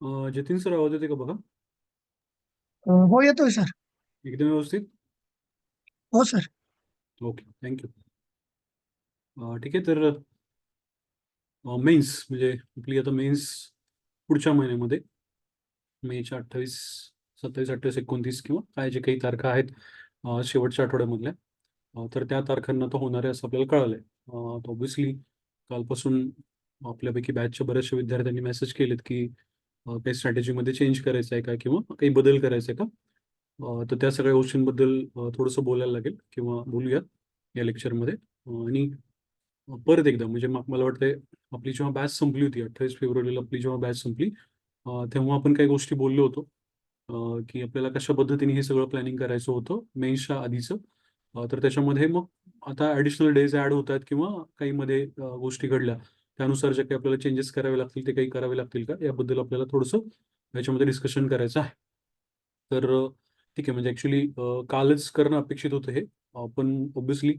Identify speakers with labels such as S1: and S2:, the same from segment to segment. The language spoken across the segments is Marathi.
S1: जतीन सर आवाज येते का बघा?
S2: हो येतोय सर.
S1: एकदम व्यवस्थित.
S2: हो सर.
S1: Okay, thank you. ठीक आहे. तर मेन्स म्हणजे आपली आता मेन्स पुढच्या महिन्यामध्ये मेच्या 28, 27, 28, 29 किंवा काय जे काही तारखा आहेत शेवटच्या आठवड्यामधल्या, तर त्या तारखांना तर होणार आहे असं आपल्याला कळालंय. ऑब्व्हियसली कालपासून आपल्यापैकी बॅचच्या बऱ्याचशा विद्यार्थ्यांनी मेसेज केलेत की काही स्ट्रॅटेजीमध्ये चेंज करायचं आहे का किंवा काही बदल करायचा आहे का. तर त्या सगळ्या गोष्टींबद्दल थोडंसं बोलायला लागेल किंवा बोलूयात या लेक्चरमध्ये. आणि परत एकदा म्हणजे मला वाटतंय आपली जेव्हा बॅच संपली होती 28 फेब्रुवारीला, आपली जेव्हा बॅच संपली तेव्हा आपण काही गोष्टी बोललो होतो की आपल्याला कशा पद्धतीने हे सगळं प्लॅनिंग करायचं होतं मेन्सच्या आधीचं. तर त्याच्यामध्ये मग आता ॲडिशनल डेज ॲड होत आहेत किंवा काही मध्ये गोष्टी घडल्या, त्यानुसार जे काही आपल्याला चेंजेस करावे लागतील ते काही करावे लागतील का याबद्दल आपल्याला थोडंसं याच्यामध्ये डिस्कशन करायचं आहे. तर ठीक आहे. म्हणजे ॲक्च्युली कालच करणं अपेक्षित होतं हे. पण ऑब्व्हियसली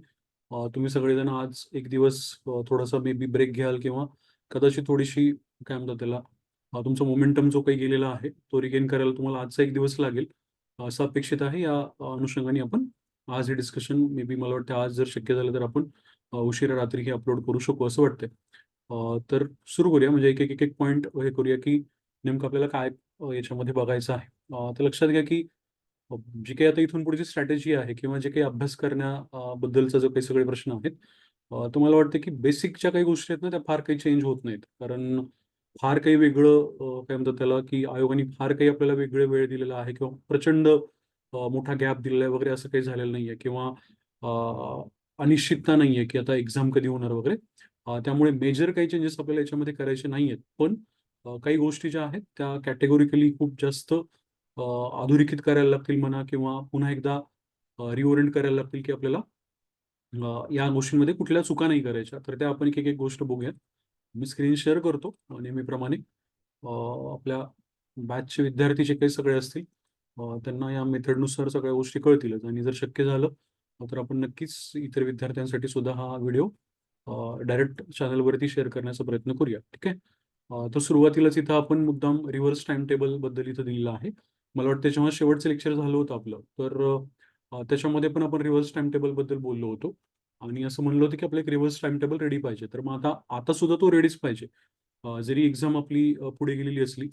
S1: तुम्ही सगळेजण आज एक दिवस थोडासा मे बी ब्रेक घ्याल किंवा कदाचित थोडीशी काय म्हणतात त्याला तुमचा मोमेंटम जो काही गेलेला आहे तो रिगेन करायला तुम्हाला आजचा एक दिवस लागेल असं अपेक्षित आहे. या अनुषंगाने आपण आज हे डिस्कशन मे बी मला वाटतं आज जर शक्य झालं तर आपण उशिरा रात्री हे अपलोड करू शकू असं वाटतंय. तर सुरू करूया. म्हणजे एक एक एक एक पॉईंट हे करूया की नेमकं आपल्याला काय याच्यामध्ये बघायचं आहे. तर लक्षात घ्या की जी काही आता इथून पुढची स्ट्रॅटेजी आहे किंवा जे काही अभ्यास करण्याबद्दलचा जो काही सगळे प्रश्न आहेत, तर मला वाटतं की बेसिकच्या काही गोष्टी आहेत ना त्या फार काही चेंज होत नाहीत. कारण फार काही वेगळं काय म्हणतात त्याला की आयोगाने फार काही आपल्याला वेगळे वेळ दिलेला आहे किंवा प्रचंड मोठा गॅप दिलेला आहे वगैरे असं काही झालेलं नाहीये किंवा अनिश्चितता नाहीये की आता एक्झाम कधी होणार वगैरे. त्यामुळे मेजर काही चेंजेस आपल्याला याच्यामध्ये करायचे नाहीयेत. पण काही गोष्टी ज्या आहेत त्या कॅटेगोरिकली खूप जास्त अधोरेखित करायला लागतील म्हणा किंवा पुन्हा एकदा रिओरिएंट करायला लागतील की आपल्याला या गोष्टींमध्ये कुठल्या चुका नाही करायच्या. तर त्या आपण एक एक एक गोष्ट बघूया. मी स्क्रीन शेअर करतो नेहमीप्रमाणे. आपल्या बॅचचे विद्यार्थी जे काही सगळे असतील त्यांना या मेथडनुसार सगळ्या गोष्टी कळतीलच आणि जर शक्य झालं तर आपण नक्कीच इतर विद्यार्थ्यांसाठी सुद्धा हा व्हिडिओ डायरेक्ट चॅनलवरती शेअर करण्याचा प्रयत्न करूया. ठीक आहे. तर सुरुवातीलाच इथं आपण मुद्दाम रिव्हर्स टाइम टेबल बद्दल इथं दिलेलं आहे. मला वाटतं जेव्हा शेवटचं लेक्चर झालं होतं आपलं तर त्याच्यामध्ये पण आपण रिव्हर्स टाइम टेबल बद्दल बोललो होतो आणि असं म्हणलं होतं की आपलं एक रिव्हर्स टाइम टेबल रेडी पाहिजे. तर मग आता आता सुद्धा तो रेडीच पाहिजे. जरी एक्झाम आपली पुढे गेलेली असली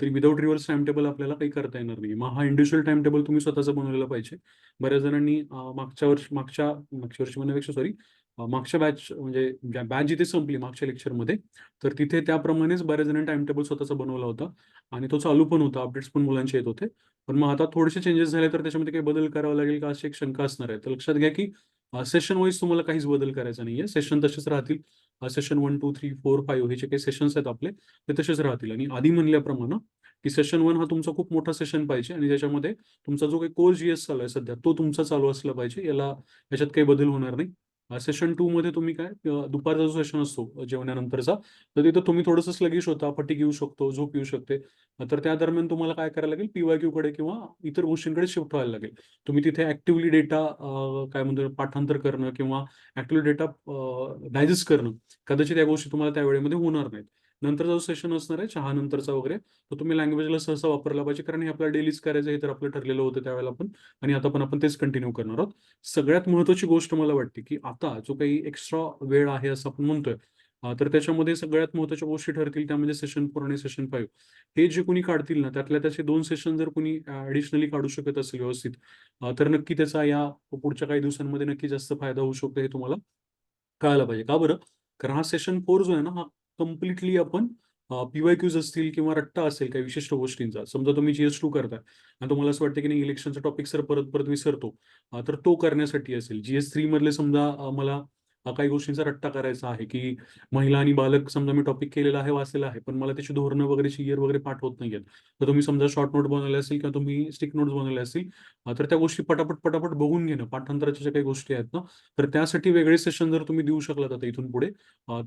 S1: तरी विदाऊट रिव्हर्स टाइम टेबल आपल्याला काही करता येणार नाही. मग हा इंडिव्हिज्युअल टाइम टेबल तुम्ही स्वतःचा बनवलेला पाहिजे. बऱ्याच जणांनी मागच्या वर्षी म्हणण्यापेक्षा सॉरी मागच्या बॅच म्हणजे बॅच जिथे संपली मागच्या लेक्चरमध्ये, तर तिथे त्याप्रमाणेच बऱ्याच जणांनी टाइम टेबल स्वतःचा बनवला होता आणि तो चालू पण होता. अपडेट्स पण मुलांचे येत होते. पण मग आता थोडेसे चेंजेस झाले तर त्याच्यामध्ये काही बदल करावा लागेल का अशी एक शंका असणार आहे. तर लक्षात घ्या की सेशन वाईज तुम्हाला काहीच बदल करायचा नाहीये. सेशन तसेच राहतील. सेशन 1, 2, 3, 4, 5 हे जे काही सेशन्स आहेत आपले ते तसेच राहतील आणि आधी म्हणल्याप्रमाणे की सेशन 1 हा तुमचा खूप मोठा सेशन पाहिजे आणि त्याच्यामध्ये तुमचा जो काही कोर्स जीएस चालू आहे सध्या तो तुमचा चालू असला पाहिजे. याच्यात काही बदल होणार नाही. सेशन 2 मध्ये तुम्ही काय दुपारचा जो सेशन असतो जेवणानंतरचा, तर तिथं तुम्ही थोडंसं स्लगिश होता, फटीग येऊ शकतो, झोप येऊ शकते. तर त्या दरम्यान तुम्हाला काय करायला लागेल, पीवायक्यू कडे किंवा इतर गोष्टींकडे शिफ्ट व्हायला लागेल. तुम्ही तिथे ऍक्टिव्हली डेटा काय म्हणतो पाठांतर करणं किंवा ऍक्टिव्हली डेटा डायजेस्ट करणं, कदाचित या गोष्टी तुम्हाला त्या वेळेमध्ये होणार नाहीत. नंतरचा जो सेशन असणार आहे चहा नंतरचा वगैरे, तर तुम्ही लँग्वेजला सहसा वापरला पाहिजे कारण हे आपल्याला डेलीच करायचं हे तर आपलं ठरलेलं होतं त्यावेळेला पण आणि आता पण आपण तेच कंटिन्यू करणार आहोत. सगळ्यात महत्त्वाची गोष्ट मला वाटते की आता जो काही एक्स्ट्रा वेळ आहे असं आपण म्हणतोय, तर त्याच्यामध्ये सगळ्यात महत्त्वाच्या गोष्टी ठरतील त्या म्हणजे सेशन 4 आणि सेशन 5. हे जे कोणी काढतील ना त्यातल्या त्याचे 2 सेशन जर कोणी ॲडिशनली काढू शकत असेल व्यवस्थित, तर नक्की त्याचा या पुढच्या काही दिवसांमध्ये नक्की जास्त फायदा होऊ शकतो हे तुम्हाला कळायला पाहिजे. का बरं? कारण हा सेशन 4 जो आहे ना, हा कंप्लीटली आपण पी-वाय-क्यूज असतील किंवा रट्टा असेल काही विशिष्ट गोष्टींचा. समजा तुम्ही GS2 करताय आणि तुम्हाला असं वाटतं की नाही इलेक्शनचा टॉपिक सर परत-परत विसरतो. तर तो करण्यासाठी असेल. GS3 मधले समजा मला काही गोष्टींचा रट्टा करायचा आहे, की महिला आणि बालक समजा मी टॉपिक केलेला आहे, वाचलेला आहे, पण मला त्याची धोरणं वगैरेची इयर वगैरे पाठ होत नाहीयेत. तर तुम्ही समजा शॉर्ट नोट बनवल्या असतील किंवा तुम्ही स्टिक नोट्स बनवल्या असतील, तर त्या गोष्टी पटापट बघून घेणं, पाठांतराच्या ज्या काही गोष्टी आहेत ना, तर त्यासाठी वेगळे सेशन जर तुम्ही देऊ शकलात आता इथून पुढे,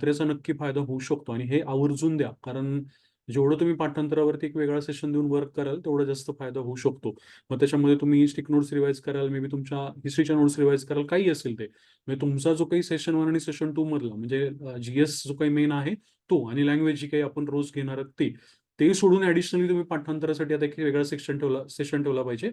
S1: तर याचा नक्की फायदा होऊ शकतो आणि हे आवर्जून द्या. कारण जेवढं तुम्ही पाठांतरावरती एक वेगळा सेशन देऊन वर्क कराल, तेवढा जास्त फायदा होऊ शकतो. मग त्याच्यामध्ये तुम्ही स्टिक नोट्स रिवाईज कराल, मे बी तुमच्या हिस्ट्रीच्या नोट्स रिवाईज कराल, काही असेल ते. म्हणजे तुमचा जो काही सेशन 1 आणि सेशन 2 मधला म्हणजे GS जो काही मेन आहे तो आणि लँग्वेज जी काही आपण रोज घेणार आहोत ते. ते सोडून ॲडिशनली तुम्ही पाठांतरासाठी आता एक वेगळा सेशन ठेवला पाहिजे.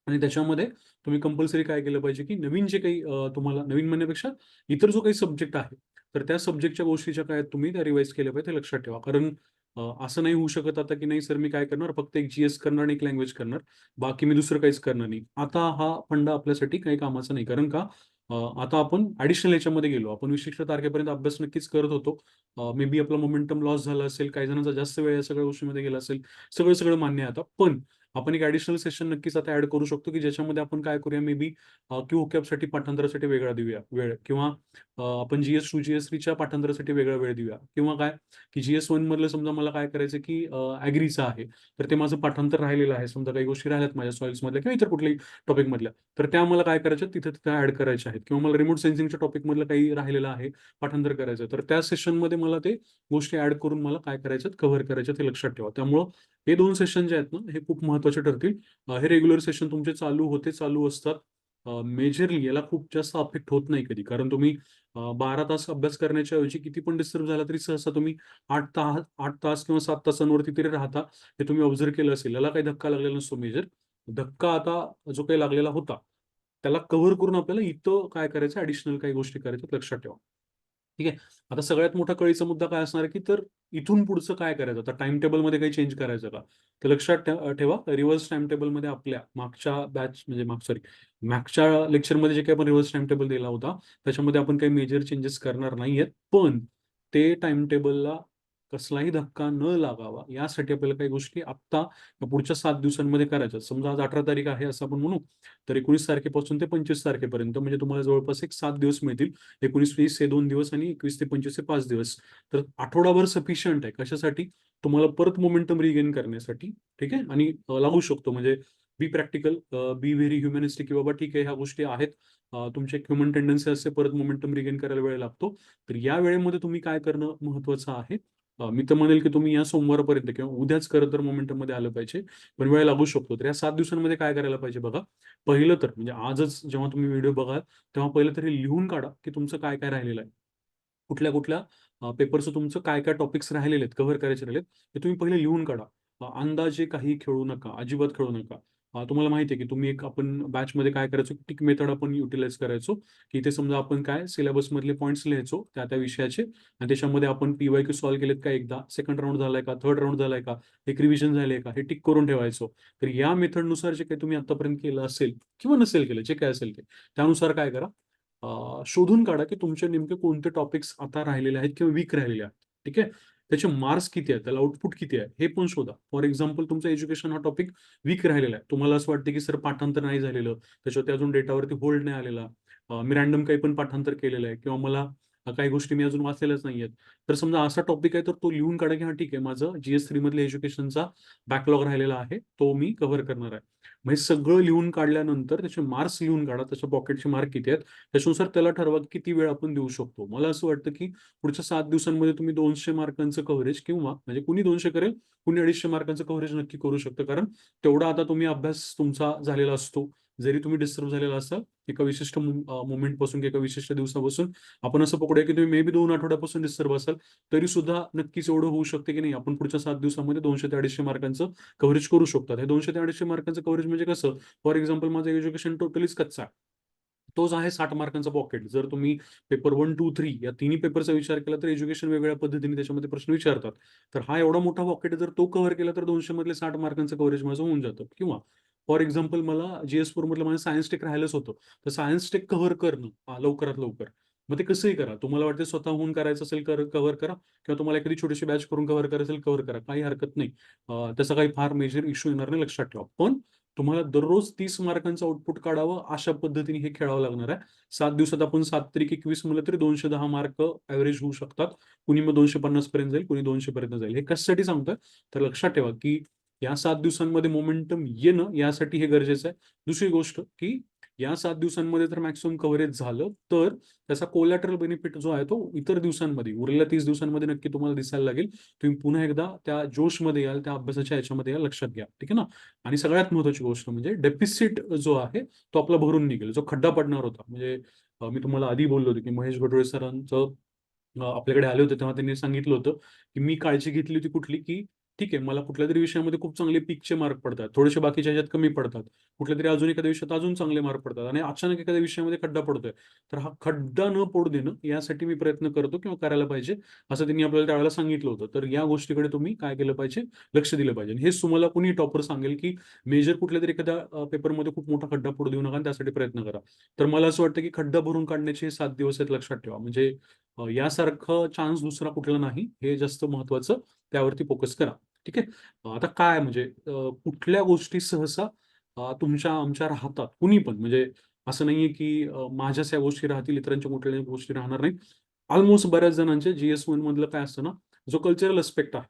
S1: आणि त्याच्यामध्ये तुम्ही कंपल्सरी काय केलं पाहिजे, की नवीन जे काही तुम्हाला नवीन म्हणण्यापेक्षा इतर जो काही सब्जेक्ट आहे, तर त्या सब्जेक्टच्या गोष्टीच्या काय तुम्ही त्या रिवाईज केल्या पाहिजे, ते लक्षात ठेवा. कारण असं नाही होऊ शकत आता, की नाही सर मी काय करणार, फक्त एक जी करणार आणि एक लँग्वेज करणार. बाकी मी दुसरं काहीच करणार नाही. आता हा फंडा आपल्यासाठी काही कामाचा नाही. कारण का आता आपण ॲडिशनल ह्याच्यामध्ये गेलो. आपण विशिष्ट तारखेपर्यंत अभ्यास नक्कीच करत होतो. मे बी आपला मोमेंटम लॉस झाला असेल, काही जणांचा जास्त वेळ या सगळ्या गोष्टींमध्ये गेला असेल. सगळं सगळं मान्य आहे आता. पण आपण एक ॲडिशनल सेशन नक्कीच आता ॲड करू शकतो, की ज्याच्यामध्ये आपण काय करूया, मे बी क्यू-कॅपसाठी पाठांतरासाठी वेगळा देऊया वेळ, किंवा आपण GS2, GS3च्या पाठांतरासाठी वेगळा वेळ देऊया, किंवा काय, की GS1 मधलं समजा मला काय करायचं, की ॲग्रीचं आहे, तर ते माझं पाठांतर राहिलेलं आहे. समजा काही गोष्टी राहिल्यात माझ्या सॉइल्समधल्या किंवा इतर कुठल्याही टॉपिकमधल्या, तर त्या मला काय करायच्या तिथं ॲड करायच्या आहेत, किंवा मला रिमोट सेन्सिंगच्या टॉपिकमधलं काही राहिलेलं आहे पाठांतर करायचं, तर त्या सेशनमध्ये मला ते गोष्टी ॲड करून मला काय करायच्यात, कव्हर करायच्यात, हे लक्षात ठेवा. त्यामुळं हे 2 सेशन जे आहेत ना, हे खूप महत्त्वाचे ठरतील. हे रेग्युलर सेशन तुमचे चालू असतात. मेजरली याला खूप जास्त अफेक्ट होत नाही कधी. कारण तुम्ही 12 तास अभ्यास करण्याच्या ऐवजी किती पण डिस्टर्ब झाला तरी सहसा तुम्ही 8 तास किंवा 7 तासांवरती तरी राहता. हे तुम्ही ऑब्झर्व्ह केलं असेल. याला काही धक्का लागलेला नसतो मेजर. धक्का आता जो काही लागलेला होता, त्याला कव्हर करून आपल्याला इथं काय करायचं, ॲडिशनल काही गोष्टी करायच्यात, लक्षात ठेवा. ठीक आहे. आता सगळ्यात मोठा कळीचा मुद्दा काय असणार आहे, की तर इथून पुढचं काय करायचं? आता टाईम टेबलमध्ये काही चेंज करायचं का? तर लक्षात ठेवा, रिव्हर्स टाईम टेबलमध्ये आपल्या मागच्या बॅच म्हणजे मागच्या लेक्चरमध्ये जे काही आपण रिव्हर्स टाईम टेबल दिला होता, त्याच्यामध्ये आपण काही मेजर चेंजेस करणार नाहीयेत. पण ते टाईम टेबलला कसलाही धक्का न लागावा, यासाठी आपल्याला काही गोष्टी आत्ता पुढच्या 7 दिवसांमध्ये करायच्या. समजा आज 18 तारीख आहे असं आपण म्हणू, तर 19 तारखेपासून ते 25 तारखेपर्यंत म्हणजे तुम्हाला जवळपास एक 7 दिवस मिळतील. 19-20 हे 2 दिवस आणि 21 ते 25 हे 5 दिवस. तर आठवडाभर सफिशियंट आहे. कशासाठी? तुम्हाला परत मोमेंटम रिगेन करण्यासाठी. ठीक आहे? आणि लागू शकतो म्हणजे बी प्रॅक्टिकल, बी व्हेरी ह्युमॅनिस्टिक, की बाबा ठीक आहे, ह्या गोष्टी आहेत. तुमची एक ह्युमन टेंडन्सी असते, परत मोमेंटम रिगेन करायला वेळ लागतो. तर या वेळेमध्ये तुम्ही काय करणं महत्त्वाचं आहे? मी तर म्हणेल, की तुम्ही या सोमवारपर्यंत किंवा उद्याच खरं तर मोमेंटममध्ये आलं पाहिजे. पण वेळ लागू शकतो. तर या 7 दिवसांमध्ये काय करायला पाहिजे बघा. पहिलं तर म्हणजे आजच जेव्हा तुम्ही व्हिडिओ बघाल, तेव्हा पहिलं तरी लिहून काढा, की तुमचं काय-काय राहिलेलं आहे. कुठल्या-कुठल्या पेपरचं तुमचं काय-काय टॉपिक्स राहिलेले आहेत, कव्हर करायचे राहिलेत, हे तुम्ही पहिले लिहून काढा. अंदाजे काही खेळू नका, अजिबात खेळू नका. तुम्हाला माहिती आहे, की तुम्ही एक आपण बॅचमध्ये काय करायचो, टिक मेथड आपण युटिलाइज करायचो, की इथे समजा आपण काय सिलेबसमधले पॉइंट्स लिहायचो त्या विषयाचे, आणि त्याच्यामध्ये आपण PYQ सॉल्व्ह केलेत का एकदा, सेकंड राउंड झालाय का, थर्ड राउंड झालाय का, एक रिव्हिजन झाली का, हे टिक करून ठेवायचो. तर या मेथडनुसार जे काही तुम्ही आतापर्यंत केलं असेल किंवा नसेल केलं, जे काही असेल ते, त्यानुसार काय करा, शोधून काढा, की तुमचे नेमके कोणते टॉपिक्स आता राहिलेले आहेत किंवा वीक राहिलेले आहेत. ठीक आहे. त्याचे मार्क्स किती आहेत, त्याला आउटपुट किती आहे, हे पण शोधा. फॉर एक्झाम्पल तुमचं एज्युकेशन हा टॉपिक वीक राहिलेला आहे. तुम्हाला असं वाटतं, की सर पाठांतर नाही झालेलं, त्याच्यावरती अजून डेटावरती होल्ड नाही आलेला. मी रँडम काही पण पाठांतर केलेलं आहे, किंवा मला काही गोष्टी मी अजून वाचलेल्याच नाहीयेत. तर समजा असा टॉपिक आहे, तर तो लिहून काढा, की हां ठीक आहे, माझं GS3 मधल्या एज्युकेशनचा बॅकलॉग राहिलेला आहे, तो मी कव्हर करणार आहे. मग हे सगळं लिहून काढल्यानंतर त्याचे मार्क्स लिहून काढा, त्याच्या पॉकेटचे मार्क किती आहेत, त्याच्यानुसार त्याला ठरवा की किती वेळ आपण देऊ शकतो. मला असं वाटतं, की पुढच्या 7 दिवसांमध्ये तुम्ही 200 मार्कांचं कव्हरेज, किंवा म्हणजे कुणी 200 करेल, कुणी 250 मार्कांचं कव्हरेज नक्की करू शकतं. कारण तेवढा आता तुम्ही अभ्यास तुमचा झालेला असतो. जरी तुम्ही डिस्टर्ब झालेला असाल, एका विशिष्ट मोमेंटपासून, एका विशिष्ट दिवसापासून, आपण असं पकडूया, की तुम्ही मे बी 2 आठवड्यापासून डिस्टर्ब असाल, तरी सुद्धा नक्कीच एवढं होऊ शकते, की नाही आपण पुढच्या 7 दिवसामध्ये 200 ते 250 मार्कांचं कव्हरेज करू शकतात. हे 200 ते 250 मार्कांचं कव्हरेज म्हणजे कसं? फॉर एक्झाम्पल माझं एज्युकेशन टोटलीच कच्चा आहे. तोच आहे 60 मार्कांचा पॉकेट. जर तुम्ही पेपर 1, 2, 3 या तिन्ही पेपरचा विचार केला, तर एज्युकेशन वेगवेगळ्या पद्धतीने त्याच्यामध्ये प्रश्न विचारतात. तर हा एवढा मोठा पॉकेट जर तो कव्हर केला, तर 200 मधले 60 मार्कांचं कव्हरेज माझं होऊन जातं. किंवा फॉर एक्झाम्पल मला GS4 मधलं माझं सायन्स टेक राहिलंच होतं. तर सायन्स टेक कव्हर करणं लवकरात लवकर. मग ते कसंही करा. तुम्हाला वाटते स्वतःहून करायचं असेल कव्हर करा, किंवा तुम्हाला एखादी छोटीशी बॅच करून कव्हर करायचं असेल कव्हर करा. काही हरकत नाही. त्याचा काही फार मेजर इश्यू येणार नाही, लक्षात ठेवा. पण तुम्हाला दररोज 30 मार्कांचं आउटपुट काढावं, अशा पद्धतीने हे खेळावं लागणार आहे. 7 दिवसात आपण 7 त्रिक 21 म्हणलं तरी 210 मार्क एव्हरेज होऊ शकतात. कुणी मग 250 पर्यंत जाईल, कुणी 200 पर्यंत जाईल. हे कशासाठी सांगतोय? तर लक्षात ठेवा, की या 7 दिवसांमध्ये मोमेंटम येणं यासाठी हे गरजेचं आहे. दुसरी गोष्ट, की या 7 दिवसांमध्ये जर मॅक्सिमम कव्हरेज झालं, तर त्याचा कोलॅटरल बेनिफिट जो आहे तो इतर दिवसांमध्ये, उरलेल्या 30 दिवसांमध्ये नक्की तुम्हाला दिसायला लागेल. तुम्ही पुन्हा एकदा त्या जोशमध्ये याल, त्या अभ्यासाच्या ह्याच्यामध्ये याल, लक्षात घ्या. ठीक आहे ना? आणि सगळ्यात महत्त्वाची गोष्ट म्हणजे डेफिसिट जो आहे, तो आपला भरून निघेल. जो खड्डा पडणार होता, म्हणजे मी तुम्हाला आधी बोललो होतो, की महेश घोटवळे सरांचं आपल्याकडे आले होते, तेव्हा त्यांनी सांगितलं होतं, की मी काळजी घेतली होती कुठली, की ठीक आहे, मला कुठल्या तरी विषयामध्ये खूप चांगले पीकचे मार्क पडतात, थोडेसे बाकीच्या ह्याच्यात कमी पडतात, कुठल्या तरी अजून एखाद्या विषयात अजून चांगले मार्क पडतात आणि अचानक एखाद्या विषयामध्ये खड्डा पडतोय. तर हा खड्डा न पडू देणं यासाठी मी प्रयत्न करतो किंवा करायला पाहिजे, असं त्यांनी आपल्याला त्यावेळेला सांगितलं होतं. तर या गोष्टीकडे तुम्ही काय केलं पाहिजे, लक्ष दिलं पाहिजे. आणि हेच तुम्हाला कुणी टॉपर सांगेल की मेजर कुठल्या तरी एखाद्या पेपरमध्ये खूप मोठा खड्डा पडू देऊ नका आणि त्यासाठी प्रयत्न करा. तर मला असं वाटतं की खड्डा भरून काढण्याचे हे 7 दिवस आहेत, लक्षात ठेवा. म्हणजे यासारखं चान्स दुसरा कुठला नाही, हे जास्त महत्वाचं, त्यावरती फोकस करा. ठीक आहे. आता काय म्हणजे कुठल्या गोष्टी सहसा तुमच्या आमच्या राहतात, कुणी पण, म्हणजे असं नाहीये की माझ्याच या गोष्टी राहतील, इतरांच्या कुठल्या गोष्टी राहणार नाहीत. ऑलमोस्ट बऱ्याच जणांचे GS1 मधलं काय असतं ना, जो कल्चरल अस्पेक्ट आहे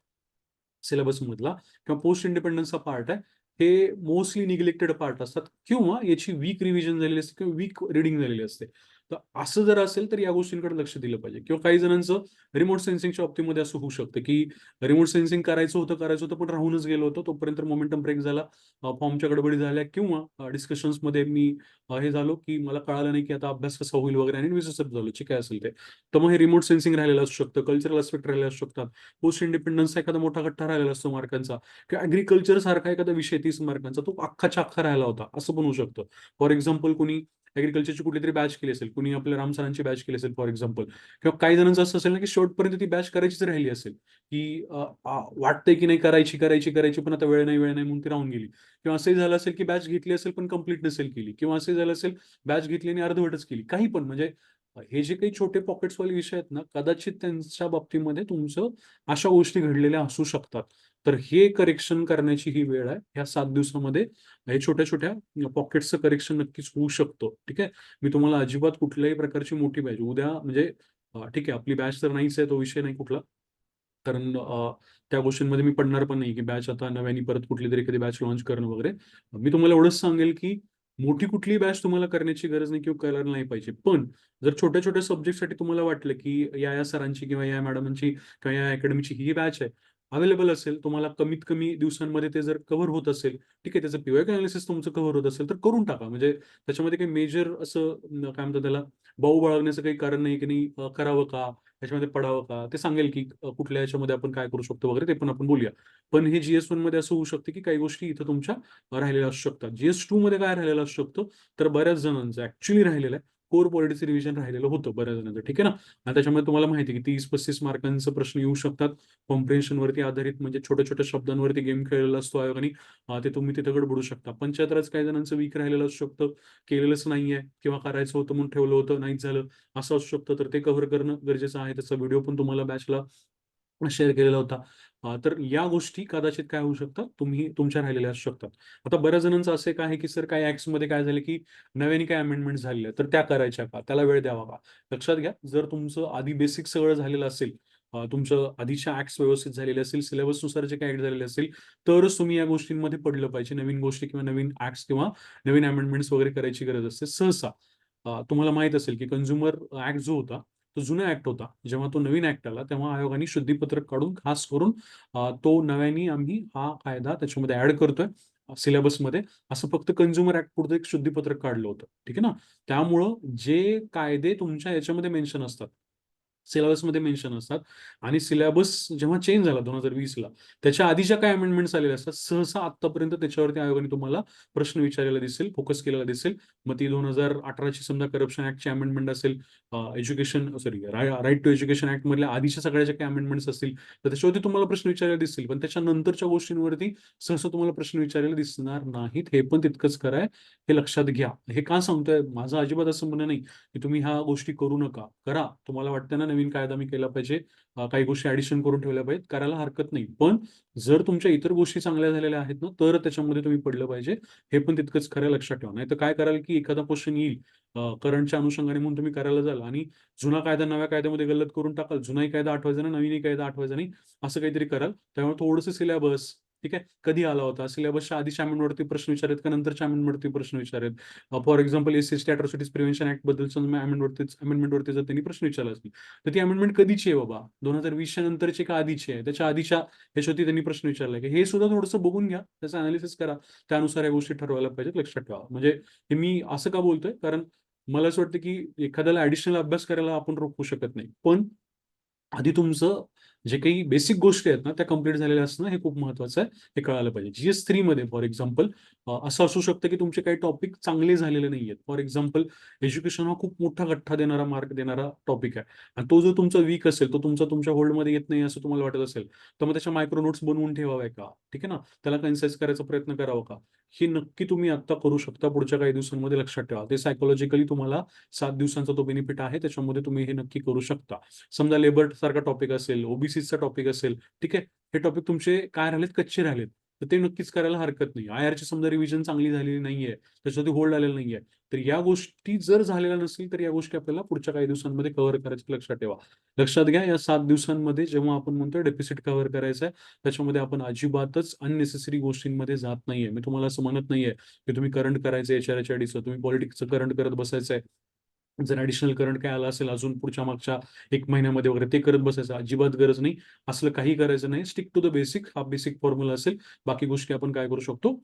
S1: सिलेबस मधला किंवा पोस्ट इंडिपेंडन्सचा पार्ट आहे, हे मोस्टली निग्लेक्टेड पार्ट असतात किंवा याची वीक रिव्हिजन झालेली असते किंवा वीक रिडिंग झालेली असते. तर असं जर असेल तर या गोष्टींकडे लक्ष दिलं पाहिजे. किंवा काही जणांचं रिमोट सेन्सिंगच्या बाबतीमध्ये असं होऊ शकतं की रिमोट सेन्सिंग करायचं होतं पण राहूनच गेलो होतो, तोपर्यंत मोमेंटम ब्रेक झाला, फॉर्मच्या गडबडी झाल्या किंवा डिस्कशन्समध्ये मी हे झालो की मला कळालं नाही की आता अभ्यास कसा होईल वगैरे आणि विसर्जित झालो, जे काय असेल ते. तर मग हे रिमोट सेन्सिंग राहिलेलं असू शकतं, कल्चरल अस्पेक्ट राहिलेले असू शकतात, पोस्ट इंडिपेंडन्सचा एखादा मोठा गठ्ठा राहिलेला असतो मार्कांचा, किंवा ऍग्रीकल्चर सारखा एखादा विषय 30 मार्कांचा तो अख्खाच्या अख्खा राहिला होता, असं पण होऊ शकतं. फॉर एक्झाम्पल कोणी ऍग्रीकल्चरची कुठली तरी बॅच केली असेल, कुणी आपल्या राम सरांची बॅच केली असेल फॉर एक्झाम्पल, किंवा काही जणांचं असं असेल ना की शेवटपर्यंत ती बॅच करायचीच राहिली असेल, की वाटतंय की नाही करायची करायची करायची पण आता वेळ नाही वेळ नाही म्हणून ती राहून गेली. किंवा असंही झालं असेल की बॅच घेतली असेल पण कंप्लीट नसेल केली, किंवा असंही झालं असेल बॅच घेतली आणि अर्धवटच केली, काही पण. म्हणजे हे जे काही छोटे पॉकेट्सवाले विषय आहेत ना, कदाचित त्यांच्या बाबतीमध्ये तुमचं अशा गोष्टी घडलेल्या असू शकतात. तर हे करेक्शन करण्याची ही वेळ आहे. ह्या 7 दिवसामध्ये हे छोट्या-छोट्या पॉकेट्सचं करेक्शन नक्कीच होऊ शकतं. ठीक आहे. मी तुम्हाला अजिबात कुठल्याही प्रकारची मोठी बॅच उद्या म्हणजे ठीक आहे, आपली बॅच तर नाहीच आहे, तो विषय नाही कुठला. कारण त्या गोष्टींमध्ये मी पडणार पण नाही, की बॅच आता नव्याने परत कुठलीतरी एखादी बॅच लॉन्च करणं वगैरे. मी तुम्हाला एवढंच सांगेल, की मोठी कुठलीही बॅच तुम्हाला करण्याची गरज नाही किंवा करायला नाही पाहिजे. पण जर छोट्या-छोट्या सब्जेक्टसाठी तुम्हाला वाटलं, की या सरांची किंवा या मॅडमांची किंवा या अकॅडमीची ही बॅच आहे, अवेलेबल असेल, तुम्हाला कमीत कमी दिवसांमध्ये ते जर कव्हर होत असेल, ठीक आहे, त्याचं पीवाय अनालिसिस तुमचं कव्हर होत असेल, तर करून टाका. म्हणजे त्याच्यामध्ये काही मेजर असं काय म्हणतात त्याला, बाऊ बाळगण्याचं काही कारण नाही, की नाही करावं का? त्याच्यामध्ये पडावं का? ते सांगेल, की कुठल्या ह्याच्यामध्ये आपण काय करू शकतो वगैरे, ते पण आपण बोलूया. पण हे GS1 मध्ये असं होऊ शकतं, की काही गोष्टी इथं तुमच्या राहिलेल्या असू शकतात. GS2 मध्ये काय राहिलेलं असू शकतं, तर बऱ्याच जणांचं ॲक्चुअली राहिलेलं आहे. कोर पॉलिटिक्स रिव्हिजन राहिलेलं होतं बऱ्याच जणांचं. ठीक आहे ना? आणि त्याच्यामुळे तुम्हाला माहिती आहे, की 30-35 मार्कांचे प्रश्न येऊ शकतात. कॉम्प्रिहेन्शनवरती आधारित, म्हणजे छोट्या-छोट्या शब्दांवरती गेम खेळलेला असतो आयोग आणि ते तुम्ही तिथं गडबडू शकता. 75च काही जणांचं वीक राहिलेलं असू शकतं, केलेलंच नाहीये किंवा करायचं होतं म्हणून ठेवलं होतं, नाहीच झालं, असं असू शकतं. तर ते कव्हर करणं गरजेचं आहे. त्याचा व्हिडिओ पण तुम्हाला बॅचला शेअर केलेला होता. तर या गोष्टी कदाचित काय होऊ शकतात, तुम्ही तुमच्या राहिलेल्या असू शकतात. आता बऱ्याच जणांचं असं एक आहे, की सर काही ॲक्ट्समध्ये काय झालं, की नव्याने काही अमेंडमेंट झालेल्या आहेत, तर त्या करायच्या का? त्याला वेळ द्यावा का? लक्षात घ्या, जर तुमचं आधी बेसिक सगळं झालेलं असेल, तुमचं आधीच्या ॲक्ट्स व्यवस्थित झालेले असतील, सिलेबसनुसार जे काही ॲक्ट झालेले असतील, तरच तुम्ही या गोष्टींमध्ये पडलं पाहिजे. नवीन गोष्टी किंवा नवीन ॲक्ट्स किंवा नवीन अमेंडमेंट्स वगैरे करायची गरज असते. सहसा तुम्हाला माहीत असेल, की कन्झ्युमर ॲक्ट जो होता, तो जुना ॲक्ट होता. जेव्हा तो नवीन ॲक्ट आला, तेव्हा आयोगाने शुद्धीपत्रक काढून खास करून तो नव्याने आम्ही हा कायदा त्याच्यामध्ये ॲड करतोय सिलेबसमध्ये, असं फक्त कन्झ्युमर ॲक्ट पुरतं एक शुद्धीपत्रक काढलं होतं. ठीक आहे ना? त्यामुळं जे कायदे तुमच्या याच्यामध्ये मेन्शन असतात, सिलेबसमध्ये मेन्शन असतात आणि सिलेबस जेव्हा चेंज झाला 2020ला, त्याच्या आधीच्या काही अमेंडमेंट्स आलेल्या असतात. सहसा आत्तापर्यंत त्याच्यावरती आयोगाने तुम्हाला प्रश्न विचारलेला दिसेल, फोकस केलेला दिसेल. मग ती 2018ची समजा करप्शन ॲक्टची अमेंडमेंट असेल, education sorry right to education act मधल्या आधीच्या सगळ्या ज्या काही अमेंडमेंट्स असतील, तर त्याच्यावरती तुम्हाला प्रश्न विचारलेले दिसतील. पण त्याच्यानंतरच्या गोष्टींवरती सहसा तुम्हाला प्रश्न विचारलेले दिसणार नाहीत. हे पण तितकंच खरं आहे, हे लक्षात घ्या. हे का सांगतोय? माझं अजिबात असं म्हणणं नाही, की तुम्ही ह्या गोष्टी करू नका. करा. तुम्हाला वाटतं ना नवीन कायदा मी केला पाहिजे, काही गोष्टी ॲडिशन करून ठेवल्या पाहिजेत, करायला हरकत नाही. पण जर तुमच्या इतर गोष्टी चांगल्या झालेल्या आहेत ना, तर त्याच्यामध्ये तुम्ही पडलं पाहिजे. हे पण तितकंच खरं, लक्षात ठेवा. नाहीतर काय कराल, की एखादा क्वेशन येईल करंटच्या अनुषंगाने म्हणून तुम्ही करायला जाल आणि जुना कायदा नव्या कायद्यामध्ये गल्लत करून टाकाल. जुनाही कायदा आठवायचा नाही, नवीनही कायदा आठवायचा नाही, असं काहीतरी कराल. त्यामुळे थोडंसं सिलेबस, ठीक आहे, कधी आला होता, सिलेबसच्या आधीच्या अमेंडमेंटवरती प्रश्न विचारेत का नंतरच्या अमेंडमेंटवरती प्रश्न विचारेत. For example SC ST atrocities prevention act बद्दलचं अमेंडमेंटवरती जर त्यांनी प्रश्न विचारला असेल, तर ती अमेंडमेंट कधीची आहे बाबा? 2020च्या नंतरची का आधीची आहे? त्याच्या आधीच्या ह्याच्यावरती त्यांनी प्रश्न विचारला की हे सुद्धा थोडंसं बघून घ्या, त्याचं अनालिसिस करा. त्यानुसार या गोष्टी ठरवायला पाहिजेत, लक्षात ठेवा. म्हणजे हे मी असं का बोलतोय? कारण मला असं वाटतं की एखाद्याला ॲडिशनल अभ्यास करायला आपण रोखू शकत नाही. पण आधी तुमचं जे काही बेसिक गोष्टी आहेत ना त्या कम्प्लीट झालेल्या असणं हे खूप महत्वाचं आहे, हे कळायला पाहिजे. GS3 मध्ये फॉर एक्झाम्पल असं असू शकतं की तुमचे काही टॉपिक चांगले झालेले नाहीयेत. फॉर एक्झाम्पल एज्युकेशन हा खूप मोठा गठ्ठा देणारा, मार्क देणारा टॉपिक आहे आणि तो जर तुमचा वीक असेल, तो तुमच्या होल्डमध्ये येत नाही असं तुम्हाला वाटत असेल, तर मग त्याच्या मायक्रो नोट्स बनवून ठेवाव्या का? ठीक आहे ना? त्याला कन्साइज करायचा प्रयत्न करावा का? हे नक्की तुम्ही आता करू शकता. पुढच्या काही दिवसांमध्ये लक्षात ठेवा. ते सायकॉलॉजिकली तुम्हाला 7 दिवसांचा तो बेनिफिट आहे. त्याच्यामध्ये तुम्ही हे नक्की करू शकता. समजा लेबर सारखा टॉपिक असेल, ओबीसीचा टॉपिक असेल, ठीक आहे. हे टॉपिक तुमचे काय राहिलेत, कच्चे राहिलेत, तर ते नक्कीच करायला हरकत नाही. आयआरची समजा रिव्हिजन चांगली झालेली नाहीये, त्याच्यावरती होल्ड आलेला नाहीये, तर या गोष्टी जर झालेल्या नसतील तर या गोष्टी आपल्याला पुढच्या काही दिवसांमध्ये कव्हर करायचं, लक्षात ठेवा. लक्षात घ्या, या 7 दिवसांमध्ये जेव्हा आपण म्हणतो डेफिसिट कव्हर करायचं आहे, त्याच्यामध्ये आपण अजिबातच अननेसेसरी गोष्टींमध्ये जात नाहीये. मी तुम्हाला असं म्हणत नाहीये की तुम्ही करंट करायचं HRHIDचं, तुम्ही पॉलिटिक्सचं करंट करत बसायचंय. जर ऍडिशनल करंट काय आला असेल अजून पुढच्या मागच्या 1 महिन्यामध्ये वगैरे, ते करत बसायचं अजिबात गरज नाही. असलं काही करायचं नाही. Stick to the basic. हा बेसिक फॉर्म्युला असेल. बाकी गोष्टी आपण काय करू शकतो,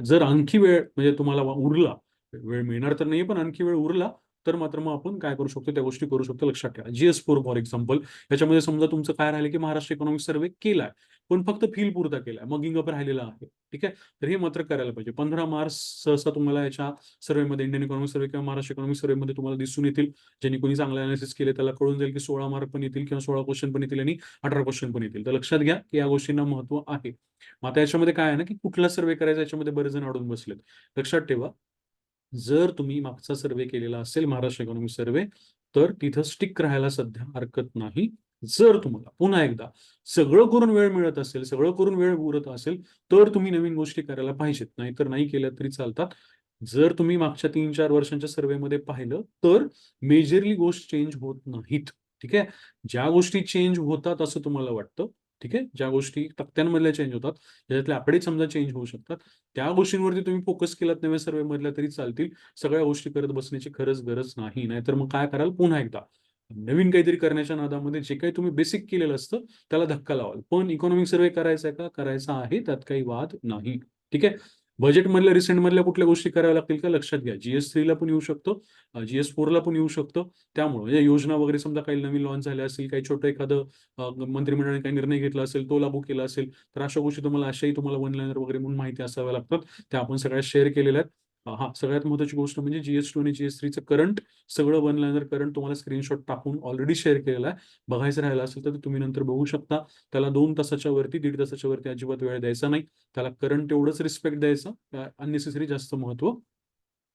S1: जर आणखी वेळ म्हणजे तुम्हाला उरला, वेळ मिळणार तर नाही पण आणखी वेळ उरला, तर मात्र मग आपण काय करू शकतो, त्या गोष्टी करू शकतो. लक्षात ठेवा. GS4 फॉर एक्झाम्पल, याच्यामध्ये समजा तुमचं काय राहिलं की महाराष्ट्र इकॉनॉमिक सर्व्हे केलाय, पण फक्त फील पुरता केलाय, मगिंग अप राहिलेला आहे. ठीक आहे. तर हे मात्र करायला पाहिजे. 15 मार्च सहसा तुम्हाला याच्या सर्व्हेमध्ये, इंडियन इकॉनॉमिक सर्व्हे किंवा महाराष्ट्र इकॉनॉमिक सर्व्हेमध्ये तुम्हाला दिसून येतील. ज्यांनी कोणी चांगले अनालिसिस केले त्याला कळून जाईल की 16 मार्क पण येतील किंवा 16 क्वेश्चन पण येतील आणि 18 क्वेश्चन पण येतील. तर लक्षात घ्या की या गोष्टींना महत्व आहे. मग आता याच्यामध्ये काय आहे ना, की कुठला सर्व्हे करायचा, याच्यामध्ये बरेच जण अडून बसलेत. लक्षात ठेवा, जर तुम्ही मागचा सर्व्हे केलेला असेल महाराष्ट्र इकॉनॉमिक सर्व्हे, तर तिथं स्टिक राहायला सध्या हरकत नाही. जर तुम्हाला पुन्हा एकदा सगळं करून वेळ मिळत असेल, सगळं करून वेळ उरत असेल, तर तुम्ही नवीन गोष्टी करायला पाहिजेत, नाहीतर नाही केल्या तरी चालतात. जर तुम्ही मागच्या 3-4 वर्षांच्या सर्व्हेमध्ये पाहिलं, तर मेजरली गोष्ट चेंज होत नाहीत. ठीक आहे. ज्या गोष्टी चेंज होतात असं तुम्हाला वाटतं, ठीक आहे, ज्या गोष्टी तक्त्यांमधल्या चेंज होतात, त्याच्यातले आकडे समजा चेंज होऊ शकतात, त्या गोष्टींवरती तुम्ही फोकस केलात नव्या सर्व्हे मधल्या तरी चालतील. सगळ्या गोष्टी करत बसण्याची खरंच गरज नाही. नाहीतर मग काय कराल, पुन्हा एकदा नवीन काहीतरी करण्याच्या नादामध्ये जे काही तुम्ही बेसिक केलेलं असतं त्याला धक्का लावाल. पण इकॉनॉमिक सर्व्हे करायचा आहे का? करायचा आहे, त्यात काही वाद नाही. ठीक आहे. बजेट मधल्या रिसेंट मधल्या कुठल्या गोष्टी कराव्या लागतील का? लक्षात घ्या. GS3 ला पण येऊ शकतो, GS4 ला पण येऊ शकतो. त्यामुळे म्हणजे योजना वगैरे समजा काही नवीन लॉन्च झाल्या असतील, काही छोटं एखादं मंत्रिमंडळाने काही निर्णय घेतला असेल, तो लागू केला असेल, तर अशा गोष्टी तुम्हाला, अशाही तुम्हाला वन लाईनर वगैरे म्हणून माहिती असाव्या लागतात. त्या आपण सगळ्या शेअर केलेल्या आहेत. हा सगळ्यात महत्त्वाची गोष्ट म्हणजे GS2 आणि GS3चं करंट, सगळं वन लाईनर करंट तुम्हाला स्क्रीनशॉट टाकून ऑलरेडी शेअर केलेला आहे. बघायचं राहिलं असेल तर तुम्ही नंतर बघू शकता. त्याला 2 तासाच्या वरती, 1.5 तासाच्या वरती अजिबात वेळ द्यायचा नाही. त्याला करंट तेवढंच रिस्पेक्ट द्यायचा, अननेसेसरी जास्त महत्व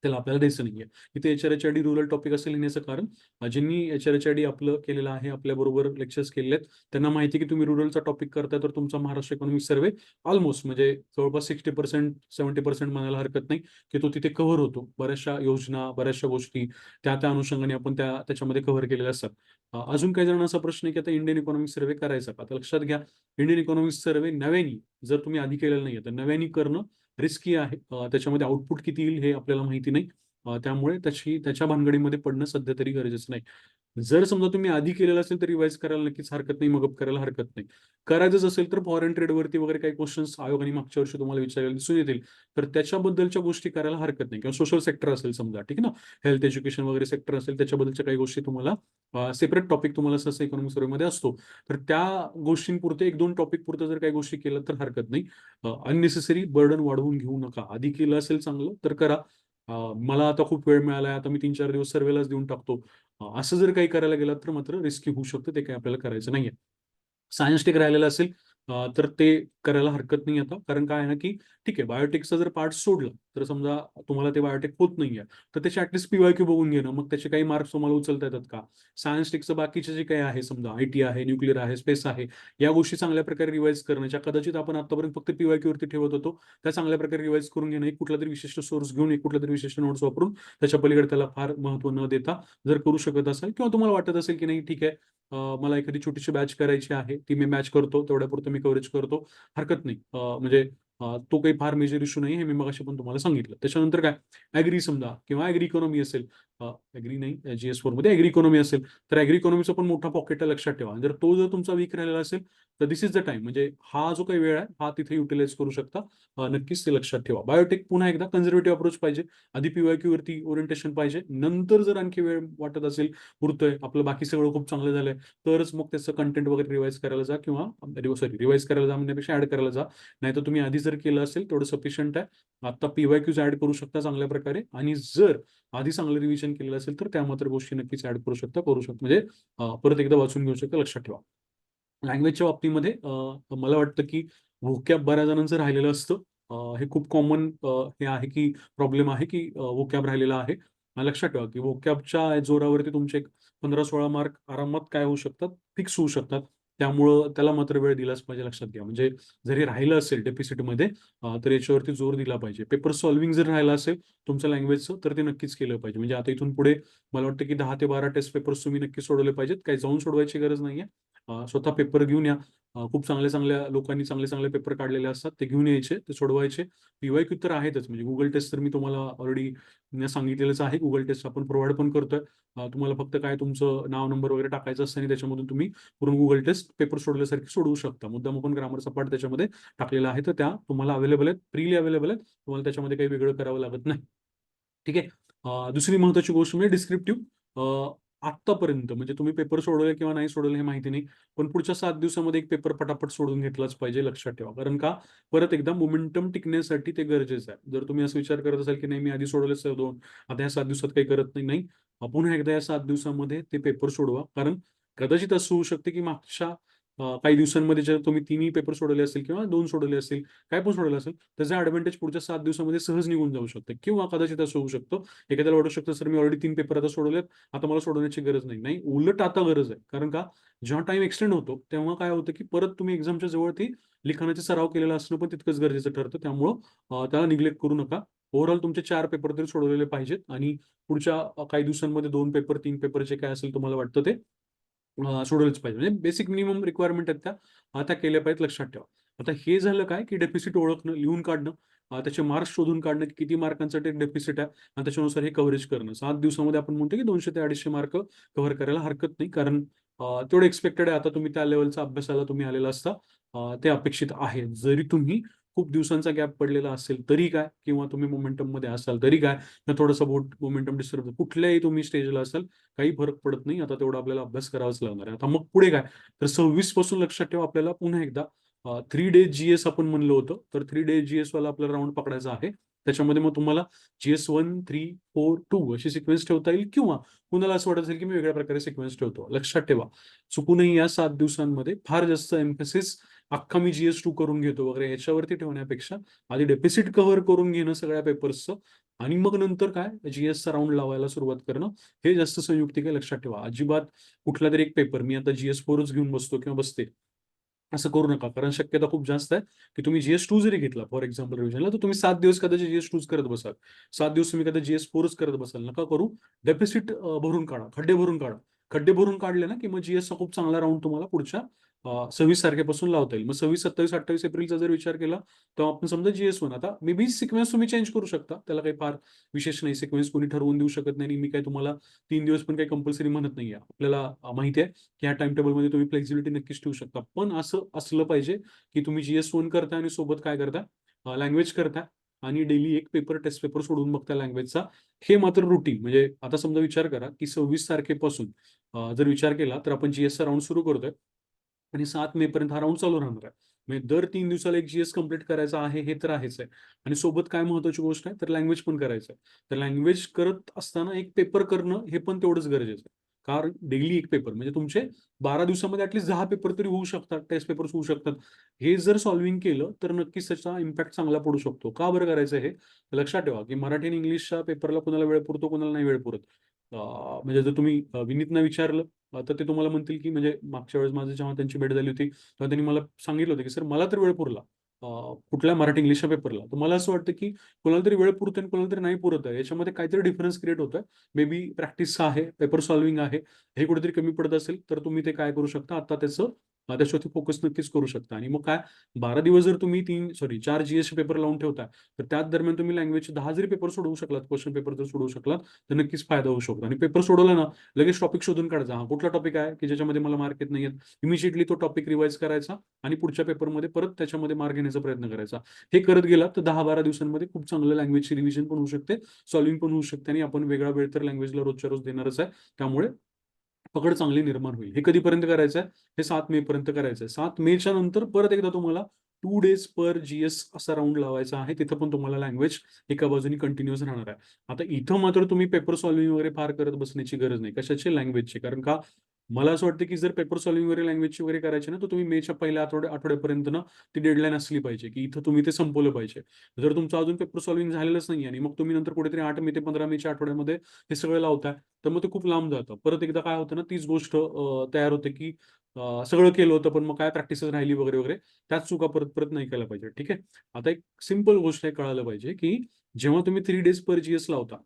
S1: त्याला आपल्याला द्यायचं नाहीये. इथे HRHID रुरल टॉपिक असेल लिहिण्याचं कारण, ज्यांनी HRHID आपलं केलेलं आहे, आपल्याबरोबर लेक्चर्स केलेले आहेत, त्यांना माहिती की तुम्ही रुरलचा टॉपिक करताय, तर तुमचा महाराष्ट्र इकॉनॉमिक सर्व्हे ऑलमोस्ट म्हणजे जवळपास 60% 70% म्हणायला हरकत नाही की तो तिथे कव्हर होतो. बऱ्याचशा योजना, बऱ्याचशा गोष्टी त्या अनुषंगाने आपण त्याच्यामध्ये कव्हर केलेल्या असतात. अजून काही जणांचा प्रश्न आहे की आता इंडियन इकॉनॉमिक सर्व्हे करायचा का? तर लक्षात घ्या, इंडियन इकॉनॉमिक सर्व्हे नव्याने जर तुम्ही आधी केलेलं नाहीये, तर नव्याने करणं रिस्की आहे. त्याच्यामध्ये आउटपुट किती येईल हे आपल्याला माहिती नाही. त्यामुळे त्याच्या भानगडीमध्ये पडणं सध्या तरी गरजेचं नाही. जर समजा तुम्ही आधी केलेलं असेल तर रिवाइज करायला नक्कीच हरकत नाही, मग करायला हरकत नाही. करायचंच असेल तर फॉरेन ट्रेडवरती वगैरे काही क्वेश्चन्स आयोगाने मागच्या वर्षी तुम्हाला विचारायला दिसून येतील, तर त्याच्याबद्दलच्या गोष्टी करायला हरकत नाही. किंवा सोशल सेक्टर असेल समजा, ठीक आहे ना, हेल्थ एज्युकेशन वगैरे सेक्टर असेल, त्याच्याबद्दलच्या काही गोष्टी तुम्हाला सेपरेट टॉपिक तुम्हाला सहसा इकॉनॉमिक सर्व्हेमध्ये असतो, तर त्या गोष्टींपुरते 1-2 टॉपिक पुरतं जर काही गोष्टी केल्या तर हरकत नाही. अननेसेसरी बर्डन वाढवून घेऊ नका. आधी केलं असेल चांगलं तर करा. मला आता खूप वेळ मिळालाय, आता मी 3-4 दिवस सर्व्हेलाच देऊन टाकतो, असं जर काही करायला गेलात तर मात्र रिस्की होऊ शकतं. ते काही आपल्याला करायचं नाहीये. सायन्स टेक राहिलेलं असेल, तर ते करायला हरकत नाही आता. कारण काय आहे ना, की ठीक आहे, बायोटेकचा जर पार्ट सोडला, तर समजा तुम्हाला ते बायोटेक होत नाहीये, तर त्याची ॲटलीस्ट PYQ बघून घेणं, मग त्याचे काही मार्क्स तुम्हाला उचलता येतात का? सायन्स टेकचं बाकीचे जे काही आहे, समजा IT आहे, न्यूक्लिअर आहे, स्पेस आहे, या गोष्टी चांगल्या प्रकारे रिवाईज करणं, ज्या कदाचित आपण आतापर्यंत फक्त PYQ वरती ठेवत होतो, त्या चांगल्या प्रकारे रिवाईज करून घेणं, एक कुठलातरी विशिष्ट सोर्स घेऊन, एक कुठलातरी विशिष्ट नोट्स वापरून, त्याच्या पलीकडे त्याला फार महत्त्व न देता जर करू शकत असाल, किंवा तुम्हाला वाटत असेल की नाही ठीक आहे, मला एखादी छोटीशी बॅच करायची आहे, ती मी मॅच करतो, तेवढ्यापुरतं मी कव्हरेज करतो, हरकत नाही. म्हणजे तो काही फार मेजर इश्यू नाही, हे मी मगाशी पण तुम्हाला सांगितलं. त्याच्यानंतर काय, ॲग्री समजा किंवा ॲग्री इकॉनॉमी असेल, ॲग्री नाही, GS4 मध्ये ॲग्री इकॉनॉमी असेल तर ॲग्री इकॉनॉमीचा पण मोठा पॉकेट आहे, लक्षात ठेवा. जर तो जर तुमचा वीक राहिलेला असेल तर दिस इज द टाइम, म्हणजे हा जो काही वेळ आहे हा तिथे युटिलाइज करू शकता. नक्कीच ते लक्षात ठेवा. बायोटेक पुन्हा एकदा कन्झर्वेटिव्ह अप्रोच पाहिजे. आधी PYQ वरती ओरिएंटेशन पाहिजे, नंतर जर आणखी वेळ वाटत असेल, पुरतोय आपलं, बाकी सगळं खूप चांगलं झालंय, तरच मग त्याचं कंटेंट वगैरे रिवाइज करायला जा, किंवा रिवाइज करायला जा म्हणण्यापेक्षा ऍड करायला जा. नाहीतर तुम्ही आधी जर केलं असेल तेवढं सफिशियंट आहे. आता PYQs ऍड करू शकता चांगल्या प्रकारे, आणि जर आधी चांगलं रिव्हिजन केलेलं असेल तर त्या मात्र गोष्टी नक्कीच ऍड करू शकता, म्हणजे परत एकदा वाचून घेऊ शकता. लक्षात ठेवा. लँग्वेजच्या बाबतीमध्ये मला वाटतं की व्होकॅब बऱ्याच जणांचं राहिलेलं असतं. हे खूप कॉमन हे आहे की प्रॉब्लेम आहे की व्होकॅब राहिलेला आहे. लक्षात ठेवा की व्होकॅबच्या जोरावरती तुमचे 15-16 मार्क आरामात काय होऊ शकतात, फिक्स होऊ शकतात. त्यामुळं त्याला मात्र वेळ दिलाच पाहिजे, लक्षात घ्या. म्हणजे जरी राहिलं असेल डेफिसिटमध्ये तर याच्यावरती जोर दिला पाहिजे. पेपर सॉल्व्हिंग जर राहिलं असेल तुमचं लँग्वेजचं तर ते नक्कीच केलं पाहिजे. म्हणजे आता इथून पुढे मला वाटतं की 10 ते 12 टेस्ट पेपर्स तुम्ही नक्की सोडवले पाहिजेत. काही जाऊन सोडवायची गरज नाहीये. स्वतः पेपर घेऊन या. खूप चांगल्या लोकांनी चांगले पेपर काढलेले असतात, ते घेऊन यायचे, ते सोडवायचे. PYQ तर आहेतच, म्हणजे गुगल टेस्ट तर मी तुम्हाला ऑलरेडी सांगितलेलंच आहे. गुगल टेस्ट आपण प्रोव्हाइड पण करतोय. तुम्हाला फक्त काय तुमचं नाव नंबर वगैरे टाकायचं असतं आणि त्याच्यामधून तुम्ही पूर्ण गुगल टेस्ट पेपर सोडल्यासारखी सोडवू शकता. मुद्दाम आपण ग्रामरचा पार्ट त्याच्यामध्ये टाकलेला आहे, तर त्या तुम्हाला अवेलेबल आहेत, फ्रीली अवेलेबल आहेत. तुम्हाला त्याच्यामध्ये काही वेगळं करावं लागत नाही. ठीक आहे. दुसरी महत्वाची गोष्ट म्हणजे डिस्क्रिप्टिव्ह. आत्तापर्यंत म्हणजे तुम्ही पेपर सोडवले किंवा नाही सोडवले हे माहिती नाही, पण पुढच्या 7 दिवसामध्ये एक पेपर पटापट सोडून घेतलाच पाहिजे, लक्षात ठेवा. कारण का, परत एकदा मोमेंटम टिकण्यासाठी ते गरजेचं आहे. जर तुम्ही असं विचार करत असाल की नाही मी आधी सोडवले सर 2, आता या 7 दिवसात काही करत नाही, नाही. पुन्हा एकदा या 7 दिवसामध्ये ते पेपर सोडवा. कारण कदाचित असं होऊ शकते की मागच्या काही दिवसांमध्ये जर तुम्ही 3ही पेपर सोडवले असतील किंवा 2 सोडवले असतील, काय पण सोडवलं असेल, त्याचा ॲडव्हांटेज पुढच्या 7 दिवसामध्ये सहज निघून जाऊ शकतं. किंवा कदाचित असं होऊ शकतं, एखाद्याला वाटू शकतं सर मी ऑलरेडी 3 पेपर आता सोडवलेत, आता मला सोडवण्याची गरज नाही. नाही, उलट आता गरज आहे. कारण का, जेव्हा टाइम एक्सटेंड होतो तेव्हा काय होतं की परत तुम्ही एक्झामच्या जवळ ती लिखाणाचा सराव केलेला असणं पण तितकंच गरजेचं ठरतं. त्यामुळं त्याला निग्लेक्ट करू नका. ओव्हरऑल तुमचे 4 पेपर तरी सोडवलेले पाहिजेत, आणि पुढच्या काही दिवसांमध्ये 2 पेपर, 3 पेपर जे काय असेल तुम्हाला वाटतं ते सोडवलंच पाहिजे. म्हणजे बेसिक मिनिमम रिक्वायरमेंट आहेत त्या, त्या केल्या पाहिजेत, लक्षात ठेवा. आता हे झालं काय, की डेफिसिट ओळखणं, लिहून काढणं, त्याचे मार्क्स शोधून काढणं, की किती मार्कांसाठी डेफिसिट आहे आणि त्याच्यानुसार हे कव्हरेज करणं. 7 दिवसामध्ये आपण म्हणतो की 200 ते 250 मार्क कव्हर करायला हरकत नाही. कारण तेवढं एक्सपेक्टेड आहे. आता तुम्ही त्या लेव्हलचा अभ्यासाला तुम्ही आलेला असता. ते अपेक्षित आहे. जरी तुम्ही खूप दिवसांचा गॅप पडलेला असेल तरी काय, किंवा तुम्ही मोमेंटममध्ये असाल तरी काय, थोडंसं मोमेंटम डिस्टर्ब, कुठल्याही तुम्ही स्टेजला असाल, काही फरक पडत नाही. आता तेवढा आपल्याला अभ्यास करावाच लागणार आहे. आता मग पुढे काय, तर 26 पासून लक्षात ठेवा आपल्याला पुन्हा एकदा 3 डेज GS आपण म्हणलं होतं, तर 3 डेज GS वाला आपल्याला राउंड पकडायचा आहे. त्याच्यामध्ये मग तुम्हाला GS1, 3, 4, 2 अशी सिक्वेन्स ठेवता येईल, किंवा कुणाला असं वाटत असेल की मी वेगळ्या प्रकारे सिक्वेन्स ठेवतो. लक्षात ठेवा, चुकूनही या 7 दिवसांमध्ये फार जास्त एम्फेसिस अख्खा मी GS2 करून घेतो वगैरे याच्यावरती ठेवण्यापेक्षा आधी डेफिसिट कव्हर करून घेणं सगळ्या पेपर्सचं, आणि मग नंतर काय GSचा राउंड लावायला सुरुवात करणं, हे जास्त संयुक्तिक आहे, लक्षात ठेवा. अजिबात कुठला तरी एक पेपर मी आता GS4च घेऊन बसतो किंवा बसते, असं करू नका. कारण शक्यता खूप जास्त आहे की तुम्ही GS2 जरी घेतला फॉर एक्झाम्पल रिव्हिजनला, तर तुम्ही 7 दिवस कदाचित GS2 करत बसाल. 7 दिवस तुम्ही कदाचित GS4च करत बसाल. नका करू. डेफिसिट भरून काढा, खड्डे भरून काढा. खड्डे भरून काढले ना की मग GSचा खूप चांगला राउंड तुम्हाला पुढच्या 26 तारखेपासून लावता येईल. मग 26, 27, 28 एप्रिलचा जर विचार केला तर आपण समजा GS1, आता मे बी सिक्वेन्स तुम्ही चेंज करू शकता. त्याला काही फार विशेष नाही. सिक्वेन्स कोणी ठरवून देऊ शकत नाही, आणि मी काही तुम्हाला 3 दिवस पण काही कंपल्सरी म्हणत नाहीये. आपल्याला माहिती आहे की ह्या टाइम टेबलमध्ये तुम्ही फ्लेक्सिबिलिटी नक्कीच ठेवू शकता. पण असं असलं पाहिजे की तुम्ही GS1 करताय आणि सोबत काय करताय, लँग्वेज करताय, आणि डेली एक पेपर, टेस्ट पेपर सोडून बघताय लँग्वेजचा. हे मात्र रुटीन, म्हणजे आता समजा विचार करा की 26 तारखेपासून जर विचार केला तर आपण GSचा राउंड सुरू करतोय, आणि 7 मे पर्यंत हा राउंड चालू राहणार आहे. म्हणजे दर 3 दिवसाला एक GS कंप्लीट करायचा आहे, हे तर आहेच आहे. आणि सोबत काय महत्त्वाची गोष्ट आहे, तर लँग्वेज पण करायचं आहे. तर लँग्वेज करत असताना एक पेपर करणं हे पण तेवढंच गरजेचं आहे. कारण डेली एक पेपर म्हणजे तुमचे 12 दिवसामध्ये ॲटलीस्ट 10 पेपर तरी होऊ शकतात, टेस्ट पेपर्स होऊ शकतात. हे जर सॉल्व्हिंग केलं तर नक्कीच त्याचा इम्पॅक्ट चांगला पडू शकतो. का बरं करायचं हे? लक्षात ठेवा, की मराठी आणि इंग्लिशच्या पेपरला कुणाला वेळ पुरतो, कुणाला नाही वेळ पुरत. म्हणजे जर तुम्ही विनीतनं विचारलं तर ते तुम्हाला म्हणतील, की म्हणजे मागच्या वेळेस माझी जेव्हा त्यांची भेट झाली होती, तेव्हा त्यांनी मला सांगितलं होतं, की "सर मला तर वेळ पुरला अ, कुठल्या मराठी इंग्लिशच्या पेपरला." तर मला असं वाटतं, की कोणाला तरी वेळ पुरतोय आणि कोणाला तरी नाही पुरत आहे. याच्यामध्ये काहीतरी डिफरन्स क्रिएट होतोय. मे बी प्रॅक्टिस आहे, पेपर सॉल्व्हिंग आहे, हे कुठेतरी कमी पडत असेल, तर तुम्ही ते काय करू शकता, आता त्याचं त्याच्यावरती फोकस नक्कीच करू शकता. आणि मग काय 12 दिवस जर तुम्ही 4 GS पेपर लावून ठेवताय, तर त्याच दरम्यान तुम्ही लँग्वेजचे 10 जरी पेपर सोडवू शकलात, क्वेश्चन पेपर जर सोडवू शकलात, तर नक्कीच फायदा होऊ शकतो. आणि पेपर सोडवला ना, लगेच टॉपिक शोधून काढायचा. कुठला टॉपिक आहे की ज्याच्यामध्ये मला मार्क येत नाहीयेत, इमिजिएटली तो टॉपिक रिवाइज करायचा आणि पुढच्या पेपरमध्ये परत त्याच्यामध्ये मार्क घेण्याचा प्रयत्न करायचा. हे करत गेलात तर 10-12 दिवसांमध्ये खूप चांगलं लँग्वेजची रिव्हिजन पण होऊ शकते, सॉल्व्हिंग पण होऊ शकते आणि आपण वेगळा वेळ तर लँग्वेजला रोजच्या रोज देणारच आहे. त्यामुळे पकड चांगली निर्माण होईल. हे कधीपर्यंत करायचं आहे? हे 7 मे पर्यंत करायचं आहे. 7 मेच्या नंतर परत एकदा तुम्हाला 2 डेज पर GS असा राउंड लावायचा आहे. तिथं पण तुम्हाला लँग्वेज एका बाजूने कंटिन्यूअस राहणार आहे. आता इथं मात्र तुम्ही पेपर सॉल्व्हिंग वगैरे फार करत बसण्याची गरज नाही. कशाची? लँग्वेजची. कारण का मला असं वाटतं, की जर पेपर सॉल्व्हिंग वगैरे लँग्वेजची वगैरे करायची ना, तर तुम्ही मेच्या पहिल्या आठवड्यापर्यंत ना ती डेडलाईन असली पाहिजे, की इथं तुम्ही ते संपवलं पाहिजे. जर तुमचं अजून पेपर सॉल्व्हिंग झालेलंच नाहीये आणि मग तुम्ही नंतर कुठेतरी 8 मे ते 15 मेच्या आठवड्यामध्ये हे सगळं लावताय, तर मग ते खूप लांब जातं. परत एकदा काय होतं ना, तीच गोष्ट तयार होते, की सगळं केलं होतं, पण मग काय प्रॅक्टिसच राहिली वगैरे, वगैरे. त्याच चुका परत-परत नाही केल्या पाहिजे. ठीक आहे. आता एक सिंपल गोष्ट आहे कळायला पाहिजे, की जेव्हा तुम्ही 3 डेज पर GS लावता,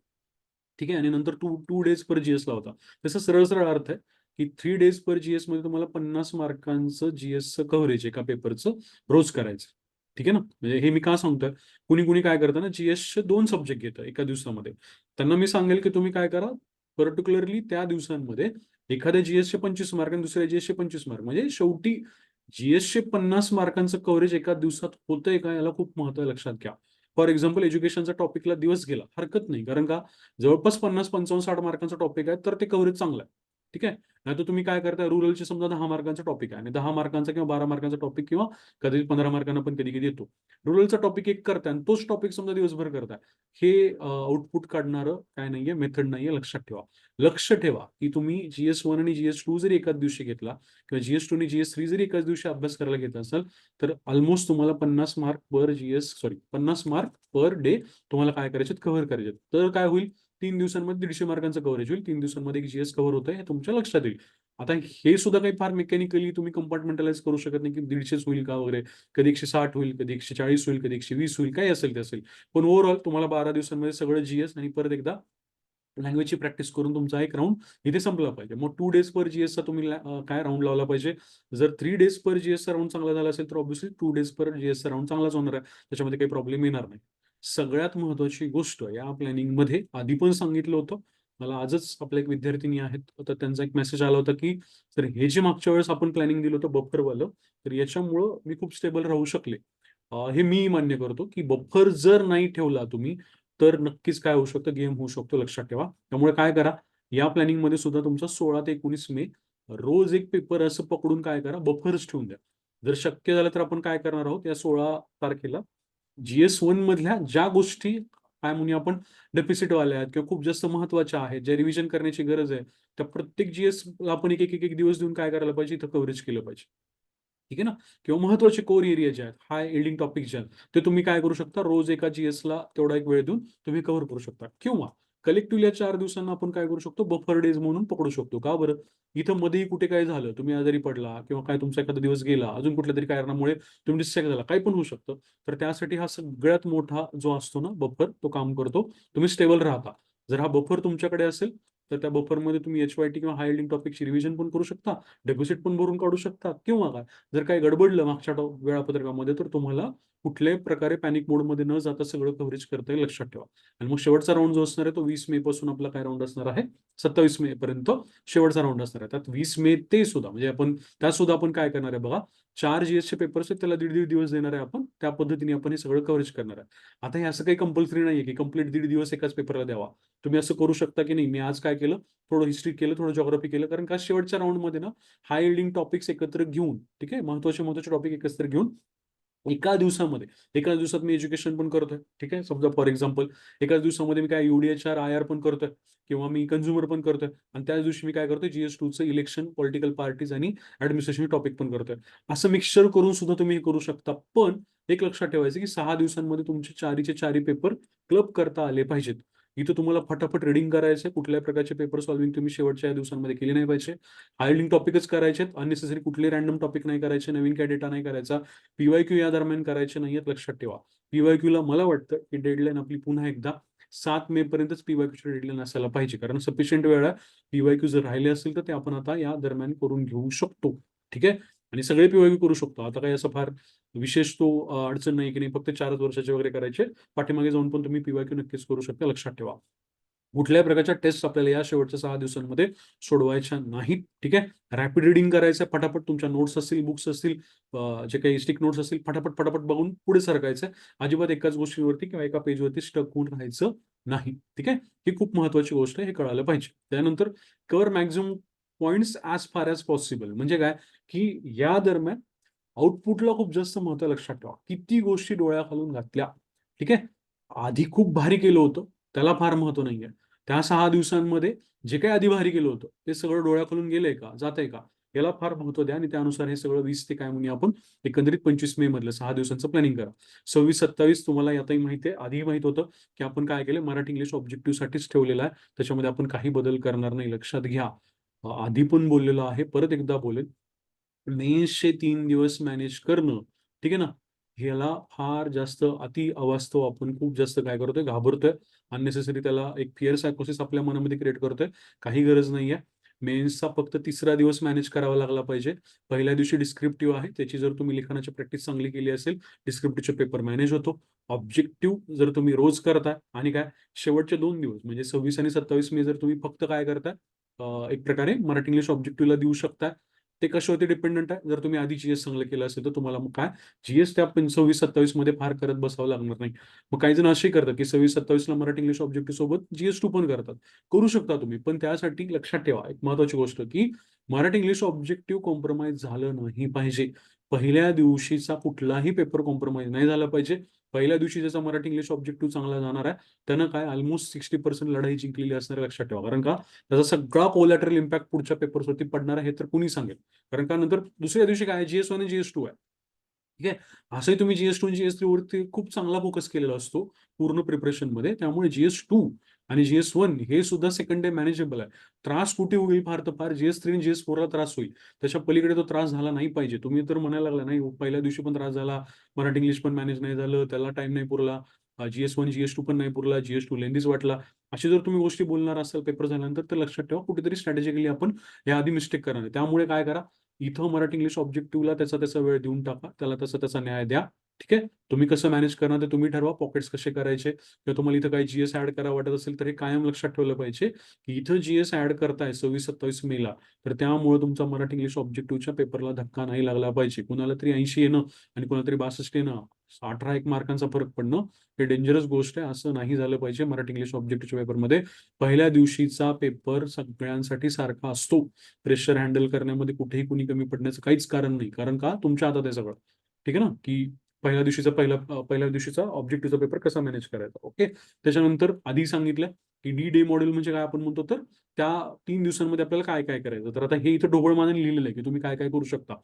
S1: ठीक आहे, आणि नंतर 2 डेज पर GS लावता. त्याचा सरळ-सरळ अर्थ आहे, की 3 डेज पर GS मध्ये तुम्हाला 50 मार्कांचं GSचं कव्हरेज एका पेपरचं रोज करायचं. ठीक आहे ना? म्हणजे हे मी का सांगतोय? कुणी-कुणी काय करतं ना, GSचे 2 सब्जेक्ट घेतं एका दिवसामध्ये. त्यांना मी सांगेल, की तुम्ही काय करा, पर्टिक्युलरली त्या दिवसांमध्ये एखाद्या GSचे 25 मार्क आणि दुसऱ्या GSचे 25 मार्क. म्हणजे शेवटी GSचे 50 मार्कांचं कव्हरेज एका दिवसात होतंय का? याला खूप महत्त्व आहे, लक्षात घ्या. फॉर एक्झाम्पल एज्युकेशनच्या टॉपिकला दिवस गेला, हरकत नाही. कारण का जवळपास 50, 55, 60 मार्कांचा टॉपिक आहे, तर ते कव्हरेज चांगलं आहे. ठीक आहे. नाहीतर तुम्ही काय करताय, रूरलचे समजा 10 मार्कांचा टॉपिक आहे आणि 10 मार्कांचा किंवा 12 मार्कांचा टॉपिक किंवा कधी 15 मार्कांना पण कधी-कधी येतो. रूरलचा टॉपिक एक करताय आणि तोच टॉपिक समजा दिवसभर करताय. हे आउटपुट काढणारं काय नाहीये, मेथड नाहीये, लक्षात ठेवा. लक्ष ठेवा, की तुम्ही GS1 आणि GS2 जरी एकाच दिवशी घेतला किंवा GS2 आणि GS3 जरी एकाच दिवशी अभ्यास करायला घेत असाल, तर अल्मोस्ट तुम्हाला 50 मार्क पर GS sorry 50 mark per day तुम्हाला काय करायचे कव्हर करायचे. तर काय होईल, 3 दिवसांमध्ये 150 मार्कांचं कव्हरेज होईल. 3 दिवसांमध्ये एक GS कव्हर होतंय हे तुमच्या लक्षात येईल. आता हे सुद्धा काही फार मेकॅनिकली तुम्ही कंपार्टमेंटलाइज करू शकत नाही, की 150च होईल का वगैरे. कधी 160 होईल, कधी 140 होईल, कधी 120 होईल, काही असेल ते असेल. पण ओव्हरऑल तुम्हाला 12 दिवसांमध्ये सगळं GS आणि परत एकदा लँग्वेजची प्रॅक्टिस करून तुमचा एक राउंड इथे संपला पाहिजे. मग 2 डेज पर GSचा तुम्ही काय राउंड लावला पाहिजे. जर 3 डेज पर GSचा राउंड चांगला झाला असेल, तर ऑब्व्हियसली 2 डेज पर GSचा राउंड चांगलाच होणार आहे. त्याच्यामध्ये काही प्रॉब्लेम येणार नाही. सगळ्यात महत्त्वाची गोष्ट या प्लॅनिंगमध्ये आधी पण सांगितलं होतं. मला आजच आपल्या एक विद्यार्थिनी आहेत, तर त्यांचा एक मेसेज आला होता, की "सर हे जे मागच्या वेळेस आपण प्लॅनिंग दिलं होतं बफरवालं, तर याच्यामुळं मी खूप स्टेबल राहू शकले." हे मी मान्य करतो, की बफर जर नाही ठेवला तुम्ही, तर नक्कीच काय होऊ शकतं, गेम होऊ शकतो, लक्षात ठेवा. त्यामुळे काय करा, या प्लॅनिंगमध्ये सुद्धा तुमचा 16 ते 19 मे रोज एक पेपर असं पकडून काय करा, बफर्स ठेवून द्या. जर शक्य झालं तर आपण काय करणार आहोत, या 16 तारखेला GS1 मधल्या ज्या गोष्टी काय म्हणूया आपण डेफिसिटवाल्या आहेत किंवा खूप जास्त महत्त्वाच्या आहेत, ज्या रिव्हिजन करण्याची गरज आहे, त्या प्रत्येक GSला आपण एक दिवस देऊन काय करायला पाहिजे, इथं कव्हरेज केलं पाहिजे. ठीक आहे ना? किंवा महत्त्वाचे कोर एरिया जे आहेत, हाय यील्डिंग टॉपिक जे आहेत, ते तुम्ही काय करू शकता, रोज एका GSला तेवढा एक वेळ देऊन तुम्ही कव्हर करू शकता. किंवा कलेक्टिव्हली या 4 दिवसांना आपण काय करू शकतो, बफर डेज म्हणून पकडू शकतो. का बरं? इथं मध्येही कुठे काय झालं, तुम्ही आजारी पडला किंवा काय तुमचा एखादा दिवस गेला, अजून कुठल्यातरी कारणामुळे तुम्ही डिस्ट्रॅक्ट झाला, काही पण होऊ शकतं. तर त्यासाठी हा सगळ्यात मोठा जो असतो ना बफर, तो काम करतो. तुम्ही स्टेबल राहता. जर हा बफर तुमच्याकडे असेल, तर त्या बफरमध्ये तुम्ही HYT किंवा हाय यील्डिंग टॉपिकची रिव्हिजन पण करू शकता, डेफिसिट पण भरून काढू शकता किंवा काय जर काही गडबडलं मागच्या वेळापत्रकामध्ये, तर तुम्हाला कुठल्याही प्रकारे पॅनिक मोडमध्ये न जाता सगळं कव्हरेज करता येईल, लक्षात ठेवा. आणि मग शेवटचा राउंड जो असणार आहे, तो 20 मे पासून आपला काय राउंड असणार आहे, 27 मे पर्यंत शेवटचा राउंड असणार आहे. त्यात 20 मे ते सुद्धा म्हणजे त्यात सुद्धा आपण काय करणार आहे बघा, 4 GSचे पेपर्स आहेत, त्याला दीड-दीड दिवस देणार आहे आपण. त्या पद्धतीने आपण हे सगळं कव्हरेज करणार आहे. आता हे असं काही कंपल्सरी नाहीये, की कंप्लीट दीड दिवस एकाच पेपरला द्यावा. तुम्ही असं करू शकता, की नाही मी आज काय केलं, थोडं हिस्ट्री केलं, थोडं जिओग्राफी केलं. कारण का शेवटच्या राउंडमध्ये ना हाय यील्डिंग टॉपिक्स एकत्र घेऊन, ठीक आहे, महत्त्वाचे टॉपिक एकत्र घेऊन एकाच दिवसात मी एज्युकेशन पण करतोय. ठीक आहे. समजा फॉर एक्झाम्पल एकाच दिवसामध्ये मी काय UDHR, IR पण करतोय किंवा मी कन्झ्युमर पण करतोय आणि त्याच दिवशी मी काय करतोय GS2चं इलेक्शन, पॉलिटिकल पार्टीज आणि ॲडमिनिस्ट्रेशन टॉपिक पण करतोय. असं मिक्सचर करून सुद्धा तुम्ही हे करू शकता. पण एक लक्षात ठेवायचं, की 6 दिवसांमध्ये तुमचे चारीचे चारी पेपर क्लब करता आले पाहिजेत. इथं तुम्हाला फटाफट रीडिंग करायचं आहे. कुठल्याही प्रकारचे पेपर सॉल्व्हिंग तुम्ही शेवटच्या या दिवसांमध्ये केली नाही पाहिजे. हायलिंग टॉपिकच करायचे आहेत. अननेसेसरी कुठले रँडम टॉपिक नाही करायचे. नवीन काही डेटा नाही करायचा. PYQ या दरम्यान करायचे नाहीयेत, लक्षात ठेवा. PYQला मला वाटतं, की डेडलाईन आपली पुन्हा एकदा 7 मे पर्यंतच PYQची डेडलाईन असायला पाहिजे. कारण सफिशियंट वेळ आहे. PYQ जर राहिले असतील, तर ते आपण आता या दरम्यान करून घेऊ शकतो. ठीक आहे. आणि सगळे पीवायक्यू करू शकतो. आता काही असं फार विशेष तो अडचण नाही की नाही फक्त 4च वर्षाचे वगैरे करायचे. पाठीमागे जाऊन पण तुम्ही पीवायक्यू नक्कीच करू शकता. लक्षात ठेवा. कुठल्याही प्रकारच्या टेस्ट आपल्याला या शेवटच्या 6 दिवसांमध्ये सोडवायच्या नाहीत. ठीक आहे. रॅपिड रिडिंग करायचं, फटाफट तुमच्या नोट्स असतील, बुक्स असतील, जे काही स्टिक नोट्स असतील, फटाफट फटाफट बघून पुढे सरकायचं. अजिबात एकाच गोष्टीवरती किंवा एका पेजवरती स्टक होऊन राहायचं नाही. ठीक आहे. ही खूप महत्वाची गोष्ट आहे, हे कळायला पाहिजे. त्यानंतर cover maximum points as far as possible. म्हणजे काय की या दरम्यान आउटपुटला खूप जास्त महत्व. लक्षात ठेवा. किती गोष्टी डोळ्याखालून घातल्या. ठीक आहे. आधी खूप भारी केलं होतं, त्याला फार महत्व नाहीये. त्या 6 दिवसांमध्ये जे काही आधी भारी केलं होतं ते सगळं डोळ्याखालून गेलंय का, जातंय का, याला फार महत्व द्या आणि त्यानुसार हे सगळं 20 ते काय म्हणूया आपण एकंदरीत 25 मे मधलं 6 दिवसांचं प्लॅनिंग करा. 26-27 तुम्हाला यातही माहिती आहे, आधीही माहित होतं की आपण काय केलं, मराठी इंग्लिश ऑब्जेक्टिव्ह साठीच ठेवलेलं आहे. त्याच्यामध्ये आपण काही बदल करणार नाही. लक्षात घ्या. आधी पण बोललेलो आहे, परत एकदा बोलेल. मेन्सचे 3 दिवस मॅनेज करणं, ठीक आहे ना, ह्याला फार जास्त अति अवास्तव आपण खूप जास्त काय करतोय, घाबरतोय. अननेसेसरी त्याला एक फिअर सायकोसिस आपल्या मनामध्ये क्रिएट करतोय. काही गरज नाहीये. मेन्सचा फक्त 3रा दिवस मॅनेज करावा लागला पाहिजे. पहिल्या दिवशी डिस्क्रिप्टिव्ह आहे. त्याची जर तुम्ही लिखाणाची प्रॅक्टिस चांगली केली असेल, डिस्क्रिप्टिव्हचे पेपर मॅनेज होतो. ऑब्जेक्टिव्ह जर तुम्ही रोज करताय आणि काय शेवटचे 2 दिवस म्हणजे 26 आणि 27 मे जर तुम्ही फक्त काय करताय, एक प्रकारे मराठी इंग्लिश ऑब्जेक्टिव्हला देऊ शकताय. ते कशावरती डिपेंडंट आहे. जर तुम्ही आधी जीएस चांगलं केलं असेल तर तुम्हाला मग काय जीएस त्या 26-27 मध्ये फार करत बसावं लागणार नाही. मग काही जण असे करतात की 26-27ला मराठी इंग्लिश ऑब्जेक्टिव्ह सोबत जीएस 2 पण करतात. करू शकता तुम्ही, पण त्यासाठी लक्षात ठेवा एक महत्वाची गोष्ट की मराठी इंग्लिश ऑब्जेक्टिव्ह कॉम्प्रोमाइज झालं नाही पाहिजे. पहिल्या दिवशीचा कुठलाही पेपर कॉम्प्रोमाइज नाही झाला पाहिजे. पहिल्या दिवशी ज्याचा मराठी इंग्लिश ऑब्जेक्टिव्ह चांगला जाणार आहे त्यानं काय ऑलमोस्ट 60% लढाई जिंकलेली असणार. लक्षात ठेवा. कारण का त्याचा सगळा कोलॅटरल इम्पॅक्ट पुढच्या पेपर्सवरती पडणार आहे हे तर कुणी सांगेल. कारण का नंतर दुसऱ्या दिवशी काय जीएस 1 आणि जीएस 2 आहे. ठीक आहे. असंही तुम्ही जीएस 2 आणि जीएस 3 वरती खूप चांगला फोकस केलेला असतो पूर्ण प्रिपरेशनमध्ये. त्यामुळे जीएस 2 आणि जीएस 1 हे सुद्धा सेकंड डे मॅनेजेबल आहे. त्रास कुठे होईल फार तर फार जीएस 3 आणि जीएस 4 ला त्रास होईल. त्याच्या पलीकडे तो त्रास झाला नाही पाहिजे. तुम्ही तर म्हणायला लागला नाही पहिल्या दिवशी पण त्रास झाला, मराठी इंग्लिश पण मॅनेज नाही झालं, त्याला टाइम नाही पुरला, जीएस 1 जीएस 2 पण नाही पुरला, जीएस 2 लेंदीच वाटला. अशी जर तुम्ही गोष्टी बोलणार असाल पेपर झाल्यानंतर तर लक्षात ठेवा कुठेतरी स्ट्रॅटेजिकली आपण याआधी मिस्टेक करणार आहे. त्यामुळे काय करा, इथं मराठी इंग्लिश ऑब्जेक्टिव्हला त्याचा वेळ देऊन टाका. त्याला त्याचा न्याय द्या. ठीक आहे. तुम्ही कसं मॅनेज करणार ते तुम्ही ठरवा. पॉकेट्स कसे करायचे किंवा तुम्हाला इथं काही जीएस ऍड करा वाटत असेल तर हे कायम लक्षात ठेवलं पाहिजे की इथं जीएस ऍड करताय 26-27 मेला तर त्यामुळे तुमचा मराठी इंग्लिश ऑब्जेक्टिव्हच्या पेपरला धक्का नाही लागला पाहिजे. कुणाला तरी 80 येणं आणि कुणाला तरी 62 येणं, 18 मार्कांचा फरक पडणं हे डेंजरस गोष्ट आहे. असं नाही झालं पाहिजे. मराठी इंग्लिश ऑब्जेक्टिव्हच्या पेपरमध्ये पहिल्या दिवशीचा पेपर सगळ्यांसाठी सारखा असतो. प्रेशर हँडल करण्यामध्ये कुठेही कुणी कमी पडण्याचं काहीच कारण नाही. कारण का तुमच्या हातात आहे सगळं. ठीक आहे ना, की पहिल्या दिवशीचा ऑब्जेक्टिव्हचा पेपर कसा मॅनेज करायचा. ओके. त्याच्यानंतर आधी सांगितलं की डी डे मॉडेल म्हणजे काय आपण म्हणतो तर त्या 3 दिवसांमध्ये आपल्याला काय काय करायचं. तर आता हे इथं ढोबळमानाने लिहिलेलं आहे की तुम्ही काय काय करू शकता.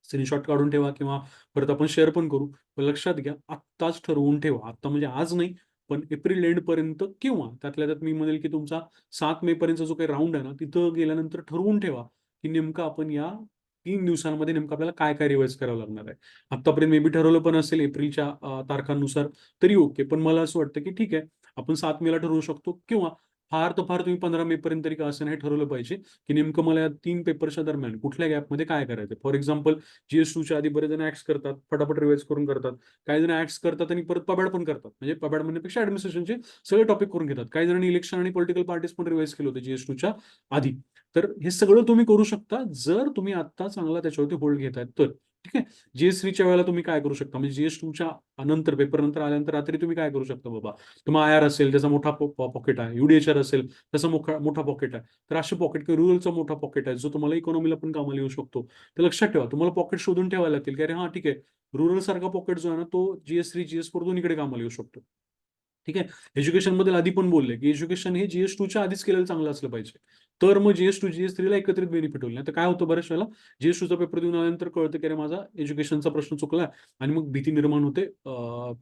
S1: स्क्रीनशॉट काढून ठेवा किंवा परत आपण शेअर पण करू. पण लक्षात घ्या आत्ताच ठरवून ठेवा. आत्ता म्हणजे आज नाही, पण एप्रिल एंड पर्यंत किंवा त्यातल्या त्यात मी म्हणेल की तुमचा 7 मे पर्यंतचा जो काही राउंड आहे ना तिथं गेल्यानंतर ठरवून ठेवा की नेमकं आपण या 3 दिवसांमध्ये नेमकं आपल्याला काय काय रिवाइज करावं लागणार आहे. आतापर्यंत मे बी ठरवलं पण असेल एप्रिलच्या तारखांनुसार तरी ओके. पण मला असं वाटतं की ठीक आहे आपण 7 मेला ठरवू शकतो किंवा फार तर फार तुम्ही 15 मे पर्यंत तरी का असं नाही ठरवलं पाहिजे की नेमकं मला या 3 पेपरच्या दरम्यान कुठल्या गॅपमध्ये काय करायचं. फॉर एक्झाम्पल जीएस 2च्या आधी बरेच जण ऍक्ट्स करतात, फटाफट रिवाइज करून करतात. काही जण ऍक्ट्स करतात आणि परत पबाड पण करतात. म्हणजे पबाड म्हणण्यापेक्षा ऍडमिनिस्ट्रेशनचे सगळे टॉपिक करून घेतात. काही जणांनी इलेक्शन आणि पॉलिटिकल पार्टीज पण रिवाइज केलं होतं जीएस 2च्या आधी. तर हे सगळं तुम्ही करू शकता जर तुम्ही आता चांगला त्याच्यावरती होल्ड घेताय तर. ठीक आहे. जीएस 3च्या वेळेला तुम्ही काय करू शकता म्हणजे जीएस 2च्या नंतर पेपर नंतर आल्यानंतर रात्री तुम्ही काय करू शकता बाबा. तुम्हाला आयआर असेल त्याचा मोठा पॉकेट आहे, युडीएचआर असेल त्याचा मोठा पॉकेट आहे. तर असे पॉकेट किंवा रुरलचा मोठा पॉकेट आहे जो तुम्हाला इकॉनॉमीला पण कामाला येऊ शकतो. तर लक्षात ठेवा तुम्हाला पॉकेट शोधून ठेवायला लागतील की अरे हा ठीक आहे रुरल सारखा पॉकेट जो आहे ना तो जीएस 3 जीएस 4 दोन्हीकडे कामाला येऊ शकतो. ठीक आहे. एज्युकेशन बद्दल आधी पण बोलले की एज्युकेशन हे जीएस 2च्या आधीच केलेलं चांगलं असलं पाहिजे. तर मग जीएस 2 जीएस 3 ला एकत्रित बेनिफिट होईल. नाही तर काय होतं बऱ्याच वेळेला जीएस 2चा पेपर देऊन आल्यानंतर कळतं की अरे माझा एज्युकेशनचा प्रश्न चुकला आणि मग भीती निर्माण होते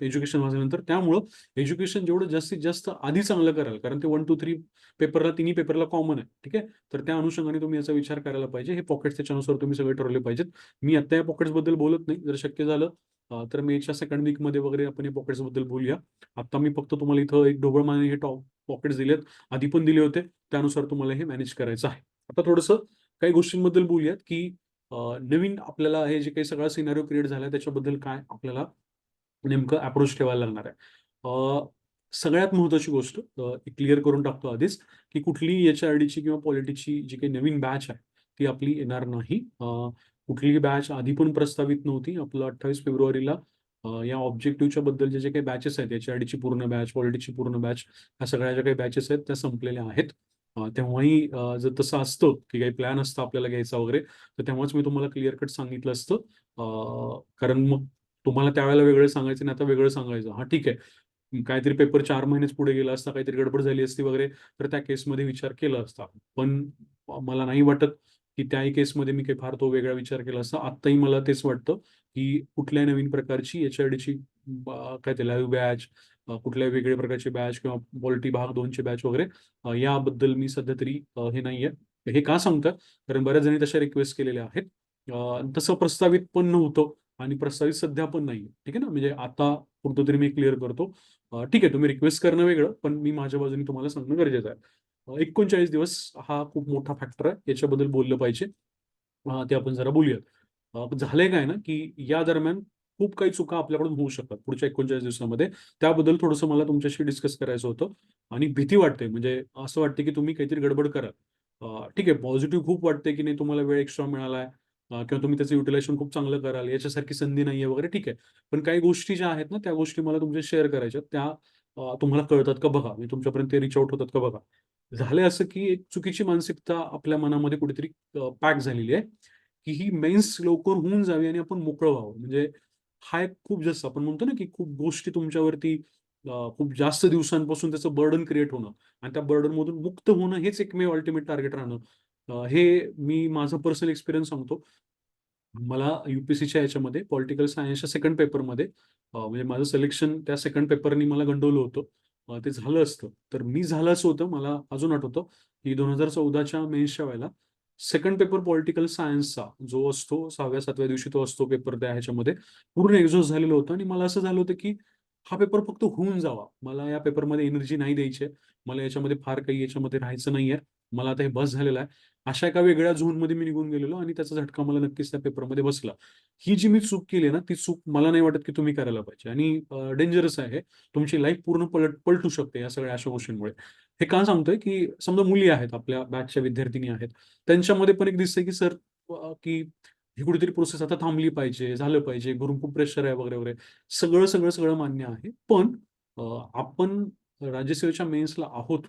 S1: एज्युकेशन वाजल्यानंतर. त्यामुळं एज्युकेशन जेवढं जास्तीत जास्त आधी चांगलं कराल कारण ते 1 2 3 पेपरला तिन्ही पेपरला कॉमन आहे. ठीक आहे. तर त्या अनुषंगाने तुम्ही याचा विचार करायला पाहिजे. हे पॉकेट्स त्याच्यानुसार तुम्ही सगळे ठरवले पाहिजेत. मी आता या पॉकेट्स बद्दल बोलत नाही. जर शक्य झालं तर मेच्या सेकंड वीकमध्ये वगैरे आपण या पॉकेट्स बद्दल बोलूया. आता मी फक्त तुम्हाला इथं एक ढोबळमाने हे पॉकेट्स दिलेत. आधी पण दिले होते. त्यानुसार तुम्हाला हे मॅनेज करायचं आहे. आता थोडंसं काही गोष्टींबद्दल बोलूयात की नवीन आपल्याला हे जे काही सगळा सिनारिओ क्रिएट झाला त्याच्याबद्दल काय आपल्याला नेमकं अप्रोच ठेवायला लागणार आहे. सगळ्यात महत्त्वाची गोष्ट क्लिअर करून टाकतो आधीच, की कुठलीही एच-आर-डीची किंवा पॉलिटिची जी काही नवीन बॅच आहे, ती आपली येणार नाही. कुठलीही बॅच आधी पण प्रस्तावित नव्हती. आपलं 28 फेब्रुवारीला या ऑब्जेक्टिव्हच्या बद्दलचे जे काही बॅचेस आहेत, एच-आर-डीची पूर्ण बॅच, पॉलिटिची पूर्ण बॅच, ह्या सगळ्या ज्या काही बॅचेस आहेत त्या संपलेल्या आहेत. तेव्हाही जर तसं असतं, की काही प्लॅन असतं आपल्याला घ्यायचा वगैरे, तर तेव्हाच मी तुम्हाला क्लिअर कट सांगितलं असतं. कारण मग तुम्हाला त्यावेळेला वेगळं सांगायचं आणि आता वेगळं सांगायचं. हां, ठीक आहे. काहीतरी पेपर 4 महिनेच पुढे गेला असता, काहीतरी गडबड झाली असती वगैरे, तर त्या केसमध्ये विचार केला असता. पण मला नाही वाटत, की त्याही केसमध्ये मी काही फार तो वेगळा विचार केला असता. आत्ताही मला तेच वाटतं, की कुठल्याही नवीन प्रकारची एच-आर-डीची काय ते लाईव्ह बॅच, कुठल्याही वेगळ्या प्रकारची बॅच किंवा पॉलिटी भाग 2 ची बॅच वगैरे, याबद्दल मी सध्या तरी हे नाहीये. हे का सांगतोय? कारण बऱ्याच जणी तशा रिक्वेस्ट केलेल्या आहेत. तसं प्रस्तावित पण नव्हतं आणि प्रस्तावित सध्या पण नाहीये. ठीक आहे ना? म्हणजे आता पुरतं तरी मी क्लिअर करतो. ठीक आहे, तुम्ही रिक्वेस्ट करणं वेगळं, पण मी माझ्या बाजूने तुम्हाला सांगणं गरजेचं आहे. 39 दिवस हा खूप मोठा फॅक्टर आहे. याच्याबद्दल बोललं पाहिजे. ते आपण जरा बोलूयात. झालंय काय ना, की या दरम्यान खूप काही चुका आपल्याकडून होऊ शकतात पुढच्या 39 दिवसामध्ये. त्याबद्दल थोडंसं मला तुमच्याशी डिस्कस करायचं होतं आणि भीती वाटते. म्हणजे असं वाटतं, की तुम्ही काहीतरी गडबड कराल. ठीक आहे, पॉझिटिव्ह खूप वाटते, की नाही तुम्हाला वेळ एक्स्ट्रा मिळाला किंवा तुम्ही त्याचं युटिलायझेशन खूप चांगलं कराल. याच्यासारखी संधी नाहीये वगैरे ठीक आहे. पण काही गोष्टी ज्या आहेत ना, त्या गोष्टी मला तुमच्याशी शेअर करायच्या त्या तुम्हाला कळतात का बघा. म्हणजे तुमच्यापर्यंत ते रीच आउट होतात का बघा. झालंय असं, की एक चुकीची मानसिकता आपल्या मनामध्ये कुठेतरी पॅक झालेली आहे, की ही मेन्स लवकर होऊन जावी आणि आपण मोकळं व्हावं. म्हणजे हा एक खूप जास्त आपण म्हणतो ना, की खूप गोष्टी तुमच्यावरती खूप जास्त दिवसांपासून त्याचं बर्डन क्रिएट होणं आणि त्या बर्डनमधून मुक्त होणं हेच एकमेव अल्टिमेट टार्गेट राहणं. हे मी माझा पर्सनल एक्सपिरियन्स सांगतो. मला यू-पी-एस-सीच्या याच्यामध्ये पॉलिटिकल सायन्सच्या सेकंड पेपरमध्ये म्हणजे माझं सिलेक्शन त्या सेकंड पेपरनी मला गंडवलं होतं. ते झालं असतं. तर मी झालं असं होतं, मला अजून आठवतं, की 2014च्या मेन्सच्या वेळेला सेकंड पेपर पॉलिटिकल सायन्सचा जो असतो 6व्या-7व्या दिवशी तो असतो पेपर त्या ह्याच्यामध्ये पूर्ण एक्झॉस्ट झालेलं होतं आणि मला असं झालं होतं, की हा पेपर फक्त होऊन जावा. मला या पेपरमध्ये एनर्जी नाही द्यायची आहे. मला याच्यामध्ये फार काही याच्यामध्ये राहायचं नाहीये. मला आता हे बस झालेलं आहे. अशा एका वेगळ्या झोनमध्ये मी निघून गेलेलो आणि त्याचा झटका मला नक्कीच त्या पेपरमध्ये बसला. ही जी मी चूक केली ना, ती चूक मला नाही वाटत की तुम्ही करायला पाहिजे आणि डेंजरस आहे. तुमची लाईफ पूर्ण पलटू शकते या सगळ्या अशा गोष्टींमुळे. हे का सांगतोय, की समजा मुली आहेत, आपल्या बॅचच्या विद्यार्थिनी आहेत. त्यांच्यामध्ये पण एक दिसतंय की सर की ही कुठेतरी प्रोसेस आता थांबली पाहिजे, झालं पाहिजे, घरून खूप प्रेशर आहे वगैरे, वगैरे. सगळं मान्य आहे. पण अ, आपण राज्यसेवेच्या मेन्सला आहोत.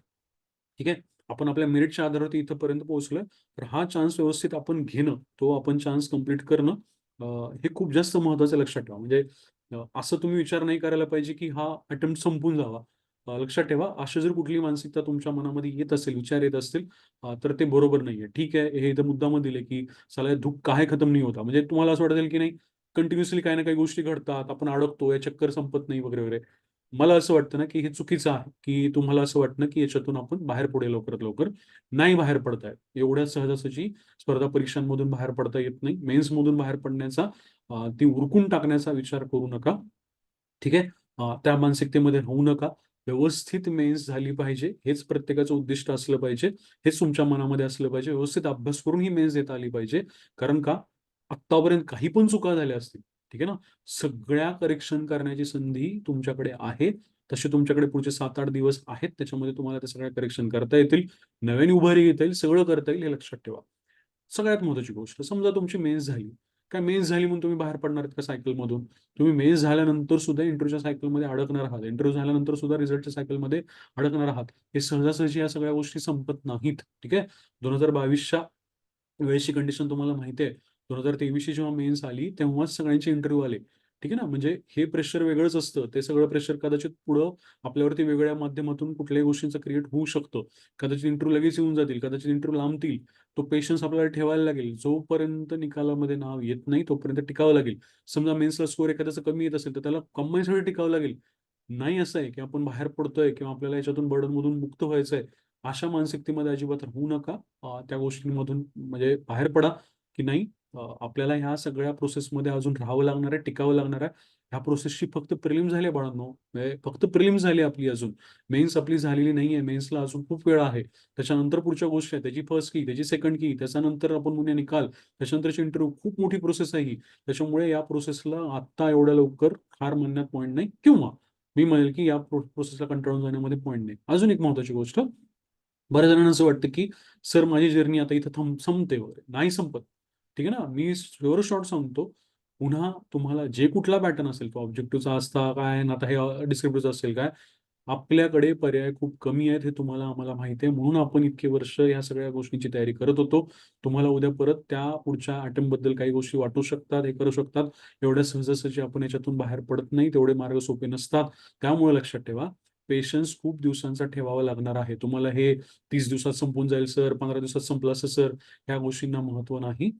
S1: ठीक आहे. आपण आपल्या मेरिटच्या आधारावरती इथपर्यंत पोहोचलोय. तर हा चान्स व्यवस्थित आपण घेणं, तो आपण चान्स कंप्लीट करणं अ, हे खूप जास्त महत्त्वाचं लक्षात ठेवा. म्हणजे असं तुम्ही विचार नाही करायला पाहिजे, की हा अटेम्प्ट संपून जावा. लक्षात ठेवा, अशी जर कुठली मानसिकता तुमच्या मनामध्ये येत असेल, विचार येत असतील तर ते बरोबर नाहीये. ठीक आहे, हे इथं मुद्दामच दिले, की साला धूप काहे खतम नहीं होता. म्हणजे तुम्हाला असं वाटेल, की नाही कंटिन्युअसली काही ना काही गोष्टी घडतात, आपण अडकतोय, चक्कर संपत नाही वगैरे, वगैरे. मला असं वाटतं ना, की हे चुकीचं आहे, की तुम्हाला असं वाटतं, की याच्यातून आपण बाहेर पडूया लवकरात लवकर. नाही बाहेर पडताय. एवढ्या सहजासहजी स्पर्धा परीक्षांमधून बाहेर पडता येत नाही. मेन्समधून बाहेर पडण्याचा ती उरकून टाकण्याचा विचार करू नका. ठीक आहे. त्या मानसिकतेमध्ये राहू नका. व्यवस्थित मेन्स झाली पाहिजे, हेच प्रत्येकाचं उद्दिष्ट असलं पाहिजे. हेच तुमच्या मनामध्ये असलं पाहिजे. व्यवस्थित अभ्यास करून ही मेन्स देता आली पाहिजे. कारण का? आत्तापर्यंत काही पण चुका झाल्या असतील, ठीक आहे ना? सगळ्या करेक्शन करण्याची संधी तुमच्याकडे आहे. तसे तुमच्याकडे पुढचे 7-8 दिवस आहेत. त्याच्यामध्ये तुम्हाला त्या सगळ्या करेक्शन करता येतील. नव्याने उभारी घेता येईल. सगळं करता येईल हे लक्षात ठेवा. सगळ्यात महत्त्वाची गोष्ट, समजा तुमची मेन्स झाली. काय मेन्स झाली म्हणून तुम्ही बाहेर पडणार आहेत का सायकलमधून? तुम्ही मेन्स झाल्यानंतर सुद्धा इंटरव्ह्यूच्या सायकलमध्ये अडकणार आहात. इंटरव्ह्यू झाल्यानंतर सुद्धा रिझल्टच्या सायकलमध्ये अडकणार आहात. हे सहजासहजी या सगळ्या गोष्टी संपत नाहीत. ठीक आहे. 2022च्या वेळेची कंडिशन तुम्हाला माहिती आहे. 2023ची जेव्हा मेन्स आली, तेव्हाच सगळ्यांचे इंटरव्ह्यू आले. ठीक आहे ना. म्हणजे हे प्रेशर वेगळंच असतं. ते सगळं प्रेशर कदाचित पुढं आपल्यावरती वेगळ्या माध्यमातून कुठल्याही गोष्टींचं क्रिएट होऊ शकतं. कदाचित इंटरव्ह्यू लगेच येऊन जातील, कदाचित इंटरव्ह्यू लांबतील. तो पेशन्स आपल्याला ठेवायला लागेल. जोपर्यंत निकालामध्ये नाव येत नाही, तोपर्यंत टिकावं लागेल. समजा मेन्सला स्कोर एखाद्याचा कमी येत असेल, तर त्याला कंबाईनसाठी टिकावं लागेल. नाही असं आहे, की आपण बाहेर पडतोय किंवा आपल्याला याच्यातून बर्डनमधून मुक्त व्हायचंय. अशा मानसिकतेमध्ये अजिबात राहू नका. त्या गोष्टींमधून म्हणजे बाहेर पडा, की नाही आपल्याला ह्या सगळ्या प्रोसेसमध्ये अजून राहावं लागणार आहे, टिकावं लागणार आहे. ह्या प्रोसेसची फक्त प्रिलिम्स झाली आहे बाळांनो. म्हणजे फक्त प्रिलिम्स झाली आपली अजून. मेन्स आपली झालेली नाहीये. मेन्सला अजून खूप वेळ आहे. त्याच्यानंतर पुढच्या गोष्टी आहेत. त्याची फर्स्ट की, त्याची सेकंड की, त्याच्यानंतर आपण म्हणूया निकाल, त्याच्यानंतरची इंटरव्ह्यू. खूप मोठी प्रोसेस आहे ही. त्याच्यामुळे या प्रोसेसला आत्ता एवढ्या लवकर हार मानण्यात पॉईंट नाही, किंवा मी म्हणेल की या प्रोसेसला कंटाळून जाण्यामध्ये पॉईंट नाही. अजून एक महत्त्वाची गोष्ट, बऱ्याच जणांना असं वाटतं की सर माझी जर्नी आता इथं संपते वगैरे. नाही संपत. ठीक आहे ना. मी शुअर शॉर्ट सांगतो, पुन्हा तुम्हाला जे कुठला पॅटर्न असेल, तो ऑब्जेक्टिव्हचा असता काय, आणि आता हे डिस्क्रिप्टिव्हचा असेल काय, आपल्याकडे पर्याय खूप कमी आहेत, हे तुम्हाला आम्हाला माहिती आहे. म्हणून आपण इतके वर्ष या सगळ्या गोष्टींची तयारी करत होतो. तुम्हाला उद्या परत त्या पुढच्या अटेम्प्ट बद्दल काही गोष्टी वाटू शकतात, हे करू शकतात. एवढ्या सहजासहजी आपण याच्यातून बाहेर पडत नाही, तेवढे मार्ग सोपे नसतात. त्यामुळे लक्षात ठेवा, पेशन्स खूप दिवसांचा ठेवावा लागणार आहे. तुम्हाला हे 30 दिवसात संपून जाईल सर, 15 दिवसात संपलं असं सर, ह्या गोष्टींना महत्त्व नाही.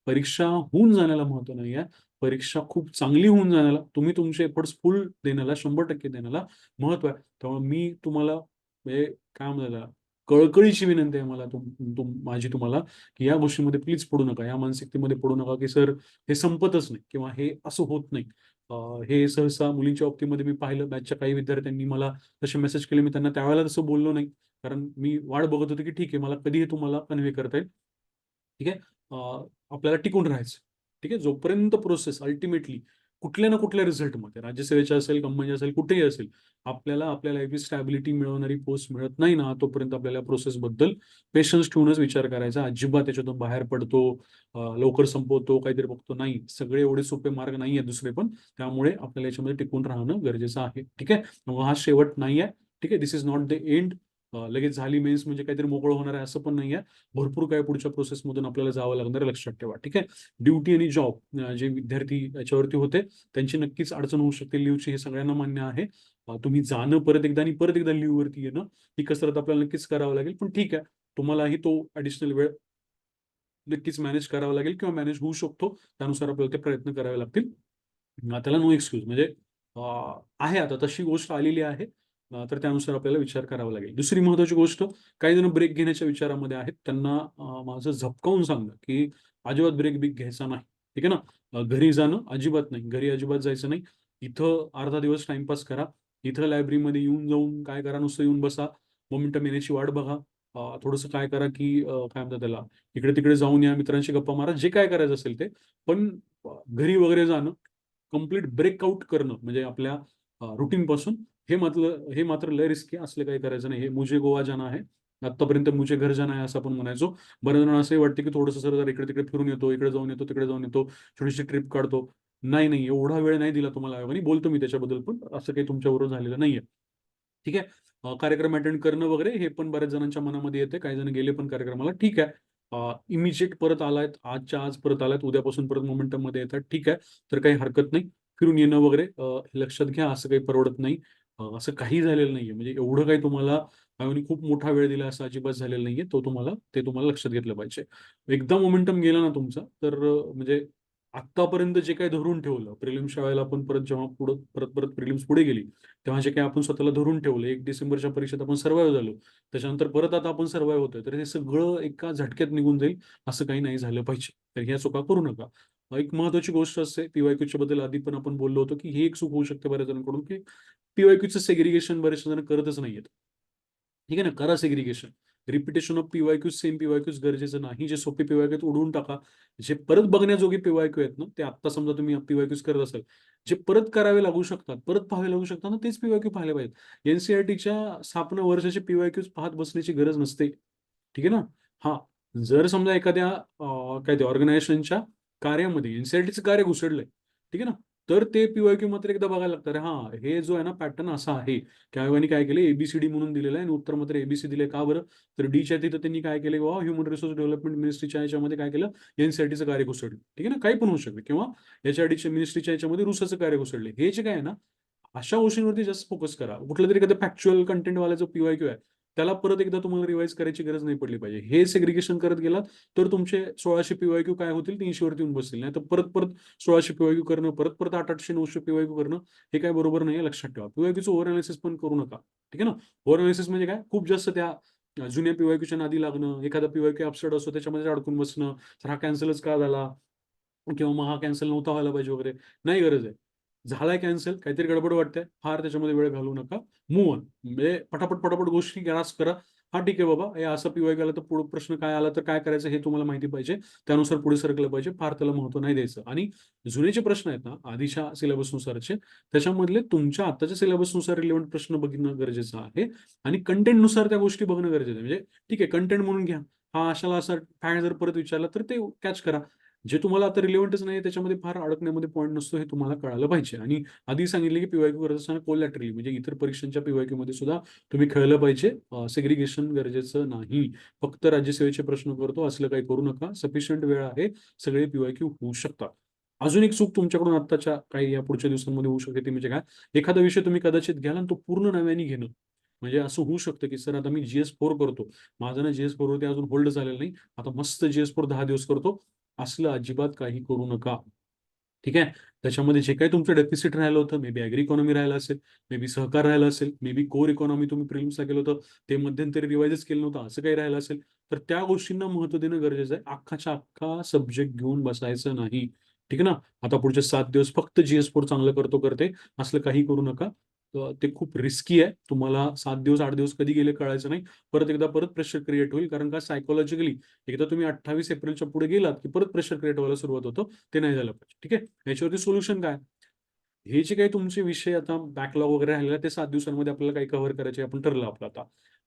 S1: परीक्षा होऊन जाण्याला महत्त्व नाही आहे. परीक्षा खूप चांगली होऊन जाण्याला, तुम्ही तुमचे एफर्ट्स फुल देण्याला, 100% देण्याला महत्त्व आहे. त्यामुळे मी तुम्हाला म्हणजे काय म्हणतात, कळकळीची विनंती आहे मला माझी तुम्हाला, की या गोष्टीमध्ये प्लीज पडू नका. या मानसिकतेमध्ये पडू नका, की सर हे संपतच नाही किंवा हे असं होत नाही. हे सहसा मुलींच्या बाबतीमध्ये मी पाहिलं, बॅचच्या काही विद्यार्थ्यांनी मला तसे मेसेज केले. मी त्यांना त्यावेळेला तसं बोललो नाही. कारण मी वाट बघत होतो, की ठीक आहे, मला कधी हे तुम्हाला कन्व्हे करता येईल. ठीक आहे. आपल्याला टिकून राहायचं. ठीक आहे. जोपर्यंत प्रोसेस अल्टिमेटली कुठल्या ना कुठल्या रिझल्टमध्ये, राज्यसेवेच्या असेल, कंपनीच्या असेल, कुठेही असेल, आपल्या लाईफची स्टॅबिलिटी मिळवणारी पोस्ट मिळत नाही ना, तोपर्यंत आपल्याला प्रोसेसबद्दल पेशन्स ठेवूनच विचार करायचा. अजिबात त्याच्यातून बाहेर पडतो, लवकर संपवतो, काहीतरी बघतो, नाही. सगळे एवढे सोपे मार्ग नाही आहेत दुसरे पण. त्यामुळे आपल्याला याच्यामध्ये टिकून राहणं गरजेचं आहे. ठीक आहे. मग हा शेवट नाही आहे. ठीक आहे. दिस इज नॉट द एंड. लगेच झाली मेन्स म्हणजे काहीतरी मोकळं होणार आहे असं पण नाही आहे. भरपूर काही पुढच्या प्रोसेसमधून आपल्याला जावं लागणार आहे, लक्षात ठेवा. ठीक आहे. ड्युटी आणि जॉब, जे विद्यार्थी याच्यावरती होते त्यांची नक्कीच अडचण होऊ शकते लिव्हची, हे सगळ्यांना मान्य आहे. तुम्ही जाणं परत एकदा आणि परत एकदा लिव्हवरती येणं, ही कसरत आपल्याला नक्कीच करावं लागेल. पण ठीक आहे, तुम्हालाही तो ॲडिशनल वेळ नक्कीच मॅनेज करावा लागेल, किंवा मॅनेज होऊ शकतो. त्यानुसार आपल्याला ते प्रयत्न करावे लागतील. त्याला नो एक्सक्यूज म्हणजे अ, आहे, आता तशी गोष्ट आलेली आहे. तर त्यानुसार आपल्याला विचार करावा लागेल. दुसरी महत्त्वाची गोष्ट, काही जण ब्रेक घेण्याच्या विचारामध्ये आहेत. त्यांना माझं झपकावून सांगणं, की अजिबात ब्रेक घ्यायचा नाही. ठीक आहे ना. घरी जाणं अजिबात नाही. घरी अजिबात जायचं नाही. इथं अर्धा दिवस टाईमपास करा. इथं लायब्ररीमध्ये येऊन जाऊन काय करा, नुसतं येऊन बसा. मोमेंटम येण्याची वाट बघा. थोडंसं काय करा, की काय म्हणतात त्याला, इकडे-तिकडे जाऊन या, मित्रांशी गप्पा मारा, जे काय करायचं असेल ते. पण घरी वगैरे जाणं, कंप्लीट ब्रेकआउट करणं, म्हणजे आपल्या रूटीनपासून, हे मात्र लय रिस्की आहे. असलं काही करायचं नाही. हे मुझे गोवा जाना है. आत्तापर्यंत मुझे घर जाना है असं आपण म्हणायचो. बऱ्याच जणांना असंही वाटतं, की थोडंसं सर जरा इकडे-तिकडे फिरून येतो, इकडे जाऊन येतो, तिकडे जाऊन येतो, छोटीशी ट्रिप काढतो. नाही, नाही, एवढा वेळ नाही दिला तुम्हाला आयोगाने. बोलतो मी त्याच्याबद्दल पण. असं काही तुमच्याबरोबर झालेलं नाहीये. ठीक आहे. कार्यक्रम अटेंड करणं वगैरे हे पण बऱ्याच जणांच्या मनामध्ये येते. काही जण गेले पण कार्यक्रमाला. ठीक आहे. इमिजिएट परत आलायत, आजच्या आज परत आलायत, उद्यापासून परत मोमेंटममध्ये येतात. ठीक आहे. तर काही हरकत नाही. फिरून येणं वगैरे हे लक्षात घ्या. असं काही परवडत नाही. असं काही झालेलं नाहीये. म्हणजे एवढं काही तुम्हाला आयोगाने खूप मोठा वेळ दिला असं अजिबात झालेलं नाहीये. ते तुम्हाला लक्षात घेतलं पाहिजे. एकदा मोमेंटम गेला ना तुमचा, तर म्हणजे आत्तापर्यंत जे काही धरून ठेवलं, प्रिलिम्सच्या वेळेला आपण परत जेव्हा परत प्रिलिम्स पुढे गेली, तेव्हा जे काही आपण स्वतःला धरून ठेवलं, 1 डिसेंबरच्या परीक्षेत आपण सर्व्हायव्ह झालो. त्याच्यानंतर परत आता आपण सर्व्हायव्ह होतोय. तर हे सगळं एका झटक्यात निघून जाईल, असं काही नाही झालं पाहिजे. तर ह्या चुका करू नका. एक महत्त्वाची गोष्ट असते, पी-वाय-क्यूच्या बद्दल आधी पण आपण बोललो होतो, की ही एक चूक होऊ शकते बऱ्याच जणांकडून, की पी-वाय-क्यूचं सेग्रिगेशन बरेचसे जण करतच नाहीयेत. ठीक आहे ना, करा segregation. Repetition of P-Y-cues, same P-Y-cues गरजेचं नाही. जे सोपे पी-वाय-क्यू उडवून टाका. जे परत बघण्याजोगे पी-वाय-क्यू आहेत ना, ते आत्ता समजा तुम्ही पी-वाय-क्यूज करत असाल, जे परत करावे लागू शकतात, परत पाहावे लागू शकतात ना, तेच पी-वाय-क्यू पाहिले पाहिजेत. एन-सी-आर-टीच्या स्थापना वर्षाचे पी-वाय-क्यूज पाहत बसण्याची गरज नसते. ठीक आहे ना. हां, जर समजा एखाद्या काय ते ऑर्गनायझेशनच्या कार्यामध्ये एन-सी-आर-टीचं कार्य घुसडलंय, ठीक आहे ना, तर ते पी-वाय-क्यू मात्र एकदा बघायला लागतं. अरे हां, हे जो आहे ना पॅटर्न असा आहे. त्या आयोगाने काय केलं, ए म्हणून दिलेलं आहे आणि उत्तर मात्र ए-बी-सी दिलंय. का बरं? तर डीच्या तिथं त्यांनी काय केलं, बाबा ह्युमन रिसोर्स डेव्हलपमेंट मिनिस्ट्रीच्या ह्याच्यामध्ये काय केलं, एन-सी-आर-टीचं कार्य घुसडलं. ठीक आहे ना, काही पण होऊ शकते, किंवा एच-आर-डीच्या मिनिस्ट्रीच्या ह्याच्यामध्ये रुसाचं कार्य घुसडले. हे जे काय आहे ना, अशा गोष्टींवरती जास्त फोकस करा. कुठलं तरी एखादं फॅक्च्युअल कंटेंटवाला जो पी-वाय-क्यू आहे, त्याला परत एकदा तुम्हाला रिवाईज करायची गरज नाही पडली पाहिजे. हे सेग्रिगेशन करत गेलात, तर तुमचे 1600 पी-वाय-क्यू काय होतील, 300 वरती येऊन बसतील. नाहीतर परत-परत 1600 पी-वाय-क्यू करणं, परत-परत 800, 900 पी-वाय-क्यू करणं, हे काही बरोबर नाहीये, लक्षात ठेवा. पी-वाय-क्यूचं ओव्हर अनालिसिस पण करू नका. ठीक आहे ना. ओव्हर अनालिसिस म्हणजे काय? खूप जास्त त्या जुन्या पी-वाय-क्यूच्या नादी लागणं, एखादा पी-वाय-क्यू ॲब्सर्ड असतो त्याच्यामध्ये अडकून बसणं, तर हा कॅन्सलच का झाला? किंवा मग हा कॅन्सल नव्हता व्हायला पाहिजे वगैरे, नाही गरज आहे. झालाय कॅन्सल, काहीतरी गडबड वाटते, फार त्याच्यामध्ये वेळ घालवू नका. Move on. म्हणजे पटापट गोष्टी ग्रास करा. हा ठीक आहे बाबा, हे असं पीवाय गेला तर पुढे प्रश्न काय आला तर काय करायचं हे तुम्हाला माहिती पाहिजे. त्यानुसार पुढे सरकलं पाहिजे. फार त्याला महत्व नाही द्यायचं. आणि जुने जे प्रश्न आहेत ना आधीच्या सिलेबसनुसारचे, त्याच्यामधले तुमच्या आताच्या सिलेबसनुसार रिलेव्हंट प्रश्न बघणं गरजेचं आहे. आणि कंटेंटनुसार त्या गोष्टी बघणं गरजेचं आहे. म्हणजे ठीक आहे, कंटेंट म्हणून घ्या. हा अशाला असा फॅक्ट जर परत विचारला तर ते कॅच करा. जे तुम्हाला आता रिलेव्हंटच नाही त्याच्यामध्ये फार अडकण्यामध्ये पॉईंट नसतो, हे तुम्हाला कळायला पाहिजे. आणि आधी सांगितले की पीवायक्यू करत असताना कोलॅटरली म्हणजे इतर परीक्षांच्या पीवायक्यू मध्ये सुद्धा तुम्ही खेळलं पाहिजे. सेग्रिगेशन गरजेचं नाही. फक्त राज्यसेवेचे प्रश्न करतो असलं काही करू नका. सफिशियंट वेळ आहे, सगळे पीवायक्यू होऊ शकतात. अजून एक चूक तुमच्याकडून आत्ताच्या काही या पुढच्या दिवसांमध्ये होऊ शकते ती म्हणजे काय, एखादा विषय तुम्ही कदाचित घ्याल आणि तो पूर्ण नव्याने घेणं. म्हणजे असं होऊ शकतं की सर आता मी GS4 करतो, माझं ना GS4 वरती अजून होल्ड झालेलं नाही, आता मस्त GS4 10 दिवस करतो. असलं अजिबात काही करू नका. ठीक आहे. त्याच्यामध्ये जे काही तुमचं डेफिसिट राहिलं होतं, मे बी ॲग्री इकॉनॉमी राहिलं असेल, मे बी सहकार राहिलं असेल, मे बी कोर इकॉनॉमी तुम्ही प्रिलिम्सला केलं होतं, ते मध्यंतरी रिवाइजच केलं नव्हतं, असं काही राहिलं असेल, तर त्या गोष्टींना महत्त्व देणं गरजेचं आहे. अख्खाच्या अख्खा सब्जेक्ट घेऊन बसायचं नाही. ठीक आहे ना. आता पुढचे 7 दिवस फक्त GS4 चांगलं करते, असलं काही करू नका. ते खूप रिस्की आहे. तुम्हाला 7 दिवस 8 दिवस कधी गेले कळायचं नाही. परत प्रेशर क्रिएट होईल. कारण का सायकॉलॉजिकली एकदा तुम्ही 28 एप्रिलच्या पुढे गेलात की परत प्रेशर क्रिएट व्हायला सुरुवात होतं. ते नाही झालं पाहिजे. ठीक आहे. याच्यावरती सोल्युशन काय? हे जे काही तुमचे विषय आता बॅकलॉग वगैरे राहिलेला ते 7 दिवसांमध्ये आपल्याला काही कव्हर करायचे आपण ठरलं आपलं आता.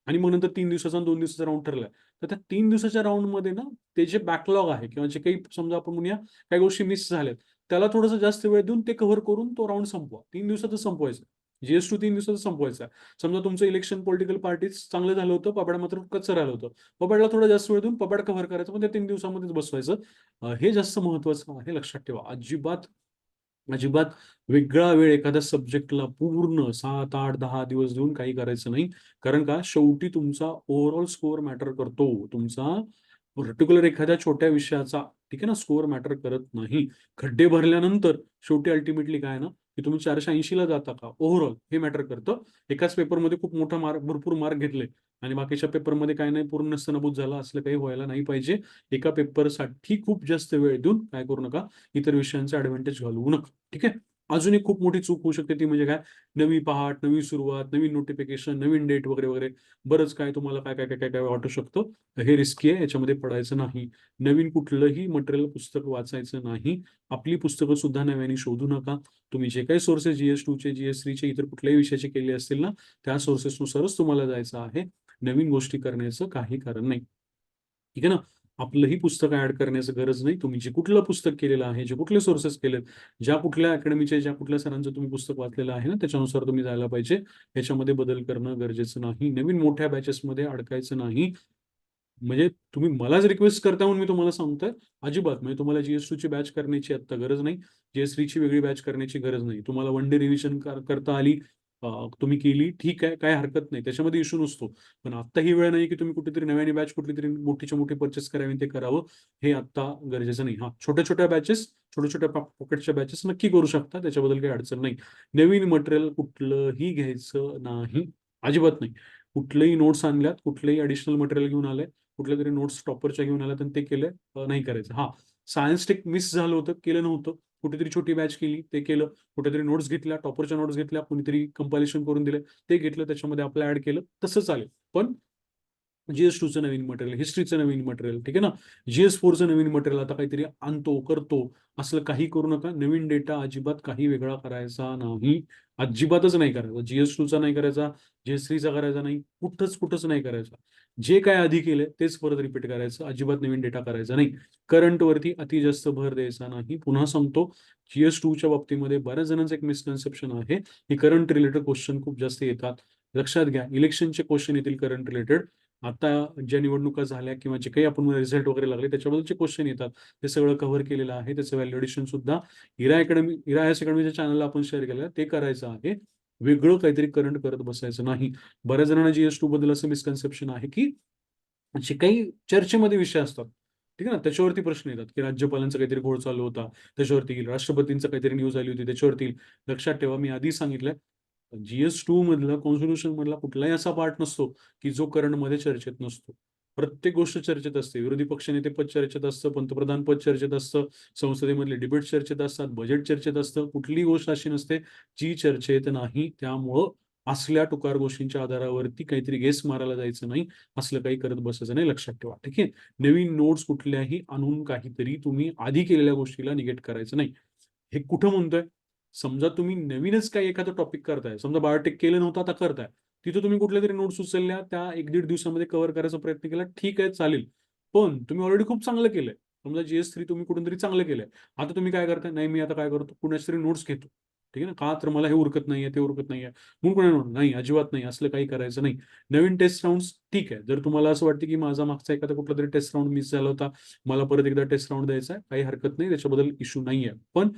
S1: आणि मग नंतर 3 दिवसाचा आणि 2 दिवसाचा राउंड ठरलाय. तर त्या 3 दिवसाच्या राउंडमध्ये ना ते जे बॅकलॉग आहे किंवा जे काही समजा आपण म्हणूया काही गोष्टी मिस झाल्यात, त्याला थोडासा जास्त वेळ देऊन ते कव्हर करून तो राउंड संपवा. 3 दिवसातच संपवायचं. GS2 3 दिवसातच संपवायचा. समजा तुमचं इलेक्शन पॉलिटिकल पार्टीज चांगलं झालं होतं, पबाड मात्र कच्चं राहिलं होतं. पबाडला थोडा जास्त वेळ देऊन पबाड कव्हर करायचं, पण त्या 3 दिवसामध्येच बसवायचं. हे जास्त महत्त्वाचं आहे, लक्षात ठेवा. अजिबात अजिबात वेगळा वेळ एखाद्या सब्जेक्टला पूर्ण 7, 8, 10 दिवस देऊन काही करायचं नाही. कारण का शेवटी तुमचा ओव्हरऑल स्कोअर मॅटर करतो. तुमचा पर्टिक्युलर एखाद्या छोट्या विषयाचा, ठीक आहे ना, स्कोअर मॅटर करत नाही. खड्डे भरल्यानंतर शेवटी अल्टिमेटली काय ना, की तुम्ही 480 ला जाता का ओव्हरऑल हे मॅटर करतं. एकाच पेपरमध्ये खूप मोठा मार्क भरपूर मार्क घेतले आणि बाकीच्या पेपरमध्ये काय नाही पूर्ण नसतानाभूत झाला, असलं काही व्हायला नाही पाहिजे. एका पेपरसाठी खूप जास्त वेळ देऊन काय करू नका, इतर विषयांचा ऍडव्हान्टेज घालवू नका. ठीक आहे. अजून एक खूप मोठी चूक होऊ शकते ती म्हणजे काय, नवी पहाट, नवी सुरुवात, नवीन नोटिफिकेशन, नवीन डेट वगैरे वगैरे. बरंच काय तुम्हाला काय काय काय काय काय वाटू शकतं. हे रिस्की आहे, याच्यामध्ये पडायचं नाही. नवीन कुठलंही मटेरियल पुस्तक वाचायचं नाही. आपली पुस्तकं सुद्धा नव्याने शोधू नका. तुम्ही जे काही सोर्सेस GS2 चे, GS3 चे, इतर कुठल्याही विषयाचे केले असतील ना, त्या सोर्सेसनुसारच तुम्हाला जायचं आहे. नवीन गोष्टी करण्याचं काही कारण नाही. ठीक आहे ना. आपलंही पुस्तक ऍड करण्याचं गरज नाही. तुम्ही जे कुठलं पुस्तक केलेलं आहे, जे कुठले सोर्सेस केलेत, ज्या कुठल्या अकॅडमीचे, ज्या कुठल्या सरांचं तुम्ही पुस्तक वाचलेलं आहे ना, त्याच्यानुसार तुम्ही जायला पाहिजे. याच्यामध्ये बदल करणं गरजेचं नाही. नवीन मोठ्या बॅचेसमध्ये अडकायचं नाही. म्हणजे तुम्ही मलाच रिक्वेस्ट करता म्हणून मी तुम्हाला सांगतोय, अजिबात म्हणजे तुम्हाला GS2 ची बॅच करण्याची आता गरज नाही. GS3 ची वेगळी बॅच करण्याची गरज नाही. तुम्हाला वन डे रिव्हिजन करता आली, तुम्ही केली, ठीक आहे, काही हरकत नाही. त्याच्यामध्ये इश्यू नसतो. पण आता ही वेळ नाही की तुम्ही कुठेतरी नव्याने बॅच कुठलीतरी मोठीच्या मोठी परचेस करावी, ते करावं. हे आता गरजेचं नाही. हां, छोट्या-छोट्या बॅचेस, छोट्या-छोट्या पॉकेटच्या बॅचेस नक्की करू शकता. त्याच्याबद्दल काही अडचण नाही. नवीन मटेरियल कुठलंही घ्यायचं नाही. अजिबात नाही. कुठलेही नोट्स आणल्यात, कुठलेही ॲडिशनल मटेरियल घेऊन आले, कुठल्या तरी नोट्स टॉपरच्या घेऊन आल्यात आणि ते केलंय, नाही करायचं. हां, सायन्स टेक मिस झालं होतं, केलं नव्हतं. कुठेतरी छोटी बॅच केली, ते केलं. कुठेतरी नोट्स घेतल्या, टॉपरच्या नोट्स घेतल्या, कुणीतरी कंपायलेशन करून दिले, ते घेतलं, त्याच्यामध्ये आपलं ॲड केलं, तसं चालेल. पण GS2चं नवीन मटेरियल, हिस्ट्रीचं नवीन मटेरियल, ठीक आहे ना, GS4चं नवीन मटेरियल आता काहीतरी आणतो, करतो, असलं काही करू नका. नवीन डेटा अजिबात काही वेगळा करायचा नाही. अजिबातच नाही करायचा. GS2चा नाही करायचा, GS3चा करायचा नाही, कुठंच नाही करायचा. जे काय आधी केलंय तेच परत रिपीट करायचं. अजिबात नवीन डेटा करायचा नाही. करंटवरती अति जास्त भर द्यायचा नाही. पुन्हा सांगतो, GS2च्या बाबतीमध्ये बऱ्याच जणांचं एक मिसकन्सेप्शन आहे, की करंट रिलेटेड क्वेश्चन खूप जास्त येतात. लक्षात घ्या, इलेक्शनचे क्वेश्चन येतील करंट रिलेटेड. आता ज्या निवडणुका झाल्या किंवा जे काही आपण रिझल्ट वगैरे लागले त्याच्याबद्दलचे क्वेश्चन येतात, ते सगळं कव्हर केलेलं आहे. त्याचं व्हॅलिडेशन सुद्धा इरा एस अकॅडमीच्या चॅनलला आपण शेअर केलं, ते करायचं आहे. वेगळं काहीतरी करंट करत बसायचं नाही. बऱ्याच जणांना GS2 बद्दल असं मिसकन्सेप्शन आहे की जे काही चर्चेमध्ये विषय असतात, ठीक आहे ना, त्याच्यावरती प्रश्न येतात, की राज्यपालांचा काहीतरी घोळ चालू होता, त्याच्यावरती येईल. राष्ट्रपतींचं काहीतरी न्यूज आली होती, त्याच्यावरती येईल. लक्षात ठेवा, मी आधी सांगितलंय, GS2 मधला, कॉन्स्टिट्यूशन मधला कुठलाही असा पार्ट नसतो की जो करंट मध्ये चर्चेत नसतो. प्रत्येक गोष्ट चर्चेत असते. विरोधी पक्षनेते पद चर्चेत असतं, पंतप्रधान पद चर्चेत असतं, संसदेमधले डिबेट चर्चेत असतात, बजेट चर्चेत असतं. कुठलीही गोष्ट अशी नसते जी चर्चेत नाही. त्यामुळं असल्या टुकार गोष्टींच्या आधारावरती काहीतरी गेस मारायला जायचं नाही. असलं काही करत बसायचं नाही. लक्षात ठेवा. ठीक आहे. नवीन नोट्स कुठल्याही आणून काहीतरी तुम्ही आधी केलेल्या गोष्टीला निगेट करायचं नाही. हे कुठं म्हणतोय? समजा तुम्ही नवीनच काही एखादा टॉपिक करताय. समजा बायोटेक केलं नव्हतं, आता करताय. तिथं तुम्ही कुठल्यातरी नोट्स उचलल्या, त्या 1-1.5 दिवसामध्ये कव्हर करायचा प्रयत्न केला. ठीक आहे, चालेल. पण तुम्ही ऑलरेडी खूप चांगलं केलंय. समजा GS3 तुम्ही कुठून तरी चांगलं केलंय. आता तुम्ही काय करताय? नाही, मी आता काय करतो, कुणाच्या तरी नोट्स घेतो. ठीक आहे ना? का तर मला हे उरकत नाहीये, ते उरकत नाहीये. म्हणून कोणाला नाही, अजिबात नाही. असलं काही करायचं नाही. नवीन टेस्ट राउंड्स ठीक आहे. जर तुम्हाला असं वाटतं, की माझा मागचा एखादा कुठलातरी टेस्ट राउंड मिस झाला होता, मला परत एकदा टेस्ट राउंड द्यायचा आहे, काही हरकत नाही. त्याच्याबद्दल इश्यू नाहीये. पण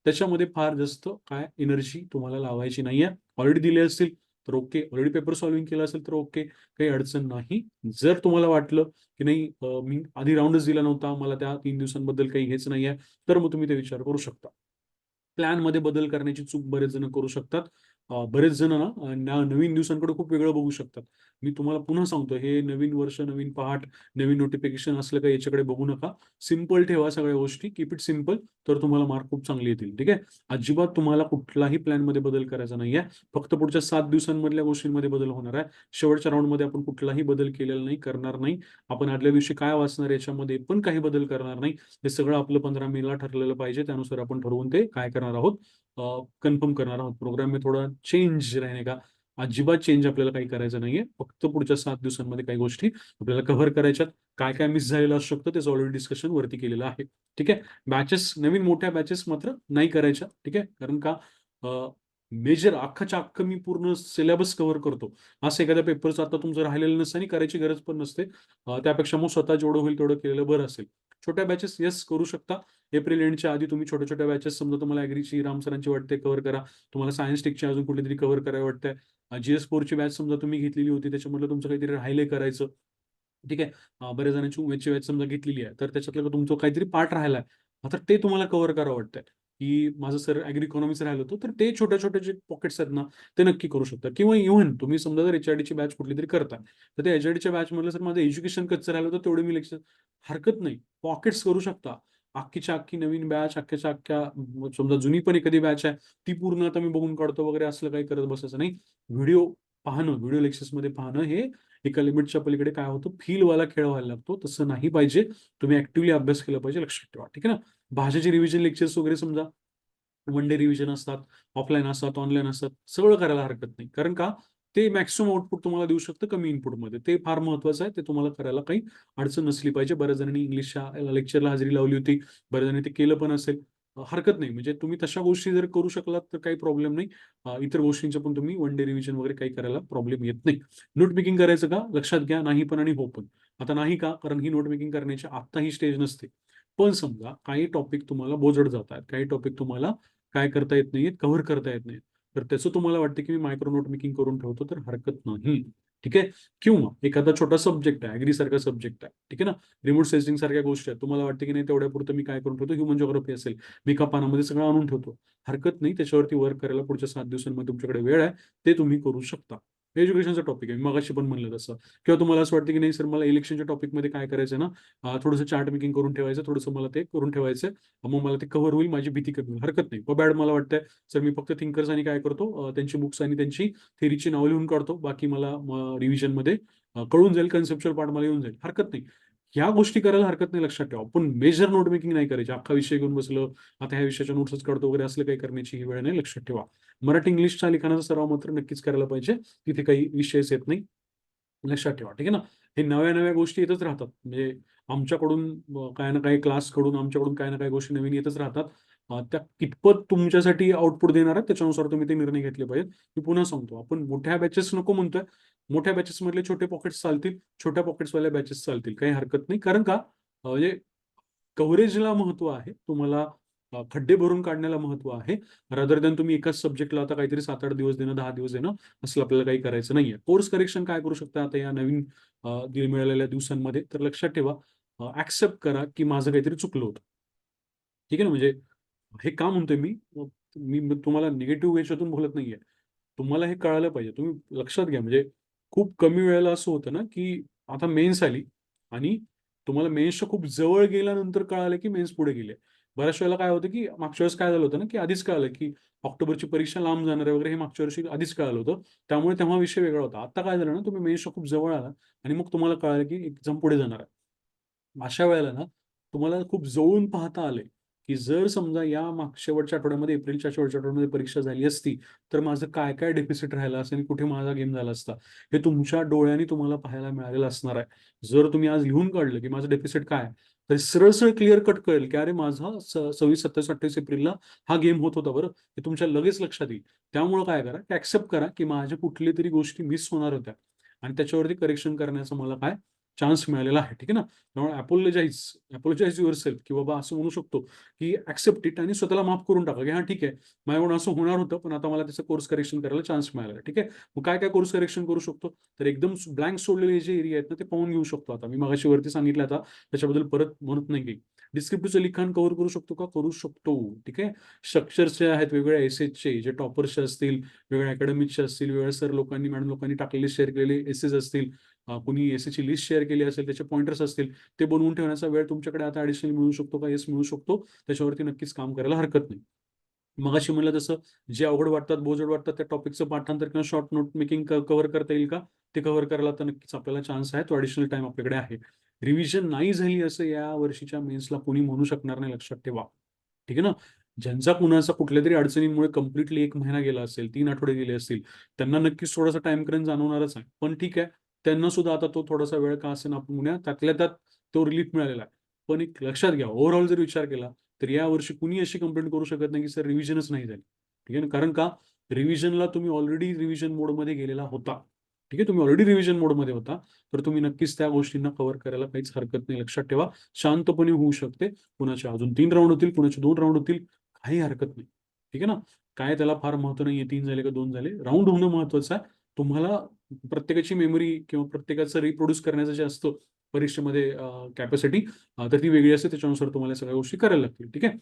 S1: त्याच्यामध्ये फार जास्त काय एनर्जी तुम्हाला लावायची नाहीये. ऑलरेडी दिले असतील तर ओके. ऑलरेडी पेपर सॉल्व्हिंग केलं असेल तर ओके. काही अडचण नाही. जर तुम्हाला वाटलं, की नाही मी आधी राउंडच दिला नव्हता, मला त्या 3 दिवसांबद्दल काही हेच नाहीये, तर मग तुम्ही ते विचार करू शकता. प्लॅनमध्ये बदल करण्याची चूक बरेच जण करू शकतात. बरेच जण ना नवीन दिवसांकडे खूप वेगळं बघू शकतात. मी तुम्हाला पुन्हा सांगतो, हे नवीन वर्ष, नवीन पहाट, नवीन नोटिफिकेशन असलं काही याच्याकडे बघू नका. सिंपल ठेवा सगळ्या गोष्टी. Keep it simple. तर तुम्हाला मार्क खूप चांगले येतील. ठीक आहे. अजिबात तुम्हाला कुठलाही प्लॅनमध्ये बदल करायचा नाहीये. फक्त पुढच्या 7 दिवसांमधल्या गोष्टींमध्ये बदल होणार आहे. शेवटच्या राउंडमध्ये आपण कुठलाही बदल केलेला नाही, करणार नाही. आपण आदल्या दिवशी काय वाचणार याच्यामध्ये पण काही बदल करणार नाही. हे सगळं आपलं 15 मेला ठरलेलं पाहिजे. त्यानुसार आपण ठरवून ते काय करणार आहोत, कन्फर्म करणार आहोत. प्रोग्राम में थोडा चेंज रहने का. अजिबात चेंज आपल्याला काही करायचं नाहीये. फक्त पुढच्या 7 दिवसांमध्ये काही गोष्टी आपल्याला कव्हर करायच्यात. काय-काय मिस झालेलं असू शकतं त्याचं ऑलरेडी डिस्कशन वरती केलेलं आहे. ठीक आहे. बॅचेस, नवीन मोठ्या बॅचेस मात्र नाही करायच्या. ठीक आहे. कारण का मेजर अख्खाच्या अख्खं मी पूर्ण सिलेबस कव्हर करतो. असं एखाद्या पेपरचं आता तुमचं राहिलेलं नसतं आणि करायची गरज पण नसते. त्यापेक्षा मग स्वतः जेवढं होईल तेवढं केलेलं बरं असेल. छोट्या बॅचेस येस करू शकता. एप्रिल एंडच्या आधी तुम्ही छोट्या-छोट्या बॅचेस, समजा तुम्हाला ॲग्रीची राम सरांची वाटते कव्हर करा. तुम्हाला सायन्स टेकची अजून कुठलीतरी कव्हर करावी वाटते. GS4ची बॅच समजा तुम्ही घेतलेली होती, त्याच्यामधलं तुमचं काहीतरी राहिलंय करायचं. ठीक आहे. बऱ्याच जणांची उमेदची बॅच समजा घेतलेली आहे, तर त्याच्यातलं तुमचं काहीतरी पार्ट राहिलाय. आता ते तुम्हाला कव्हर करावं वाटतंय, की माझं सर ॲग्री इकॉनॉमिक्स राहिलं होतं, तर ते छोटे-छोटे जे पॉकेट्स आहेत ना, ते नक्की करू शकता. किंवा इव्हन तुम्ही समजा जर HRDची बॅच कुठलीतरी करताय, तर त्या HRDच्या बॅचमधलं सर माझं एज्युकेशन कच्चं राहिलं होतं, तेवढे मी लेक्चर हरकत नाही. पॉकेट्स करू शकता. अख्खीच्या अख्खी नवीन बॅच, अख्ख्याच्या अख्ख्या समजा जुनी पण एखादी बॅच आहे, ती पूर्ण आता मी बघून काढतो वगैरे असलं काही करत बसायचं नाही. व्हिडिओ पाहणं, व्हिडिओ लेक्चर्समध्ये पाहणं हे एका लिमिटच्या पलीकडे काय होतं, फीलवाला खेळ व्हायला लागतो. तसं नाही पाहिजे. तुम्ही ॲक्टिव्हली अभ्यास केला पाहिजे. लक्षात ठेवा. ठीक आहे ना. भाषेचे रिव्हिजन लेक्चर्स वगैरे समजा वन डे रिव्हिजन असतात, ऑफलाईन असतात, ऑनलाईन असतात. सगळं करायला हरकत नाही. कारण का ते मॅक्सिमम आउटपुट तुम्हाला देऊ शकतं कमी इनपुटमध्ये. ते फार महत्त्वाचं आहे. ते तुम्हाला करायला काही अडचण नसली पाहिजे. बऱ्याच जणांनी इंग्लिशच्या लेक्चरला हजेरी लावली होती. बऱ्याच जणांनी ते केलं पण असेल. हरकत नाही. म्हणजे तुम्ही तशा गोष्टी जर करू शकलात तर काही प्रॉब्लेम नाही. इतर गोष्टींचं पण तुम्ही वन डे रिव्हिजन वगैरे काही करायला प्रॉब्लेम येत नाही. नोट मेकिंग करायचं का? लक्षात घ्या, नाही पण आणि हो पण. आता नाही का? कारण ही नोट मेकिंग करण्याची आत्ता ही स्टेज नसते. पण समजा काही टॉपिक तुम्हाला बोजड जातात, काही टॉपिक तुम्हाला काय करता येत नाहीये, कव्हर करता येत नाहीये. तर त्याचं तुम्हाला वाटतं, की मी मायक्रो नोट मेकिंग करून ठेवतो, तर हरकत नाही. ठीक आहे. किंवा एखादा छोटा सब्जेक्ट आहे, ॲग्री सारखा सब्जेक्ट आहे. ठीक आहे ना. रिमोट सेन्सिंग सारख्या गोष्टी आहेत. तुम्हाला वाटतं, की नाही तेवढ्यापुरतं मी काय करून ठेवतो, ह्युमन जिओग्राफी असेल, मी एका पानामध्ये सगळं आणून ठेवतो. हरकत नाही. त्याच्यावरती वर्क करायला पुढच्या 7 दिवसांमध्ये तुमच्याकडे वेळ आहे. ते तुम्ही करू शकता. एज्युकेशनचा टॉपिक आहे. मी मगाशी पण म्हणलं तसं. किंवा तुम्हाला असं वाटतं, की नाही सर मला इलेक्शनच्या टॉपिकमध्ये काय करायचं ना, थोडंसं चार्ट मेकिंग करून ठेवायचं, थोडंसं मला ते करून ठेवायचं. मग मला ते कव्हर होईल, माझी भीती कमी होईल. हरकत नाही. बॅड मला वाटतंय, सर मी फक्त थिंकर्स आणि काय करतो, त्यांची बुक्स आणि त्यांची थेअरीची नावं लिहून काढतो. बाकी मला रिव्हिजनमध्ये कळून जाईल, कन्सेप्च्युअल पार्ट मला येऊन जाईल. हरकत नाही. ह्या गोष्टी करायला हरकत नाही, लक्षात ठेवा. पण मेजर नोट मेकिंग नाही करायची. अख्खा विषय घेऊन बसलं, आता ह्या विषयाच्या नोट्सच काढतो वगैरे असलं काही करण्याची ही वेळ नाही, लक्षात ठेवा. मराठी इंग्लिशच्या लिखाणाचा सराव मात्र नक्कीच करायला पाहिजे. तिथे काही विषयच येत नाही. लक्षात ठेवा. ठीक आहे ना. हे नव्या-नव्या गोष्टी येतच राहतात. म्हणजे आमच्याकडून काही ना काही क्लासकडून आमच्याकडून काही ना काही गोष्टी नवीन येतच राहतात. त्या कितपत तुमच्यासाठी आउटपुट देणार आहेत त्याच्यानुसार तुम्ही ते निर्णय घेतले पाहिजेत. मी पुन्हा सांगतो, आपण मोठ्या बॅचेस नको म्हणतोय. मोठ्या बॅचेसमधले छोटे पॉकेट्स चालतील. छोट्या पॉकेट्सवाल्या बॅचेस चालतील. काही हरकत नाही. कारण का म्हणजे कव्हरेजला महत्त्व आहे. तुम्हाला खड्डे भरून काढण्याला महत्त्व आहे. रादर दॅन तुम्ही एकाच सब्जेक्टला आता काहीतरी 7-8 दिवस देणं, 10 दिवस देणं, असलं आपल्याला काही करायचं नाहीये. कोर्स करेक्शन काय करू शकता आता या नवीन मिळालेल्या दिवसांमध्ये? तर लक्षात ठेवा, ॲक्सेप्ट करा, की माझं काहीतरी चुकलं होतं. ठीक आहे ना. म्हणजे हे का म्हणतोय मी? मी तुम्हाला निगेटिव्ह याच्यातून बोलत नाहीये. तुम्हाला हे कळालं पाहिजे. तुम्ही लक्षात घ्या, म्हणजे खूप कमी वेळेला असं होतं ना, की आता मेन्स आली. आणि तुम्हाला मेन्सच्या खूप जवळ गेल्यानंतर कळालं की मेन्स पुढे गेले. बऱ्याच वेळेला काय होतं की मागच्या वेळेस काय झालं होतं ना, की आधीच कळालं की ऑक्टोबरची परीक्षा लांब जाणार आहे वगैरे, हे मागच्या वर्षी आधीच कळालं होतं. त्यामुळे तेव्हा विषय वेगळा होता. आता काय झालं ना, तुम्ही मेन्सच्या खूप जवळ आला आणि मग तुम्हाला कळालं की एक्झाम पुढे जाणार आहे. अशा वेळेला ना, तुम्हाला खूप जवळून पाहता आलंय, की जर समजा या शेवटच्या आठवड्यामध्ये, एप्रिलच्या शेवटच्या आठवड्यामध्ये परीक्षा झाली असती, तर माझं काय-काय डेफिसिट राहिलं असतं आणि कुठे माझा गेम झाला असता. हे तुमच्या डोळ्यांनी तुम्हाला पाहायला मिळालेलं असणार आहे. जर तुम्ही आज लिहून काढलं, की माझं डेफिसिट काय आहे, तर सरळ-सरळ क्लिअर कट कळेल, की अरे माझा 26, 27, 28 एप्रिलला हा गेम होत होता बरं. हे तुमच्या लगेच लक्षात येईल. त्यामुळं काय करा, की एक्सेप्ट करा, की माझ्या कुठल्यातरी गोष्टी मिस होणार होत्या आणि त्याच्यावरती करेक्शन करण्याचं मला काय चान्स मिळालेला आहे. ठीक आहे ना? त्यामुळे अपोलोजाइज युअरसेल्फ, की बाबा असं म्हणू शकतो, की एक्सेप्ट इट आणि स्वतःला माफ करून टाका, की हां, ठीक आहे. माझ्याकडून असं होणार होतं, पण आता मला त्याचं कोर्स करेक्शन करायला चान्स मिळाला. ठीक आहे. मग काय-काय कोर्स करेक्शन करू शकतो? तर एकदम ब्लँक सोडलेले जे एरिया आहेत ना, ते पाहून घेऊ शकतो आता. मी मगाशी वरती सांगितलं आता, त्याच्याबद्दल परत म्हणत नाही काही. डिस्क्रिप्टिव्हचं लिखाण कव्हर करू शकतो का? करू शकतो. ठीक आहे. स्ट्रक्चर्स जे आहेत वेगवेगळ्या एसेजचे, जे टॉपर्सचे असतील, वेगवेगळ्या अकॅडमिकचे असतील, वेगवेगळ्या सर लोकांनी, मॅडम लोकांनी टाकलेले, शेअर केलेले एसेज असतील, कुणी एसेची लिस्ट शेअर केली असेल, त्याचे पॉइंटर्स असतील, ते बनवून ठेवण्याचा वेळ तुमच्याकडे आता ॲडिशनल मिळू शकतो का? येस, मिळू शकतो. त्याच्यावरती नक्कीच काम करायला हरकत नाही. मगाशी म्हणलं तसं, जे अवघड वाटतात, बोजड वाटतात, त्या टॉपिकचं पाठांतर किंवा शॉर्ट नोट मेकिंग कव्हर करता येईल का? ते कव्हर करायला तर नक्कीच आपल्याला चान्स आहे. तो ॲडिशनल टाईम आपल्याकडे आहे. रिव्हिजन नाही झाली असं या वर्षीच्या मेन्सला कोणी म्हणू शकणार नाही, लक्षात ठेवा. ठीक आहे ना? ज्यांचा कुणाचा कुठल्यातरी अडचणींमुळे कंप्लीटली 1 महिना गेला असेल, 3 आठवडे गेले असतील, त्यांना नक्कीच थोडासा टाईम क्रेंज जाणवणारच आहे. पण ठीक आहे, त्यांना सुद्धा आता तो थोडासा वेळ का असेना आपण म्हणूया, त्यातल्या त्यात तो रिलीफ मिळालेला आहे. पण एक लक्षात घ्या, ओव्हरऑल जर विचार केला, तर यावर्षी कुणी अशी कंप्लेंट करू शकत नाही, की सर रिव्हिजनच नाही झाली. ठीक आहे ना? कारण का? रिव्हिजनला तुम्ही ऑलरेडी रिव्हिजन मोडमध्ये गेलेला होता. ठीक आहे? तुम्ही ऑलरेडी रिव्हिजन मोडमध्ये होता, तर तुम्ही नक्कीच त्या गोष्टींना कव्हर करायला काहीच हरकत नाही. लक्षात ठेवा, शांतपणे होऊ शकते. कुणाचे अजून 3 राउंड होतील, कुणाचे 2 राउंड होतील, काही हरकत नाही. ठीक आहे ना? काय त्याला फार महत्त्व नाहीये, 3 झाले का 2 झाले. राउंड होणं महत्त्वाचं आहे. तुम्हाला प्रत्येकाची मेमरी किंवा प्रत्येकाचं रिप्रोड्यूस करण्याचं जे असतं परीक्षेमध्ये कॅपॅसिटी, तर ती वेगळी असते. त्याच्यानुसार तुम्हाला या सगळ्या गोष्टी करायला लागतील. ठीक आहे?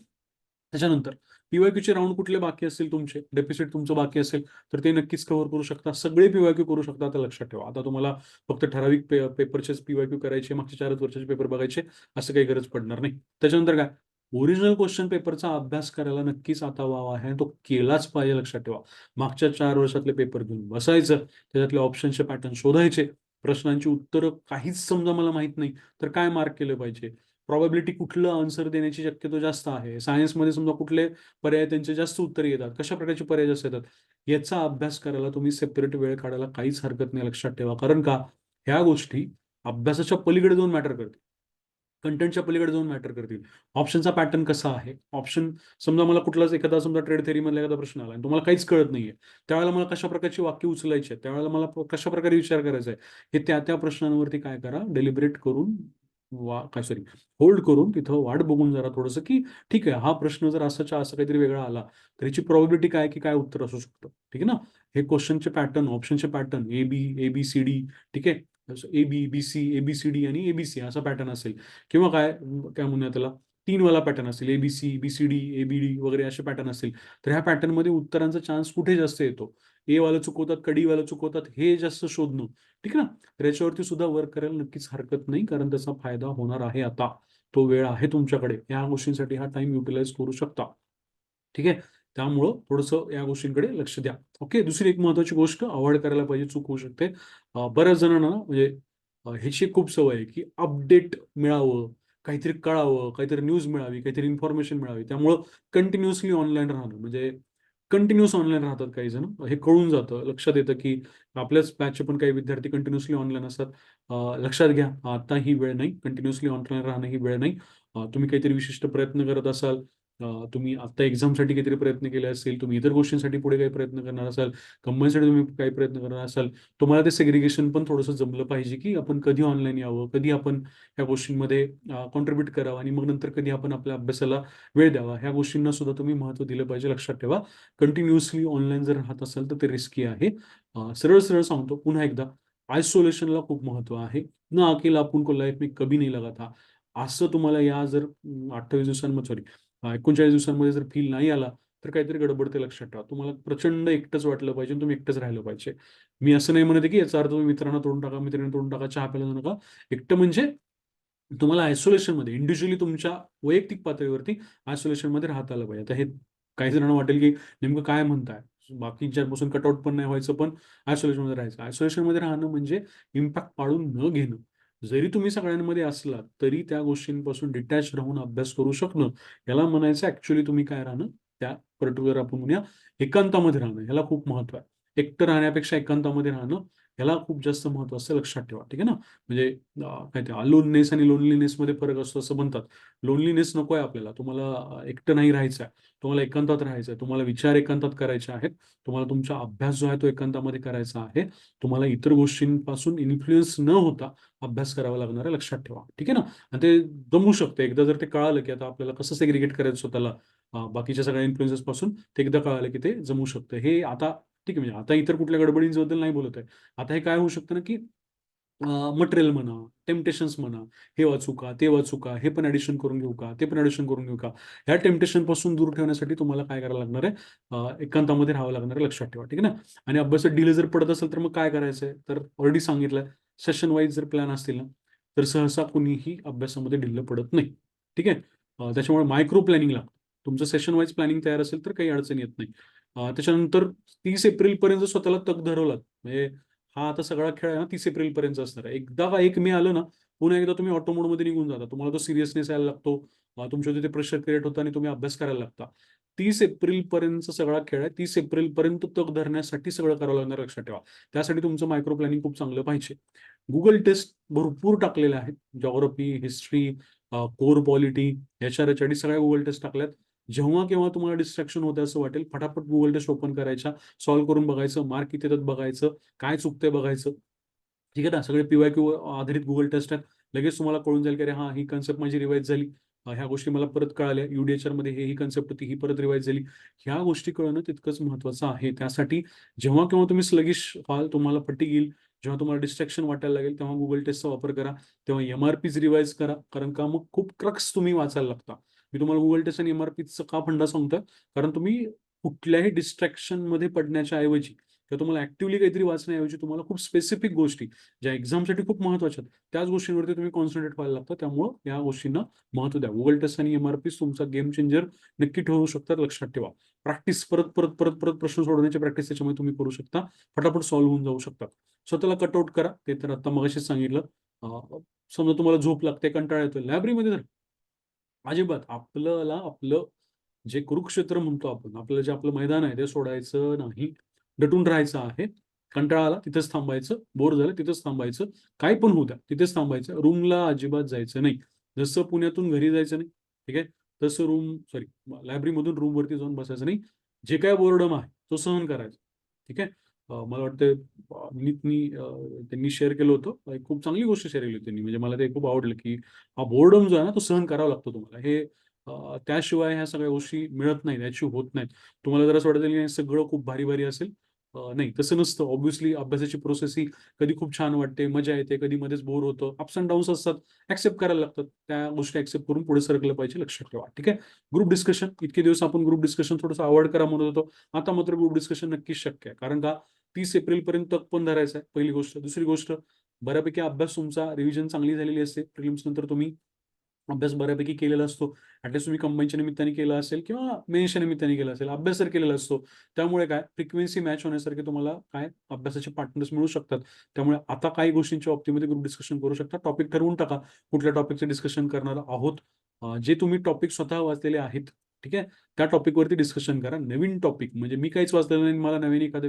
S1: त्याच्यानंतर पी-वाय-क्यूचे राउंड कुठले बाकी असतील तुमचे, डेफिसिट तुमचं बाकी असेल, तर ते नक्कीच कव्हर करू शकता. सगळे पी-वाय-क्यू करू शकता, आता लक्षात ठेवा. आता तुम्हाला फक्त ठराविक पेपरचेच पी-वाय-क्यू करायचे, मागच्या 4 वर्षाचे पेपर बघायचे, असं काही गरज पडणार नाही. त्याच्यानंतर काय, ओरिजिनल क्वेश्चन पेपरचा अभ्यास करायला नक्कीच आता वाव आहे. तो केलाच पाहिजे, लक्षात ठेवा. मागच्या 4 वर्षातले पेपर घेऊन बसायचं, त्याच्यातले ऑप्शनचे पॅटर्न शोधायचे, प्रश्नांची उत्तरं काहीच समजा मला माहीत नाही, तर काय मार्क केलं पाहिजे? प्रॉबॅबिलिटी कुठलं आन्सर देण्याची शक्यता जास्त आहे. सायन्समध्ये समजा कुठले पर्याय त्यांचे जास्त उत्तरे येतात, कशा प्रकारचे पर्याय जास्त येतात, याचा अभ्यास करायला तुम्ही सेपरेट वेळ काढायला काहीच हरकत नाही, लक्षात ठेवा. कारण का? ह्या गोष्टी अभ्यासाच्या पलीकडे जाऊन मॅटर करतील. कंटेंटच्या पलीकडे जाऊन मॅटर करतील. ऑप्शनचा पॅटर्न कसा आहे? ऑप्शन समजा मला कुठलाच एखादा समजा ट्रेड थेअरीमधला एखादा प्रश्न आला आणि तुम्हाला काहीच कळत नाहीये. त्यावेळेला मला कशा प्रकारची वाक्य उचलायची आहेत, त्यावेळेला मला कशाप्रकारे विचार करायचा आहे, हे त्या प्रश्नांवरती काय करा, डेलिब्रेट करून काय सॉरी होल्ड करून तिथं वाट बघून जरा थोडंसं, की ठीक आहे, हा प्रश्न जर असाच्या असा काहीतरी वेगळा आला, तर याची प्रोबॅबिलिटी काय आहे, की काय उत्तर असू शकतं. ठीक आहे ना? हे क्वेश्चनचे पॅटर्न, ऑप्शनचे पॅटर्न ए-बी-सी-डी, ठीक आहे? ए-बी, बी-सी, ए-बी-सी-डी आणि ए-बी-सी असा पॅटर्न असेल किंवा काय म्हणूया त्याला 3 वाला पॅटर्न असेल, ए-बी-सी, बी-सी-डी, ए-बी-डी वगैरे असे पॅटर्न असतील. तर ह्या पॅटर्नमध्ये उत्तरांचा चान्स कुठे जास्त येतो? ए वालं चुकवतात का डी वालं चुकवतात, हे जास्त शोधणं. ठीक आहे ना? तर याच्यावरती सुद्धा वर्क करायला नक्कीच हरकत नाही, कारण त्याचा फायदा होणार आहे आता. तो वेळ आहे तुमच्याकडे. या गोष्टींसाठी हा टाईम युटिलाइज करू शकता. ठीक आहे? त्यामुळं थोडंसं या गोष्टींकडे लक्ष द्या. ओके. दुसरी एक महत्त्वाची गोष्ट अव्हॉइड करायला पाहिजे, चूक होऊ शकते. बऱ्याच जणांना ना म्हणजे ह्याची खूप सवय आहे, की अपडेट मिळावं, काहीतरी कळावं, काहीतरी न्यूज मिळावी, काहीतरी इन्फॉर्मेशन मिळावी. त्यामुळं कंटिन्युअसली ऑनलाईन राहणं म्हणजे कंटिन्यूअस ऑनलाईन राहतात काही जण. हे कळून जातं, लक्षात येतं, की आपल्याच बॅचचे पण काही विद्यार्थी कंटिन्युअसली ऑनलाईन असतात. लक्षात घ्या, आता ही वेळ नाही. कंटिन्युअसली ऑनलाईन राहणं ही वेळ नाही. तुम्ही काहीतरी विशिष्ट प्रयत्न करत असाल, तुम्ही आता एक्झामसाठी काहीतरी प्रयत्न केले असतील, तुम्ही इतर गोष्टींसाठी पुढे काही प्रयत्न करणार असाल, कंबाईनसाठी तुम्ही काही प्रयत्न करणार असाल, तुम्हाला ते सेग्रिगेशन पण थोडंसं जमलं पाहिजे, की आपण कधी ऑनलाईन यावं, कधी आपण ह्या गोष्टींमध्ये कॉन्ट्रिब्यूट करावं आणि मग नंतर कधी आपण आपल्या अभ्यासाला वेळ द्यावा. ह्या गोष्टींना सुद्धा तुम्ही महत्त्व दिलं पाहिजे, लक्षात ठेवा. कंटिन्युअसली ऑनलाईन जर राहत असाल तर ते रिस्की आहे. सरळ-सरळ सांगतो पुन्हा एकदा, आयसोलेशनला खूप महत्त्व आहे. ना अकेला आपण को लाईफ में कभी नहीं लगा था. असं तुम्हाला या जर 28 दिवसांमध्ये सॉरी 39 दिवसांमध्ये जर फील नाही आला, तर काहीतरी गडबड ते लक्षात ठेवा. तुम्हाला प्रचंड एकटंच वाटलं पाहिजे आणि तुम्ही एकटंच राहिलं पाहिजे. मी असं नाही म्हणत आहे, की याचा अर्थ तुम्ही मित्रांना तोडून टाका, मैत्रिणींना तोडून टाका, चहा प्यायला जाऊ नका. एकटं म्हणजे तुम्हाला आयसोलेशनमध्ये इंडिव्हिज्युअली तुमच्या वैयक्तिक पातळीवरती आयसोलेशनमध्ये राहता आलं पाहिजे. आता हे काही जणांना वाटेल की नेमकं काय म्हणताय, बाकीच्यांपासून कटआउट पण नाही व्हायचं पण आयसोलेशनमध्ये राहायचं. आयसोलेशनमध्ये राहणं म्हणजे इम्पॅक्ट पाडून न घेणं. जरी तुम्ही सगळ्यांमध्ये असलात तरी त्या गोष्टींपासून डिटॅच राहून अभ्यास करू शकणं, याला म्हणायचं ऍक्च्युअली तुम्ही काय राहणं, त्या पर्टिक्युलर आपण म्हणूया एकांतामध्ये राहणं, याला खूप महत्व आहे. एकटं राहण्यापेक्षा एकांतामध्ये राहणं याला खूप जास्त महत्व असतं, लक्षात ठेवा. ठीक आहे ना. म्हणजे काय ते अलोननेस आणि लोनलीनेस मध्ये फरक असतो असं म्हणतात. लोनलीनेस नकोय आपल्याला, तुम्हाला एकटं नाही राहायचं आहे, तुम्हाला एकांतात राहायचं आहे, तुम्हाला विचार एकांतात करायचे आहेत, तुम्हाला तुमचा अभ्यास जो आहे तो एकांतामध्ये करायचा आहे, तुम्हाला इतर गोष्टींपासून इन्फ्लुएन्स न होता अभ्यास करावा लागणार आहे, लक्षात ठेवा. ठीक आहे ना. आणि ते जमू शकतं एकदा जर ते कळालं की आता आपल्याला कसं सेग्रिगेट करायचं स्वतःला बाकीच्या सगळ्या इन्फ्लुएन्सेस पासून, ते एकदा कळालं की ते जमू शकतं. हे आता ठीक आहे, म्हणजे आता इतर कुठल्या गडबडींबद्दल नाही बोलत आहे. आता हे काय होऊ शकतं ना की मटेरियल म्हणा, टेम्पटेशन्स म्हणा, हे वाचू का, ते वाचू का, हे पण ऍडिशन करून घेऊ का, ते पण ऍडिशन करून घेऊ का, ह्या टेम्पटेशन पासून दूर ठेवण्यासाठी तुम्हाला काय करायला लागणार आहे, एकांतामध्ये राहावं लागणार आहे, लक्षात ठेवा. ठीक आहे ना. आणि अभ्यासात डिले जर पडत असेल तर मग काय करायचंय, तर ऑलरेडी सांगितलं, सेशन वाईज जर प्लॅन असतील ना तर सहसा कुणीही अभ्यासामध्ये ढिल्लं पडत नाही. ठीक आहे. त्याच्यामुळे मायक्रो प्लॅनिंग लागतं. तुमचं सेशन वाईज प्लॅनिंग तयार असेल तर काही अडचण येत नाही. त्याच्यानंतर 30 एप्रिल पर्यंत स्वतःला तग धरवलात म्हणजे हा आता सगळा खेळ आहे ना 30 एप्रिल पर्यंत असणार आहे. एकदा का 1 मे आलं ना, पुन्हा एकदा तुम्ही ऑटो मोडमध्ये निघून जाता. तुम्हाला तो सिरियसनेस यायला लागतो. तुमच्या तिथे प्रेशर क्रिएट होतं आणि तुम्ही अभ्यास करायला लागता. 30 एप्रिल पर्यंतचा सगळा खेळ आहे. 30 एप्रिल पर्यंत तग धरण्यासाठी सगळं करावं लागणार, लक्षात ठेवा. त्यासाठी तुमचं मायक्रो प्लॅनिंग खूप चांगलं पाहिजे. गुगल टेस्ट भरपूर टाकलेले आहेत. Geography, history, core polity, HRHID सगळ्या गुगल टेस्ट टाकल्यात. जेव्हा केव्हा तुम्हाला डिस्ट्रॅक्शन होतं असं वाटेल, फटाफट गुगल टेस्ट ओपन करायच्या, सॉल्व्ह करून बघायचं, मार्क किती येतात बघायचं, काय चुकतंय बघायचं. ठीक आहे ना. सगळे PYQ आधारित गुगल टेस्ट आहेत. लगेच तुम्हाला कळून जाईल की अरे हा, ही कन्सेप्ट माझी रिवाईज झाली. ह्या गोष्टी मला परत कळाल्या. UDHR मध्ये ही कन्सेप्ट होती, ही परत रिवाईज झाली. ह्या गोष्टी कळणं तितकंच महत्वाचं आहे. त्यासाठी जेव्हा केव्हा तुम्ही स्लगिश व्हाल, तुम्हाला फटीग येईल, जेव्हा तुम्हाला डिस्ट्रॅक्शन वाटायला लागेल, तेव्हा गुगल टेस्टचा वापर करा. तेव्हा MRPs रिवाईज करा, कारण का मग खूप क्रक्स तुम्ही वाचायला लागता. मी तुम्हाला गुगल टेस्ट आणि MRPचं का फंडा सांगतोय, कारण तुम्ही कुठल्याही डिस्ट्रॅक्शन मध्ये पडण्याच्या ऐवजी किंवा तुम्हाला ऍक्टिव्हली काहीतरी वाचण्याऐवजी तुम्हाला खूप स्पेसिफिक गोष्टी ज्या एक्झामसाठी खूप महत्वाच्या आहेत, त्याच गोष्टींवरती तुम्ही कॉन्सन्ट्रेट व्हायला लागतं. त्यामुळं या गोष्टींना महत्व द्या. गुगल टेस्ट आणि MRPs तुमचा गेम चेंजर नक्की ठरू शकतात, लक्षात ठेवा. प्रॅक्टिस, परत परत परत परत प्रश्न सोडवण्याची प्रॅक्टिस त्याच्यामुळे तुम्ही करू शकता. फटाफट सॉल्व्ह होऊन जाऊ शकतात. स्वतःला कटआउट करा, ते तर आता मगाशीच सांगितलं. समजा तुम्हाला झोप लागते, कंटाळा येतोय, लायब्ररीमध्ये तर अजिबात आपल्याला आपलं जे कुरुक्षेत्र म्हणतो आपण, आपलं जे आपलं मैदान आहे ते सोडायचं नाही. दटून राहायचं आहे. कंटाळा आला तिथेच थांबायचं, बोर झालं तिथेच थांबायचं, काय पण होऊ द्या तिथेच थांबायचं. रूमला अजिबात जायचं नाही. जसं पुण्यातून घरी जायचं नाही, ठीक आहे, तसं लायब्ररीमधून रूमवरती जाऊन बसायचं नाही. जे काय बोर्डम आहे तो सहन करायचा. ठीक आहे. मला वाटतं त्यांनी शेअर केलं होतं, एक खूप चांगली गोष्ट शेअर केली होती त्यांनी, म्हणजे मला ते खूप आवडलं की हा बोर्डम जो आहे ना तो सहन करावा लागतो तुम्हाला. हे त्याशिवाय ह्या सगळ्या गोष्टी मिळत नाहीत, अचीव्ह होत नाहीत. तुम्हाला जर असं वाटतं की सगळं खूप भारी भारी असेल, नाही तसं नसतं. ऑब्व्हियसली अभ्यासाची प्रोसेस ही कधी खूप छान वाटते, मजा येते, कधी मध्येच बोर होतं, अप्स अँड डाऊन्स असतात, ऍक्सेप्ट करायला लागतात. त्या गोष्टी ऍक्सेप्ट करून पुढे सरकलं पाहिजे, लक्षात ठेवा. ठीक आहे. ग्रुप डिस्कशन, इतके दिवस आपण ग्रुप डिस्कशन थोडंसं अवॉइड करा म्हणत होतो, आता मात्र ग्रुप डिस्कशन नक्कीच शक्य आहे. कारण का 30 एप्रिल पर्यंत तक पण धरायचं आहे, पहिली गोष्ट. दुसरी गोष्ट, बऱ्यापैकी अभ्यास तुमचा, रिव्हिजन चांगली झालेली असते. प्रिलिम्स नंतर तुम्ही अभ्यास बऱ्यापैकी केलेला असतो. ॲटलीस्ट तुम्ही कंबाईनच्या निमित्ताने केला असेल किंवा मेन्सच्या निमित्ताने केला असेल, अभ्यास तर केलेला असतो. त्यामुळे काय फ्रिक्वेन्सी मॅच होण्यासारखे तुम्हाला काय अभ्यासाचे पार्टनर्स मिळू शकतात. त्यामुळे आता काही गोष्टींच्या बाबतीमध्ये ग्रुप डिस्कशन करू शकता. टॉपिक ठरवून टाका, कुठल्या टॉपिकचं डिस्कशन करणार आहोत. जे तुम्ही टॉपिक स्वतः वाचलेले आहेत, ठीक आहे, त्या टॉपिकवरती डिस्कशन करा. नवीन टॉपिक म्हणजे मी काहीच वाचलेलं नाही, मला नवीन एखादा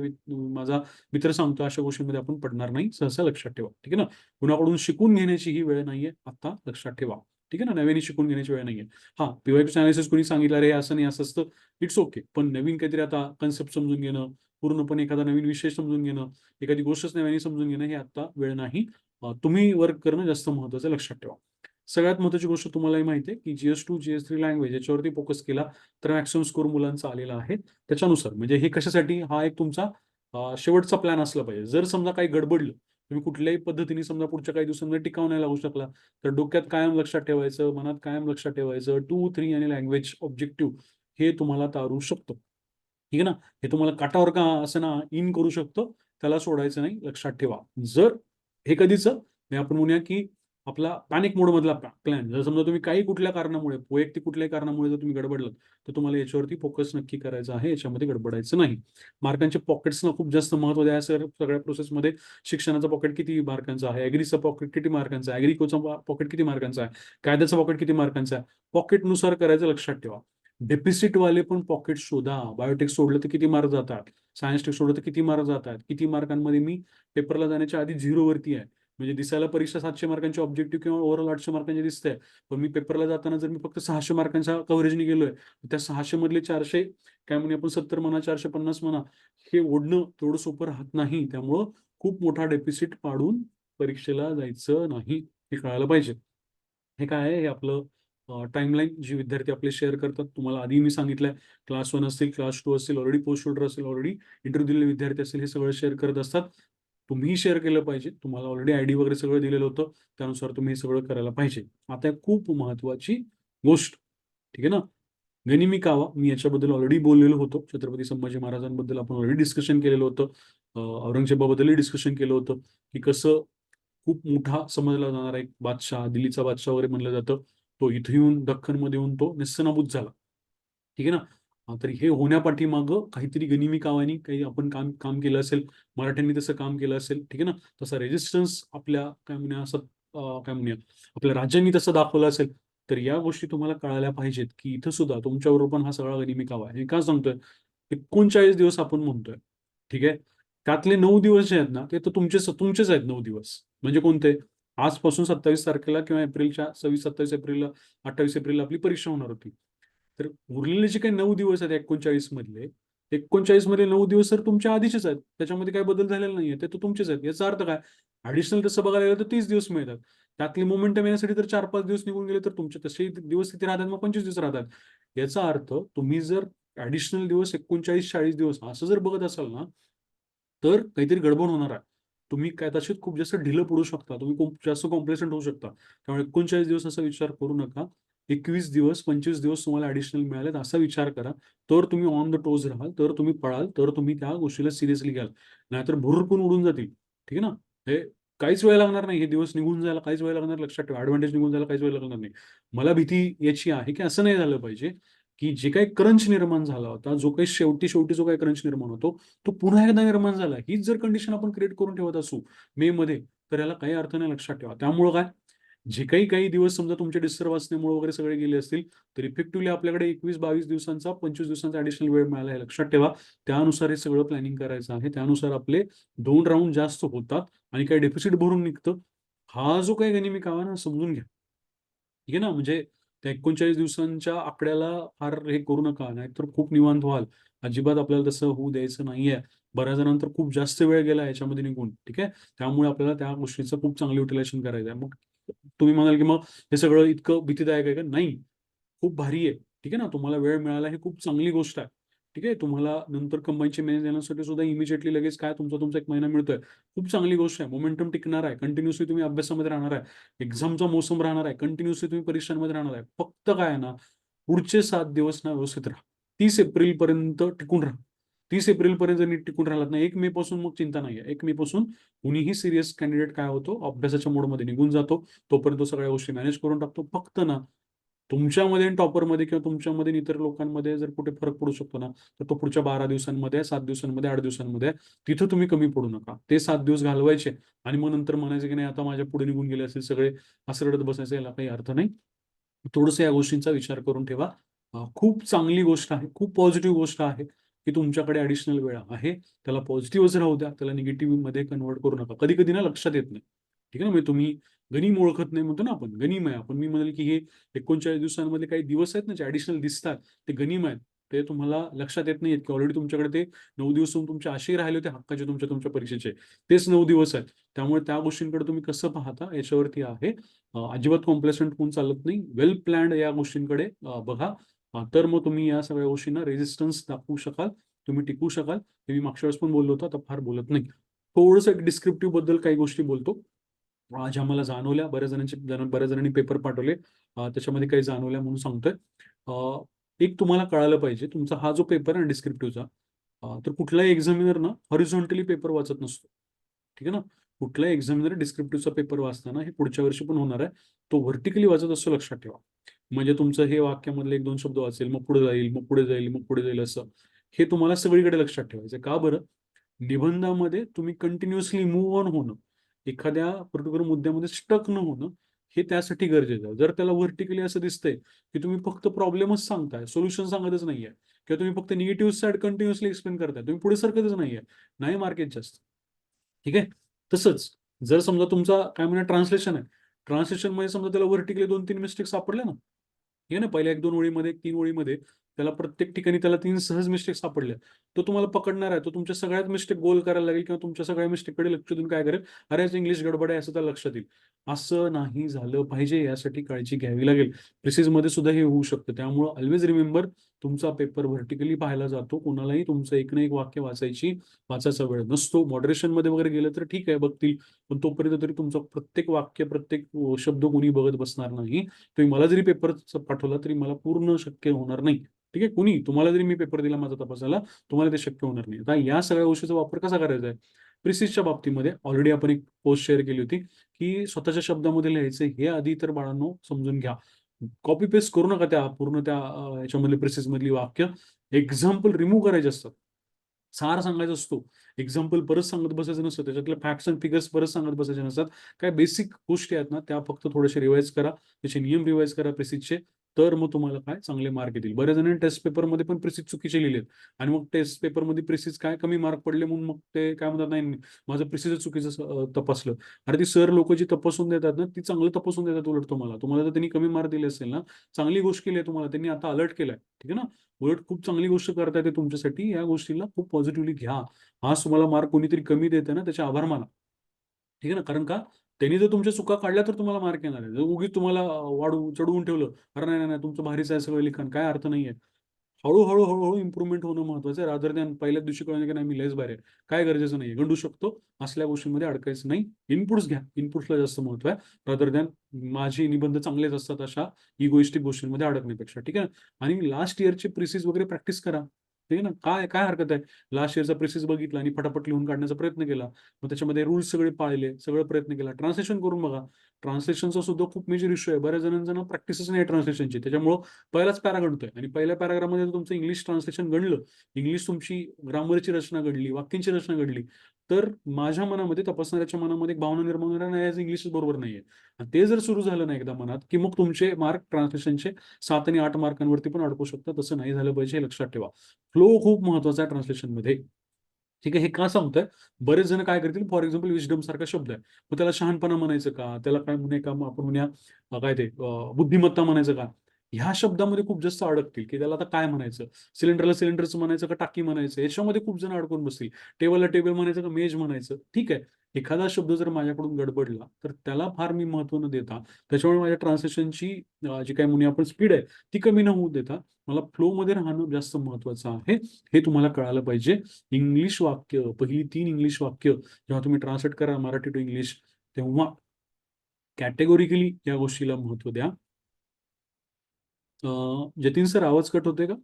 S1: माझा मित्र सांगतो, अशा गोष्टींमध्ये आपण पडणार नाही, सहसा लक्षात ठेवा. ठीक आहे ना. कुणाकडून शिकून घेण्याची ही वेळ नाहीये, आता लक्षात ठेवा. ठीक आहे ना. नव्याने शिकून घेण्याची वेळ नाहीये. हा, PYQ अनालिसिस कोणी सांगितलं रे असं नाही असं असतं, इट्स ओके. पण नवीन काहीतरी आता कन्सेप्ट समजून घेणं, पूर्णपणे एखादा नवीन विषय समजून घेणं, एखादी गोष्टच नव्याने समजून घेणं, हे आता वेळ नाही. तुम्ही वर्क करणं जास्त महत्त्वाचं, लक्षात ठेवा. सगळ्यात महत्त्वाची गोष्ट तुम्हालाही माहिती आहे की GS2 GS3 लँग्वेज याच्यावरती फोकस केला तर मॅक्सिमम स्कोर मुलांचा आलेला आहे. त्याच्यानुसार म्हणजे हे कशासाठी, हा एक तुमचा शेवटचा प्लॅन असला पाहिजे. जर समजा काही गडबडलं, तुम्ही कुठल्याही पद्धतीने समजा पुढच्या काही दिवसांमध्ये टिकाव नाही लागू शकला, तर डोक्यात कायम लक्षात ठेवायचं, मनात कायम लक्षात ठेवायचं, 2, 3 आणि लँग्वेज ऑब्जेक्टिव्ह हे तुम्हाला तारू शकतो. ठीक आहे ना. हे तुम्हाला काटावर का असं ना इन करू शकतो, त्याला सोडायचं नाही, लक्षात ठेवा. जर हे कधीच म्हणजे आपण म्हणूया की आपला पॅनिक मोडमधला प्लॅन. जर समजा तुम्ही काही कुठल्या कारणामुळे, वैयक्तिक कुठल्याही कारणामुळे जर तुम्ही गडबडलात, तर तुम्हाला याच्यावरती फोकस नक्की करायचा आहे. याच्यामध्ये गडबडायचं नाही. मार्कांच्या पॉकेट्सना खूप जास्त महत्त्व द्या सर. सगळ्या प्रोसेसमध्ये शिक्षणाचा पॉकेट किती मार्कांचा आहे, ॲग्रीचा पॉकेट किती मार्कांचा आहे, ॲग्रीकोचा पॉकेट किती मार्कांचा आहे, कायद्याचा पॉकेट किती मार्कांचा आहे, पॉकेटनुसार करायचं लक्षात ठेवा. डेफिसिटवाले पण पॉकेट शोधा. बायोटेक सोडलं तर किती मार्क जातात, सायन्स टेक सोडलं तर किती मार्क जातात, किती मार्कांमध्ये मी पेपरला जाण्याच्या आधी 0 वरती आहे. म्हणजे दिसायला परीक्षा 700 मार्कांची ऑब्जेक्टिव्ह किंवा ओव्हरऑल 800 मार्कांची दिसते, पण मी पेपरला जाताना जर मी फक्त 600 मार्कांच्या कव्हरेजने गेलोय, त्या 600 मधले 400 काय म्हणजे आपण 70 म्हणा, 450 म्हणा, हे ओढणं तेवढं सोपं राहत नाही. त्यामुळं खूप मोठा डेफिसिट पाडून परीक्षेला जायचं नाही, हे कळायला पाहिजे. हे काय आहे, हे आपलं टाइमलाईन जी विद्यार्थी आपले शेअर करतात. तुम्हाला आधी मी सांगितलंय, क्लास 1 असतील, क्लास 2 असतील, ऑलरेडी पोस्ट शोल्डर असेल, ऑलरेडी इंटरव्ह्यू दिलेले विद्यार्थी असतील, हे सगळं शेअर करत असतात. तुम्हीही शेअर केलं पाहिजे. तुम्हाला ऑलरेडी आयडी वगैरे सगळं दिलेलं होतं. त्यानुसार तुम्ही हे सगळं करायला पाहिजे. आता एक खूप महत्त्वाची गोष्ट, ठीक आहे ना? गनिमी कावा, मी याच्याबद्दल ऑलरेडी बोललेलो होतो. छत्रपती संभाजी महाराजांबद्दल आपण ऑलरेडी डिस्कशन केलेलं होतं. औरंगजेबाबद्दलही डिस्कशन केलं होतं, की कसं खूप मोठा समजला जाणारा एक बादशाह, दिल्लीचा बादशाह वगैरे म्हणलं जातं. तो इथे येऊन दख्खनमध्ये येऊन तो नेस्तनाबूत झाला. ठीक आहे ना? तर हे होण्यापाठीमागं काहीतरी गनिमी कावानी काही आपण काम काम केलं असेल. मराठ्यांनी तसं काम केलं असेल. ठीक आहे ना? तसा रेझिस्टन्स आपल्या काय म्हणूया असं काय म्हणूया आपल्या राज्यांनी तसं दाखवलं असेल. तर या गोष्टी तुम्हाला कळायला पाहिजेत, की इथं सुद्धा तुमच्याबरोबर पण हा सगळा गनिमी कावा आहे. हे का सांगतोय? 39 दिवस आपण म्हणतोय. ठीक आहे? त्यातले 9 दिवस जे आहेत ना, ते तर तुमचेच आहेत 9 दिवस. म्हणजे कोणते? आजपासून 27 तारखेला किंवा एप्रिलच्या 26-27 एप्रिलला, 28 एप्रिलला आपली परीक्षा होणार होती. तर उरलेले जे काही 9 दिवस आहेत 39 मधले, 39 मध्ये 9 दिवस तर तुमच्या आधीचेच आहेत. त्याच्यामध्ये काही बदल झालेला नाहीये. ते तर तुमचेच आहेत. याचा अर्थ काय? ॲडिशनल तसं बघायला गेलं तर 30 दिवस मिळतात. त्यातली मोमेंटम येण्यासाठी तर 4-5 दिवस निघून गेले तर तुमचे तसे दिवस किती राहतात, मग 25 दिवस राहतात. याचा अर्थ तुम्ही जर ॲडिशनल दिवस 39-40 दिवस असं जर बघत असाल ना, तर काहीतरी गडबड होणार आहे. तुम्ही कदाचित खूप जास्त ढिलं पडू शकता. तुम्ही खूप जास्त कॉम्प्लेसंट होऊ शकता. त्यामुळे 39 दिवस असा विचार करू नका. 21 दिवस, 25 दिवस तुम्हाला ॲडिशनल मिळालेत असा विचार करा. तर तुम्ही ऑन द टोज राहाल, तर तुम्ही पळाल, तर तुम्ही त्या गोष्टीला सिरियसली घ्याल. नाहीतर भुरकून उडून जातील. ठीक आहे ना? हे काहीच वेळ लागणार नाही. हे दिवस निघून जायला काहीच वेळ लागणार नाही. लक्षात ठेवा. ॲडव्हांटेज निघून जायला काहीच वेळ लागणार नाही. मला भीती याची आहे, की असं नाही झालं पाहिजे, की जे काही क्रंच निर्माण झाला होता, जो काही शेवटी जो काही क्रंच निर्माण होतो, तो पुन्हा एकदा निर्माण झाला. हीच जर कंडिशन आपण क्रिएट करून ठेवत असू मेमध्ये, तर याला काही अर्थ नाही. लक्षात ठेवा. त्यामुळं काय, जे काही दिवस समजा तुमचे डिस्टर्ब असल्यामुळे वगैरे सगळे गेले असतील, तर इफेक्टिव्हली आपल्याकडे 21-22 दिवसांचा, 25 दिवसांचा ॲडिशनल वेळ मिळाला हे लक्षात ठेवा. त्यानुसार हे सगळं प्लॅनिंग करायचं आहे. त्यानुसार आपले 2 राउंड जास्त होतात आणि काही डेफिसिट भरून निघतं. हा जो काही गनिमी कावा आहे ना, समजून घ्या. ठीक आहे ना? म्हणजे त्या 39 दिवसांच्या आकड्याला फार हे करू नका, नाहीतर खूप निवांत व्हाल. अजिबात आपल्याला तसं होऊ द्यायचं नाहीये. बऱ्याच जणांतर खूप जास्त वेळ गेला याच्यामध्ये निघून. ठीक आहे? त्यामुळे आपल्याला त्या गोष्टीचं खूप चांगलं युटिलायझेशन करायचं आहे. मग तुम्ही म्हणाल, की मग हे सगळं इतकं भीतीदायक आहे का? नाही. खूप भारी आहे. ठीक आहे ना? तुम्हाला वेळ मिळाला ही खूप चांगली गोष्ट आहे. ठीक आहे? तुम्हाला नंतर कंबाईनची मेन्स देण्यासाठी सुद्धा इमिजिएटली लगेच काय तुमचा 1 महिना मिळतोय. खूप चांगली गोष्ट आहे. मोमेंटम टिकणार आहे. कंटिन्युअसली तुम्ही अभ्यासामध्ये राहणार आहे. एक्झामचा मोसम राहणार आहे. कंटिन्युअसली तुम्ही परीक्षांमध्ये राहणार आहे. फक्त काय आहे ना, पुढचे 7 दिवस ना व्यवस्थित राहा. 30 एप्रिलपर्यंत टिकून राहा. 30 एप्रिलपर्यंत जर नीट टिकून राहिलात ना, 1 मे पासून मग चिंता नाहीये. 1 मे पासून कुणीही सीरियस कॅन्डिडेट काय होतो, अभ्यासाच्या मोडमध्ये निघून जातो. तोपर्यंत तो सगळ्या गोष्टी मॅनेज करून टाकतो. फक्त ना, तुमच्यामध्ये आणि टॉपरमध्ये किंवा तुमच्यामध्ये आणि इतर लोकांमध्ये जर कुठे फरक पडू शकतो ना, तर तो पुढच्या 12 दिवसांमध्ये, 7 दिवसांमध्ये, 8 दिवसांमध्ये आहे. तिथं तुम्ही कमी पडू नका. ते 7 दिवस घालवायचे आणि मग नंतर म्हणायचं, की नाही आता माझ्या पुढे निघून गेले असेल सगळे, असं रडत बसायचं, याला काही अर्थ नाही. थोडंसं या गोष्टींचा विचार करून ठेवा. खूप चांगली गोष्ट आहे, खूप पॉझिटिव्ह गोष्ट आहे, की तुमच्याकडे ॲडिशनल वेळ आहे. त्याला पॉझिटिव्हच राहू द्या. त्याला निगेटिव्हमध्ये कन्व्हर्ट करू नका. कधी-कधी ना लक्षात येत नाही. ठीक आहे ना? म्हणजे तुम्ही गनीम ओळखत नाही म्हणतो ना आपण, गनीम आहे. आपण मी म्हणेल, की हे 39 दिवसांमध्ये काही दिवस आहेत ना, जे ॲडिशनल दिसतात, ते गनीम आहेत. ते तुम्हाला लक्षात येत नाहीयेत, की ऑलरेडी तुमच्याकडे ते 9 दिवस होऊन तुमचे आशेही राहिले होते हक्काचे तुमच्या परीक्षेचे. तेच 9 दिवस आहेत. त्यामुळे त्या गोष्टींकडे तुम्ही कसं पाहता याच्यावरती आहे. अजिबात कॉम्प्लेसंट होऊन चालत नाही. वेल प्लॅन्ड या गोष्टींकडे बघा. तर मग तुम्ही या सगळ्या गोष्टींना रेझिस्टन्स दाखवू शकाल. तुम्ही टिकू शकाल. हे मी मागच्या वेळेस पण बोललो होतो, आता फार बोलत नाही. थोडंसं एक डिस्क्रिप्टिव्ह बद्दल काही गोष्टी बोलतो. ज्या मला जाणवल्या, बऱ्याच जणांनी पेपर पाठवले. त्याच्यामध्ये काही जाणवल्या म्हणून सांगतोय. एक तुम्हाला कळायला पाहिजे, तुमचा हा जो पेपर आहे डिस्क्रिप्टिव्हचा, तर कुठलाही एक्झामिनर ना हॉरिझॉन्टली पेपर वाचत नसतो. ठीक आहे ना? कुठलाही एक्झामिनर डिस्क्रिप्टिव्हचा पेपर वाचताना हे पुढच्या वर्षी पण होणार आहे, तो व्हर्टिकली वाचत असतो लक्षात ठेवा. म्हणजे तुमचं हे वाक्यामधले 1-2 शब्द वाचेल, मग पुढे जाईल, मग पुढे जाईल, मग पुढे जाईल, असं हे तुम्हाला सगळीकडे लक्षात ठेवायचं. का बरं? निबंधामध्ये तुम्ही कंटिन्युअसली मूव्ह ऑन होणं, एखाद्या पर्टिक्युलर मुद्द्यामध्ये स्टक न होणं, हे त्यासाठी गरजेचं आहे. जर त्याला व्हर्टिकली असं दिसतंय की तुम्ही फक्त प्रॉब्लेमच सांगताय, सोल्युशन सांगतच नाहीये, किंवा तुम्ही फक्त निगेटिव्ह साइड कंटिन्युअसली एक्सप्लेन करताय, तुम्ही पुढे सरकतच नाहीये, नाही मार्क येत जास्त. ठीक आहे. तसंच जर समजा तुमचा काय म्हणा ट्रान्सलेशन आहे, ट्रान्सलेशन मध्ये समजा त्याला व्हर्टिकली 2-3 मिस्टेक सापडल्या ना, हे ना पहिल्या 1-2 ओळीमध्ये, 3 ओळीमध्ये त्याला प्रत्येक ठिकाणी त्याला 3 सहज मिस्टेक सापडल्या, तो तुम्हाला पकडणार आहे. तो तुमच्या सगळ्याच मिस्टेक गोल करायला लागेल, किंवा तुमच्या सगळ्या मिस्टेककडे लक्ष देऊन काय करेल, अरे याचं इंग्लिश गडबड आहे, असं त्याला लक्षात येईल. असं नाही झालं पाहिजे, यासाठी काळजी घ्यावी लागेल. प्रिसिजमध्ये सुद्धा हे होऊ शकतं. त्यामुळं ऑल्वेज रिमेंबर, तुमचा पेपर व्हर्टिकली पाहायला जातो. कोणालाही तुमचं एक ना एक वाक्य वाचायचा वेळ नसतो. मॉडरेशनमध्ये वगैरे गेलं तर ठीक आहे, बघतील. पण तोपर्यंत तरी तुमचं प्रत्येक वाक्य, प्रत्येक शब्द कोणी बघत बसणार नाही. तुम्ही मला जरी पेपर पाठवला तरी मला पूर्ण शक्य होणार नाही. ठीक आहे. कुणी तुम्हाला जरी मी पेपर दिला माझा तपासायला, तुम्हाला ते शक्य होणार नाही. आता या सगळ्या गोष्टीचा वापर कसा करायचा आहे? प्रिसिजच्या बाबतीमध्ये ऑलरेडी आपण एक पोस्ट शेअर केली होती, की स्वतःच्या शब्दामध्ये लिहायचं हे आधी तर बाळांनो समजून घ्या. कॉपी पेस्ट करू नका त्या पूर्ण त्या याच्यामधले प्रिसिज मधली वाक्य. एक्झाम्पल रिमूव्ह करायचे असतात. सार सांगायचा असतो. एक्झाम्पल परत सांगत बसायचं नसतं. त्याच्यातले फॅक्ट्स अँड फिगर्स परत सांगत बसायचे नसतात. काय बेसिक गोष्टी आहेत ना, त्या फक्त थोडेसे रिवाईज करा. त्याचे नियम रिवाईज करा प्रिसिजचे. तर मग तुम्हाला काय चांगले मार्क येतील. बऱ्याच जणांनी टेस्ट पेपरमध्ये पण प्रिसिज चुकीचे लिहिलेत, आणि मग टेस्ट पेपरमध्ये प्रिसिज काय कमी मार्क पडले म्हणून मग ते काय म्हणतात, नाही माझं प्रिसिज चुकीचं तपासलं. अरे ती सर लोक जी तपासून देतात ना, ती चांगलं तपासून देतात उलट तुम्हाला. तुम्हाला जर त्यांनी कमी मार्क दिले असेल ना, चांगली गोष्ट केली आहे तुम्हाला, त्यांनी आता अलर्ट केलाय. ठीक आहे ना. उलट खूप चांगली गोष्ट करताय ते तुमच्यासाठी. या गोष्टीला खूप पॉझिटिव्हली घ्या. आज तुम्हाला मार्क कोणीतरी कमी देतं ना, त्याचे आभार माना. ठीक आहे ना. कारण का, त्यांनी जर तुमच्या चुका काढल्या तर तुम्हाला मार्क येणार आहे. जर उगीच तुम्हाला चढवून ठेवलं, अरे नाही नाही नाही, तुमचं भारीच आहे सगळं लिखाण, काय अर्थ नाहीये. हळू इम्प्रुव्हमेंट होणं महत्वाचं आहे, रादर दॅन पहिल्याच दिवशी कळलं की नाही मी लयच भारी आहे. काय गरजेचं नाहीये. गंडू शकतो. असल्या गोष्टींमध्ये अडकायचं नाही. इनपुट्स घ्या. इनपुट्सला जास्त महत्व आहे, रादर दॅन माझे निबंध चांगलेच असतात अशा इगोइस्टिक गोष्टींमध्ये अडकण्यापेक्षा. ठीक आहे. आणि लास्ट इयरचे प्रिसिज वगैरे प्रॅक्टिस करा. ठीक आहे ना. काय काय हरकत आहे? लास्ट इयरचा प्रिसिज बघितला आणि फटाफट लिहून काढण्याचा प्रयत्न केला. मग त्याच्यामध्ये रूल्स सगळे पाळले, सगळं प्रयत्न केला. ट्रान्सलेशन करून बघा. ट्रान्सलेशनचा सुद्धा खूप मेजर इश्यू आहे. बऱ्याच जणांना ना प्रॅक्टिसच नाही ट्रान्सलेशनची. त्याच्यामुळं पहिलाच पॅरा गणतोय, आणि पहिल्या पॅराग्राफमध्ये तुमचं इंग्लिश ट्रान्सलेशन गणलं, इंग्लिश तुमची ग्रामरची रचना घडली, वाक्यांची रचना घडली, तर माझ्या मनामध्ये, तपासणाऱ्याच्या मनामध्ये एक भावना निर्माण होणार नाही, आज इंग्लिशच बरोबर नाहीये. आणि ते जर सुरू झालं ना एकदा मनात, की मग तुमचे मार्क ट्रान्सलेशनचे 7 आणि 8 मार्कांवरती पण अडकू शकतात. तसं नाही झालं पाहिजे, हे लक्षात ठेवा. फ्लो खूप महत्वाचा आहे ट्रान्सलेशनमध्ये. ठीक आहे. हे का सांगतोय? बरेच जण काय करतील, फॉर एक्झाम्पल विस्डम सारखा शब्द आहे. मग त्याला शहाणपणा म्हणायचं का? त्याला काय म्हणे का, मग आपण म्हणूया काय ते बुद्धिमत्ता म्हणायचं का? ह्या शब्दामध्ये खूप जास्त अडकतील, की त्याला आता काय म्हणायचं? सिलेंडरला सिलेंडरचं म्हणायचं का टाकी म्हणायचं? याच्यामध्ये खूप जण अडकून बसतील. टेबलला टेबल म्हणायचं का मेज म्हणायचं? ठीक आहे. एखादा शब्द जर माझ्याकडून गडबडला, तर त्याला फार मी महत्व न देता, त्याच्यामुळे माझ्या ट्रान्सलेशनची जी काही म्हणूया आपण स्पीड आहे, ती कमी न होऊ देता, मला फ्लोमध्ये राहणं जास्त महत्वाचं आहे. हे तुम्हाला कळालं पाहिजे. इंग्लिश वाक्य, पहिली 3 इंग्लिश वाक्य जेव्हा तुम्ही ट्रान्सलेट करा मराठी टू इंग्लिश, तेव्हा कॅटेगोरिकली या गोष्टीला महत्व द्या. जतीन सर, आवाज कट होते का?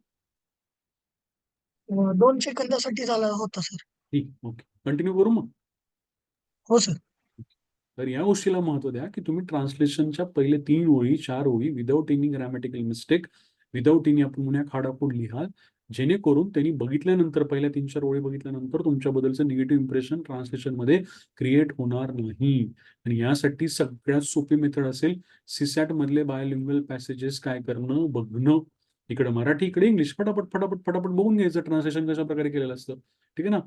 S2: 2 सेकंदासाठी झाला होता सर.
S1: ठीक, ओके. कंटिन्यू करू मग.
S2: हो सर.
S1: तर या गोष्टीला महत्व द्या, की तुम्ही ट्रान्सलेशनच्या पहिले 3 ओळी, 4 ओळी without any grammatical mistake, without any आपण म्हणूया खाडाखोड लिहा. जेणेकरून त्यांनी बघितल्यानंतर, पहिल्या 3-4 ओळी बघितल्यानंतर तुमच्याबद्दलचं निगेटिव्ह इम्प्रेशन ट्रान्सलेशनमध्ये क्रिएट होणार नाही. आणि यासाठी सगळ्यात सोपी मेथड असेल, सीसॅट मधले बायलिंग्वल पॅसेजेस काय करणं, बघणं. इकडे मराठी, इकडे इंग्लिश, फटाफट बघून घ्यायचं ट्रान्सलेशन कशा प्रकारे केलेलं असतं. ठीक आहे ना.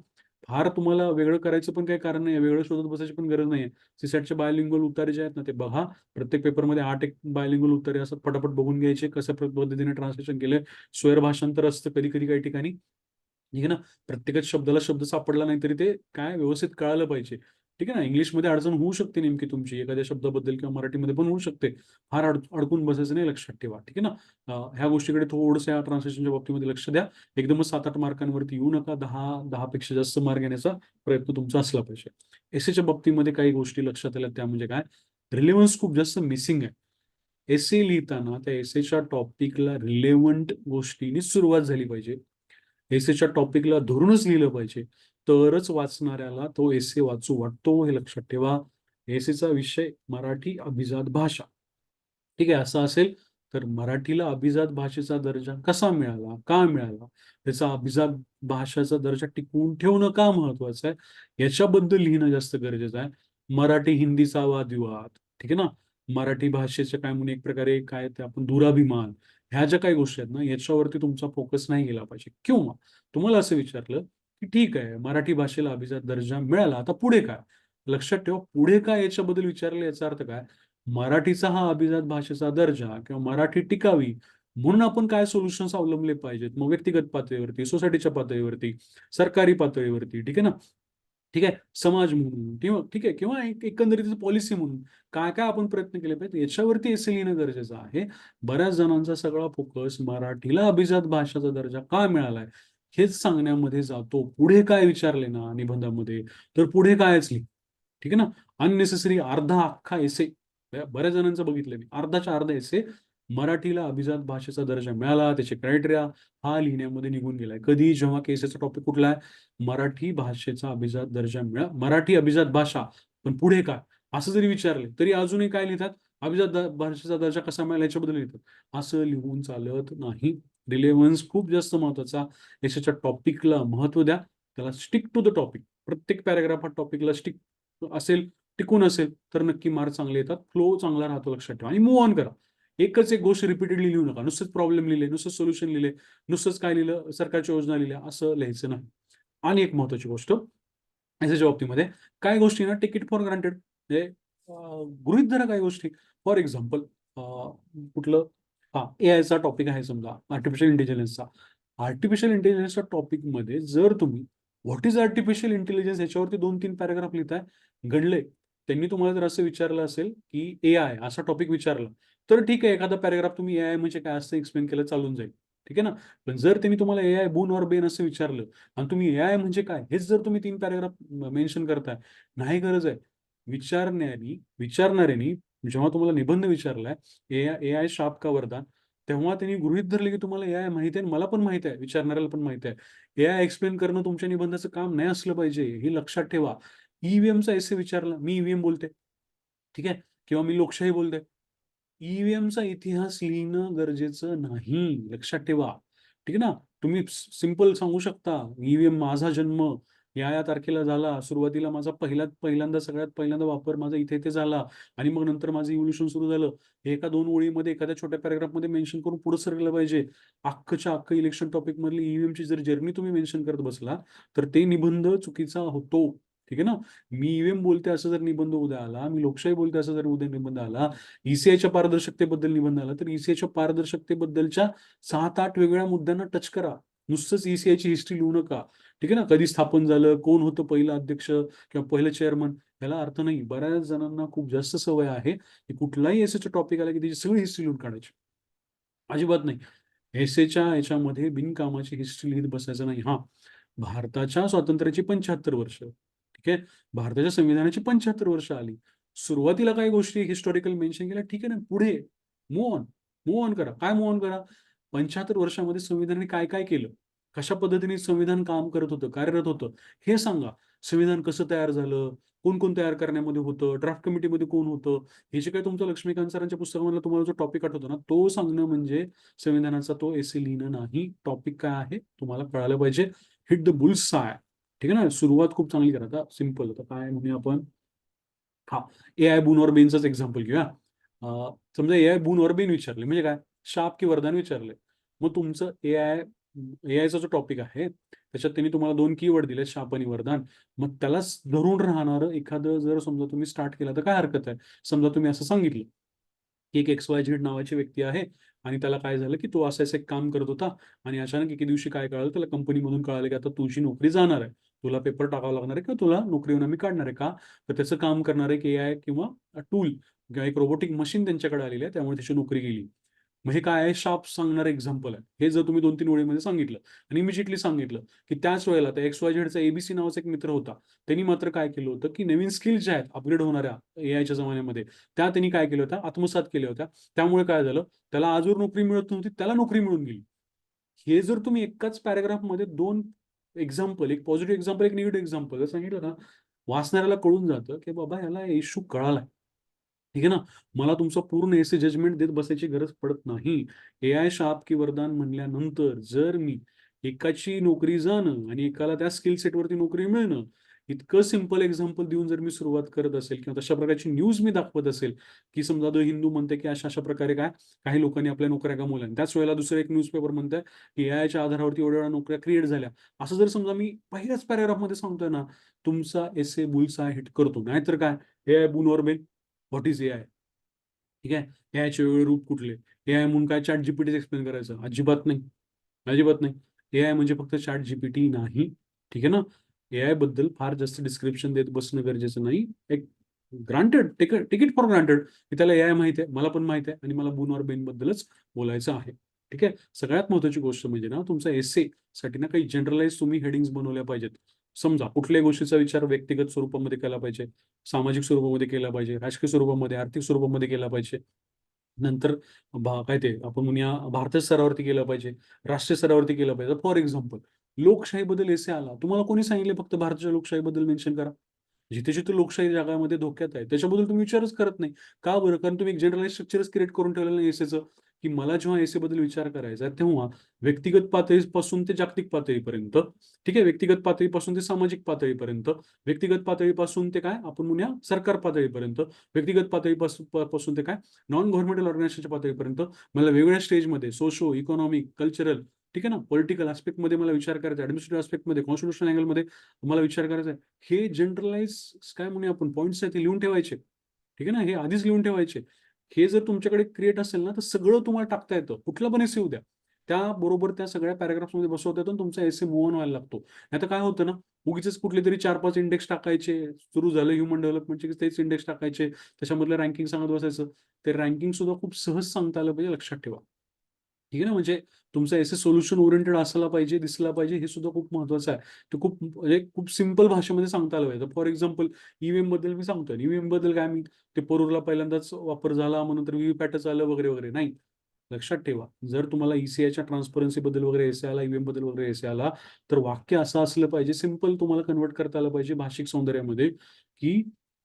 S1: फार तुम्हाला वेगळं करायचं पण काही कारण नाही, वेगळं शोधत बसायची पण गरज नाही. सीसॅटचे बायलिंग्वल उत्तरे जे आहेत ना, ते बघा. प्रत्येक पेपरमध्ये 8 एक बायलिंग्वल उत्तरे असतात, फटाफट बघून घ्यायचे, कशा पद्धतीने ट्रान्सलेशन केलंय. स्वैर भाषांतर असतं कधी-कधी काही ठिकाणी. ठीक आहे ना. प्रत्येकच शब्दाला शब्द सापडला नाही तरी ते काय व्यवस्थित कळालं पाहिजे. ठीक आहे ना. इंग्लिशमध्ये अडचण होऊ शकते नेमकी तुमची एखाद्या शब्दाबद्दल, किंवा मराठीमध्ये पण होऊ शकते. फार अडकून बसायचं नाही, लक्षात ठेवा. ठीक आहे ना. ह्या गोष्टीकडे थोडंसं या ट्रान्सलेशनच्या बाबतीमध्ये लक्ष द्या. एकदमच 7-8 मार्कांवरती येऊ नका. 10 पेक्षा जास्त मार्क घेण्याचा प्रयत्न तुमचा असला पाहिजे. एसेच्या बाबतीमध्ये काही गोष्टी लक्षात आल्या, त्या म्हणजे काय, रिलेव्हन्स खूप जास्त मिसिंग आहे. एसे लिहिताना त्या एसेच्या टॉपिकला रिलेव्हंट गोष्टींनी सुरुवात झाली पाहिजे. एसेच्या टॉपिकला धरूनच लिहिलं पाहिजे. तरच वाचणाऱ्याला तो एसे वाचू वाटतो, हे लक्षात ठेवा. एसेचा विषय मराठी अभिजात भाषा. ठीक आहे, असं असेल तर मराठीला अभिजात भाषेचा दर्जा कसा मिळाला, का मिळाला, त्याचा अभिजात भाषेचा दर्जा टिकवून ठेवणं का महत्वाचं आहे, याच्याबद्दल लिहिणं जास्त गरजेचं आहे. मराठी हिंदीचा वादविवाद, ठीक आहे ना, मराठी भाषेचे काय म्हणून एक प्रकारे काय ते आपण दुराभिमान, ह्या ज्या काही गोष्टी आहेत ना, याच्यावरती तुमचा फोकस नाही गेला पाहिजे. किंवा तुम्हाला असं विचारलं की ठीक आहे, मराठी भाषेला अभिजात दर्जा मिळाला, आता पुढे काय. लक्षात ठेवा, पुढे काय याच्याबद्दल विचारलं याचा अर्थ काय, मराठीचा हा अभिजात भाषेचा दर्जा किंवा मराठी टिकावी म्हणून आपण काय सोल्युशन्स अवलंबले पाहिजेत, मग व्यक्तिगत पातळीवरती, सोसायटीच्या पातळीवरती, सरकारी पातळीवरती, ठीक आहे ना, ठीक आहे, समाज म्हणून किंवा ठीक आहे, किंवा एक एकंदरीत पॉलिसी म्हणून काय काय आपण प्रयत्न केले पाहिजे याच्यावरती एसे लिहिणं गरजेचं आहे. बऱ्याच जणांचा सगळा फोकस मराठीला अभिजात भाषेचा दर्जा का मिळालाय हेच सांगण्यामध्ये जातो. पुढे काय विचारले ना निबंधामध्ये, तर पुढे कायच लिही, ठीक आहे ना. अननेसेसरी अर्धा अख्खा एसे, बऱ्याच जणांचं बघितलं मी, अर्धाच्या अर्धा एसे मराठीला अभिजात भाषेचा दर्जा मिळाला, त्याचे क्रायटेरिया हा लिहिण्यामध्ये निघून गेलाय. कधी जेव्हा केसेचा टॉपिक कुठला आहे, मराठी भाषेचा अभिजात दर्जा मराठी अभिजात भाषा, पण पुढे काय असं जरी विचारले तरी अजूनही काय लिहितात, अभिजात भाषेचा दर्जा कसा मिळाला याच्याबद्दल लिहितात. असं लिहून चालत नाही. रिलेव्हन्स खूप जास्त महत्वाचा. यशाच्या टॉपिकला महत्व द्या, त्याला स्टिक टू द टॉपिक. प्रत्येक पॅराग्राफात टॉपिकला स्टिक असेल, टिकून असेल तर नक्की मार्क चांगले येतात, फ्लो चांगला राहतो, लक्षात ठेवा. आणि मूव्ह ऑन करा. एकच एक गोष्ट रिपीटेडली लिहू नका. नुसतेच प्रॉब्लेम लिहिले, नुसतं सोल्युशन लिहिले, नुसतंच काय लिहिलं, सरकारच्या योजना लिहिल्या, असं लिहायचं नाही. आणि एक महत्वाची गोष्ट याच्या बाबतीमध्ये, काय गोष्टी ना टेक इट फॉर ग्रांटेड, म्हणजे गृहीत धरा काही गोष्टी. फॉर एक्झाम्पल कुठलं, हा एआयचा टॉपिक आहे समजा, आर्टिफिशियल इंटेलिजन्सचा. आर्टिफिशियल इंटेलिजन्सच्या टॉपिकमध्ये जर तुम्ही व्हॉट इज आर्टिफिशियल इंटेलिजन्स याच्यावरती 2-3 पॅराग्राफ लिहिताय, घडले, त्यांनी तुम्हाला जर असं विचारलं असेल की एआय असा टॉपिक विचारला, तर ठीक आहे, एखादा पॅराग्राफ तुम्ही एआय म्हणजे काय असं एक्सप्लेन केलं चालून जाईल, ठीक आहे ना. पण जर त्यांनी तुम्हाला एआय बून और बेन असं विचारलं आणि तुम्ही एआय म्हणजे काय हेच जर तुम्ही 3 पॅराग्राफ मेन्शन करताय, नाही गरज आहे. विचारणाऱ्यांनी जेव्हा तुम्हाला निबंध विचारलाय, एआय एआय शाप का वरदान, तेव्हा त्यांनी गृहीत धरले की तुम्हाला एआय माहिती आहे, मला पण माहिती आहे, विचारणाऱ्याला पण माहिती आहे. एआय एक्सप्लेन करणं तुमच्या निबंधाचं काम नाही असलं पाहिजे, हे लक्षात ठेवा. ईव्हीएमचा एसे विचारला, मी ईव्हीएम बोलते, ठीक आहे, किंवा मी लोकशाही बोलते. ईव्हीएमचा इतिहास लिहिणं गरजेचं नाही, लक्षात ठेवा. ठीक आहे ना. तुम्ही सिंपल सांगू शकता, ईव्हीएम माझा जन्म या तारखेला झाला. सुरुवातीला माझा सगळ्यात पहिल्यांदा वापर माझा इथे-इथे झाला आणि मग नंतर माझं इव्होल्यूशन सुरू झालं. हे एका 2 ओळीमध्ये एखाद्या छोट्या पॅराग्राफमध्ये मेन्शन करून पुढे सरकलं पाहिजे. अख्खच्या अख्खं इलेक्शन टॉपिकमधली ईव्हीएमची जर जर्नी तुम्ही मेन्शन करत बसला, तर ते निबंध चुकीचा होतो. ठीक आहे ना. मी ईव्हीएम बोलते असं जर निबंध उद्या आला, मी लोकशाही बोलते असं जर उद्या निबंध आला, ईसीआयच्या पारदर्शकतेबद्दल निबंध आला, तर ईसीआयच्या पारदर्शकतेबद्दलच्या 7-8 वेगळ्या मुद्द्यांना टच करा. नुसतंच ईसीआयची हिस्ट्री लिहू नका. ठीक आहे ना. कधी स्थापन झालं, कोण होतं पहिलं अध्यक्ष किंवा पहिलं चेअरमन, याला अर्थ नाही. बऱ्याच जणांना खूप जास्त सवय आहे की कुठलाही एसएचा टॉपिक आला की त्याची सगळी हिस्ट्री लिहून काढायची. अजिबात नाही. एसेच्या याच्यामध्ये बिनकामाची हिस्ट्री लिहित बसायचं नाही. हां, भारताच्या स्वातंत्र्याची 75 वर्ष, ठीक आहे. भारताच्या संविधानाची 75 वर्ष आली. सुरुवातीला काही गोष्टी हिस्टॉरिकल मेन्शन केल्या, ठीक आहे ना. पुढे मूव्ह ऑन, मूव्ह ऑन करा. काय मूव्ह ऑन करा? 75 वर्षामध्ये संविधानाने काय-काय केलं? कशा पद्धतीने संविधान काम करत होतं, कार्यरत होतं, हे सांगा. संविधान कसं तयार झालं? कोण-कोण तयार करण्यामध्ये होतं? ड्राफ्ट कमिटीमध्ये कोण होतं? हे जे काही तुमचं लक्ष्मीकांत सरांच्या पुस्तकामधला तुम्हाला जो टॉपिक आठवतो ना, तो सांगणं म्हणजे संविधानाचा तो एसे लिहिणं नाही. टॉपिक काय आहे तुम्हाला कळालं पाहिजे. Hit the bulls I. ठीक आहे ना. सुरुवात खूप चांगली करा. आता सिंपल, आता काय म्हणूया आपण, हां, एआय बून और बेनचंच एक्झाम्पल घेऊया. समजा एआय बून और बेन विचारले म्हणजे काय? शाप की वरदान विचारले. मग तुमचं एआयचा जो टॉपिक आहे, त्याच्यात त्यांनी तुम्हाला 2 कीवर्ड दिले, शाप आणि वरदान. मग त्यालाच धरून राहणारं एखादं जर समजा तुम्ही स्टार्ट केलं, तर काय हरकत आहे? समजा तुम्ही असं सांगितलं, की एक XYZ नावाची व्यक्ती आहे आणि त्याला काय झालं, की तो असं-असं एक काम करत होता आणि अचानक एके दिवशी काय कळालं, त्याला कंपनीमधून कळालं, की आता तुझी नोकरी जाणार आहे. तुला पेपर टाकावा लागणार आहे किंवा तुला नोकरीवरून आम्ही काढणार आहे. का? तर त्याचं काम करणारं एक एआय किंवा टूल किंवा एक रोबोटिक मशीन त्यांच्याकडे आलेली आहे. त्यामुळे त्याची नोकरी गेली. मग हे काय आहे? शाप सांगणारं एक्झाम्पल आहे. हे जर तुम्ही 2-3 ओळीमध्ये सांगितलं आणि इमिजिएटली सांगितलं, की त्याच वेळेला त्या XYZचा एबीसी नावाचा एक मित्र होता. त्यांनी मात्र काय केलं होतं, की नवीन स्किल्स ज्या आहेत अपग्रेड होणाऱ्या एआयच्या जमान्यामध्ये, त्या त्यांनी काय केल्या होत्या? आत्मसात केल्या होत्या. त्यामुळे काय झालं? त्याला आजवर नोकरी मिळत नव्हती, त्याला नोकरी मिळून गेली. हे जर तुम्ही एकाच पॅराग्राफमध्ये 2 एक्झाम्पल, एक पॉझिटिव्ह एक्झाम्पल, एक निगेटिव्ह एक्झाम्पल जर सांगितलं ना, वाचणाऱ्याला कळून जातं, की बाबा ह्याला इश्यू कळालाय. ठीक आहे ना? मला तुमचं पूर्ण एसे जजमेंट देत बसायची गरज पडत नाही. एआय शाप की वरदान म्हणल्यानंतर जर मी एकाची नोकरी जाणं आणि एकाला त्या स्किल सेटवरती नोकरी मिळणं, इतकं सिंपल एक्झाम्पल देऊन जर मी सुरुवात करत असेल किंवा तशा प्रकारची न्यूज मी दाखवत असेल, की समजा द हिंदू म्हणते, की अशा-अशा प्रकारे काय काही लोकांनी आपल्या नोकऱ्या गमावल्या आणि त्याच वेळेला दुसरं एक न्यूजपेपर म्हणतंय, की एआयच्या आधारावरती एवढ्या नोकऱ्या क्रिएट झाल्या. असं जर समजा मी पहिल्याच पॅराग्राफमध्ये सांगतोय ना, तुमचा एसे बुल्सआय हिट करतो. नाहीतर काय, एआय बून और बेन, व्हॉट इज एआय? ठीक आहे. एआयचे वेगळे रूप कुठले? एआय म्हणून काय ChatGPTच एक्सप्लेन करायचं? अजिबात नाही. अजिबात नाही. एआय म्हणजे फक्त ChatGPT नाही. ठीक आहे ना? एआय बद्दल फार जास्त डिस्क्रिप्शन देत बसणं गरजेचं नाही. एक granted take it for granted की त्याला एआय माहिती आहे. मला पण माहिती आहे आणि मला बून और बेन बद्दलच बोलायचं आहे. ठीक आहे. सगळ्यात महत्त्वाची गोष्ट म्हणजे ना तुमचा एसे साठी ना काही जनरलाइज तुम्ही हेडिंग्ज बनवल्या पाहिजेत. समजा कुठल्याही गोष्टीचा विचार व्यक्तिगत स्वरूपामध्ये केला पाहिजे, सामाजिक स्वरूपामध्ये केला पाहिजे, राजकीय स्वरूपामध्ये, आर्थिक स्वरूपामध्ये केला पाहिजे. नंतर काय ते आपण म्हणूया भारतीय स्तरावरती केलं पाहिजे, राष्ट्रीय स्तरावरती केलं पाहिजे. फॉर एक्झाम्पल लोकशाहीबद्दल एसे आला. तुम्हाला कोणी सांगितले फक्त भारताच्या लोकशाहीबद्दल मेन्शन करा? जिथे-जिथे लोकशाही जगामध्ये धोक्यात आहे, त्याच्याबद्दल तुम्ही विचारच करत नाही. का बरं? कारण तुम्ही एक जनरलाइज स्ट्रक्चरच क्रिएट करून ठेवलेलं नाही एसेचं, की मला जेव्हा एसेबद्दल विचार करायचा आहे, तेव्हा व्यक्तिगत पातळीपासून ते जागतिक पातळीपर्यंत, ठीक आहे. व्यक्तिगत पातळीपासून ते सामाजिक पातळीपर्यंत, व्यक्तिगत पातळीपासून ते काय आपण म्हणूया सरकार पातळीपर्यंत, व्यक्तिगत पातळीपासून ते काय नॉन गव्हर्नमेंटल ऑर्गनायझेशनच्या पातळीपर्यंत मला वेगवेगळ्या स्टेजमध्ये सोशो, इकॉनॉमिक, कल्चरल, ठीक आहे ना, पॉलिटिकल ॲस्पेक्टमध्ये मला विचार करायचा आहे, ॲडमिनिस्ट्रेटिव्ह ॲस्पेक्टमध्ये, कॉन्स्टिट्यूशनल अँगलमध्ये मला विचार करायचा आहे. हे जनरलाइज काय म्हणूया आपण पॉइंट्स आहेत ते लिहून ठेवायचे. ठीक आहे ना, हे आधीच लिहून ठेवायचे. हे जर तुमच्याकडे क्रिएट असेल ना, तर सगळं तुम्हाला टाकता येतं. कुठला पण एसे येऊ द्या. त्याबरोबर त्या सगळ्या पॅराग्राफ्समध्ये बसवता येतो आणि तुमचा एसे मूव्ह ऑन व्हायला लागतो. नाहीतर काय होतं ना, उगीचच कुठलेतरी 4-5 इंडेक्स टाकायचे. सुरू झालं ह्युमन डेव्हलपमेंटचे की तेच इंडेक्स टाकायचे. त्याच्यामधलं रँकिंग सांगत बसायचं. ते रँकिंग सुद्धा खूप सहज सांगता आलं पाहिजे, लक्षात ठेवा. ठीक आहे ना, म्हणजे तुमचा एसे सोल्युशन ओरिएंटेड असायला पाहिजे, दिसला पाहिजे, हे सुद्धा खूप महत्त्वाचं आहे. ते खूप म्हणजे खूप सिंपल भाषेमध्ये सांगता आलं पाहिजे. फॉर एक्झाम्पल ईव्हीएम बद्दल मी सांगतोय. ईव्हीएम बद्दल काय मी ते परूरला पहिल्यांदाच वापर झाला, मग नंतर व्हीव्हीपॅटच आलं वगैरे, वगैरे. नाही. लक्षात ठेवा, जर तुम्हाला ई-सी-आयच्या ट्रान्सपरन्सी बद्दल वगैरे एसे आला, ईव्हीएम बद्दल वगैरे एसे आला, तर वाक्य असं असलं पाहिजे, सिंपल तुम्हाला कन्व्हर्ट करता आलं पाहिजे भाषिक सौंदर्यामध्ये, की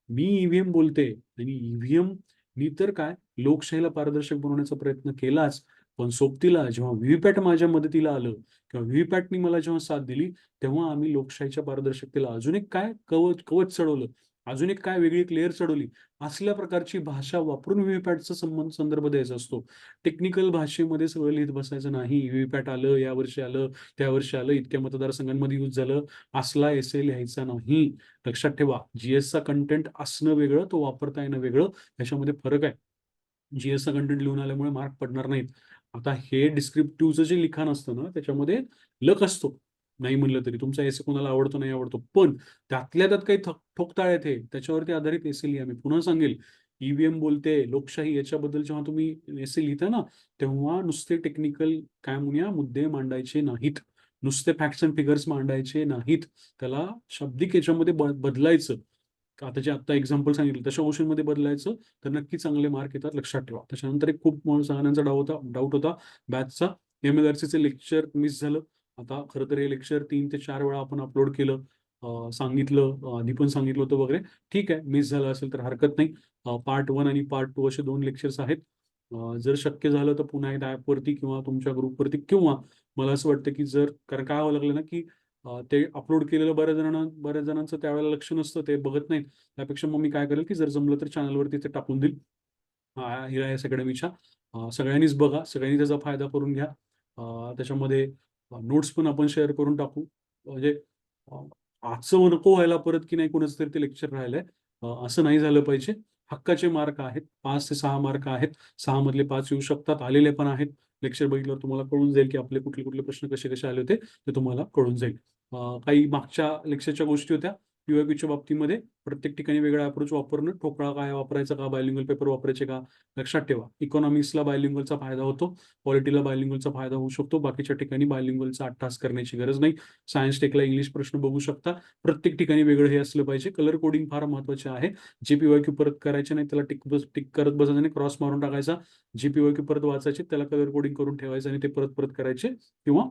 S1: मी ईव्हीएम बोलते आणि ईव्हीएमनी तर काय लोकशाहीला पारदर्शक बनवण्याचा प्रयत्न केलाच, पण सोबतीला जेव्हा व्हीव्हीपॅट माझ्या मदतीला आलं किंवा व्हीव्हीपॅटनी मला जेव्हा साथ दिली, तेव्हा आम्ही लोकशाहीच्या पारदर्शकतेला अजून एक काय कवच कवच चढवलं, अजून एक काय वेगळी एक लेयर चढवली. असल्या प्रकारची भाषा वापरून व्हीव्हीपॅटचा संदर्भ द्यायचा असतो. टेक्निकल भाषेमध्ये सगळं लिहित बसायचं नाही. व्हीव्हीपॅट आलं, या वर्षी आलं, त्या वर्षी आलं, इतक्या मतदारसंघांमध्ये यूज झालं, असला एसे लिहायचा नाही. लक्षात ठेवा, जी-एसचा कंटेंट असणं वेगळं, तो वापरता येणं वेगळं, ह्याच्यामध्ये फरक आहे. जी-एसचा कंटेंट लिहून आल्यामुळे मार्क पडणार नाहीत. आता हे डिस्क्रिप्टिव्हचं जे लिखाण असतं ना, त्याच्यामध्ये लक असतो. नाही म्हणलं तरी तुमचा एसे कोणाला आवडतो, नाही आवडतो. पण त्यातल्या त्यात काही ठोकताळ आहेत त्याच्यावरती आधारित एसे लिहा. मी पुन्हा सांगेल, ईव्हीएम बोलते, लोकशाही याच्याबद्दल जेव्हा तुम्ही एसे लिहिता ना, तेव्हा नुसते टेक्निकल काय म्हणूया मुद्दे मांडायचे नाहीत. नुसते फॅक्ट्स एंड फिगर्स मांडायचे नाहीत. त्याला शाब्दिक याच्यामध्ये बदलायचं. आता जे आत्ता एक्झाम्पल सांगितलं तशा गोष्टींमध्ये बदलायचं, तर नक्की चांगले मार्क येतात, लक्षात ठेवा. त्याच्यानंतर एक खूप सगळ्यांचा डाऊट होता बॅचचा, एम-एल-आर-सीचं लेक्चर मिस झालं. आता खरं तर हे लेक्चर 3 ते 4 वेळा आपण अपलोड केलं. सांगितलं, आधी पण सांगितलं होतं वगैरे. ठीक आहे, मिस झालं असेल तर हरकत नाही. पार्ट 1 आणि पार्ट 2 असे 2 लेक्चर्स आहेत. जर शक्य झालं तर पुन्हा एकदा ॲपवरती किंवा तुमच्या ग्रुपवरती किंवा मला असं वाटतं, की जर कारण काय व्हावं लागलं ना, की ते अपलोड केलेलं बऱ्याच जणांचं त्यावेळेला लक्ष नसतं, ते बघत नाहीत. त्यापेक्षा मग मी काय करेल, की जर जमलं तर चॅनलवरती ते टाकून देईल. हिरा-एस अकॅडमीच्या. सगळ्यांनीच बघा, सगळ्यांनी त्याचा फायदा करून घ्या. त्याच्यामध्ये नोट्स पण आपण शेअर करून टाकू. म्हणजे अ, आजचं नको व्हायला परत, की नाही कोणाचं तरी ते लेक्चर राहिलंय. असं नाही झालं पाहिजे. हक्काचे मार्क आहेत. 5 ते 6 मार्क आहेत. 6 मधले 5 येऊ शकतात, आलेले पण आहेत. लेक्चर बघितल्यावर तुम्हाला कळून जाईल, की आपले कुठले-कुठले प्रश्न कसे-कसे आले होते, ते तुम्हाला कळून जाईल. काही मागच्या लेक्चरच्या गोष्टी होत्या. पी-वाय-क्यूच्या बाबतीमध्ये प्रत्येक ठिकाणी वेगळा अप्रोच वापरणं, ठोकळा काय वापरायचा का, बायलिंग्युअल पेपर वापरायचे का, लक्षात ठेवा. इकॉनॉमिक्सला बायलिंग्युअलचा फायदा होतो, पॉलिटीला बायलिंग्युअलचा फायदा होऊ शकतो. बाकीच्या ठिकाणी बायलिंग्युअलचा अट्टाहास करण्याची गरज नाही. सायन्स टेकला इंग्लिश प्रश्न बघू शकता. प्रत्येक ठिकाणी वेगळं हे असलं पाहिजे. कलर कोडिंग फार महत्त्वाचे आहे. जे पी-वाय-क्यू परत करायचे नाही, त्याला टिक करत बसायचं नाही, क्रॉस मारून टाकायचा. जे पी-वाय-क्यू परत वाचायचे, त्याला कलर कोडिंग करून ठेवायचं आणि ते परत-परत करायचे किंवा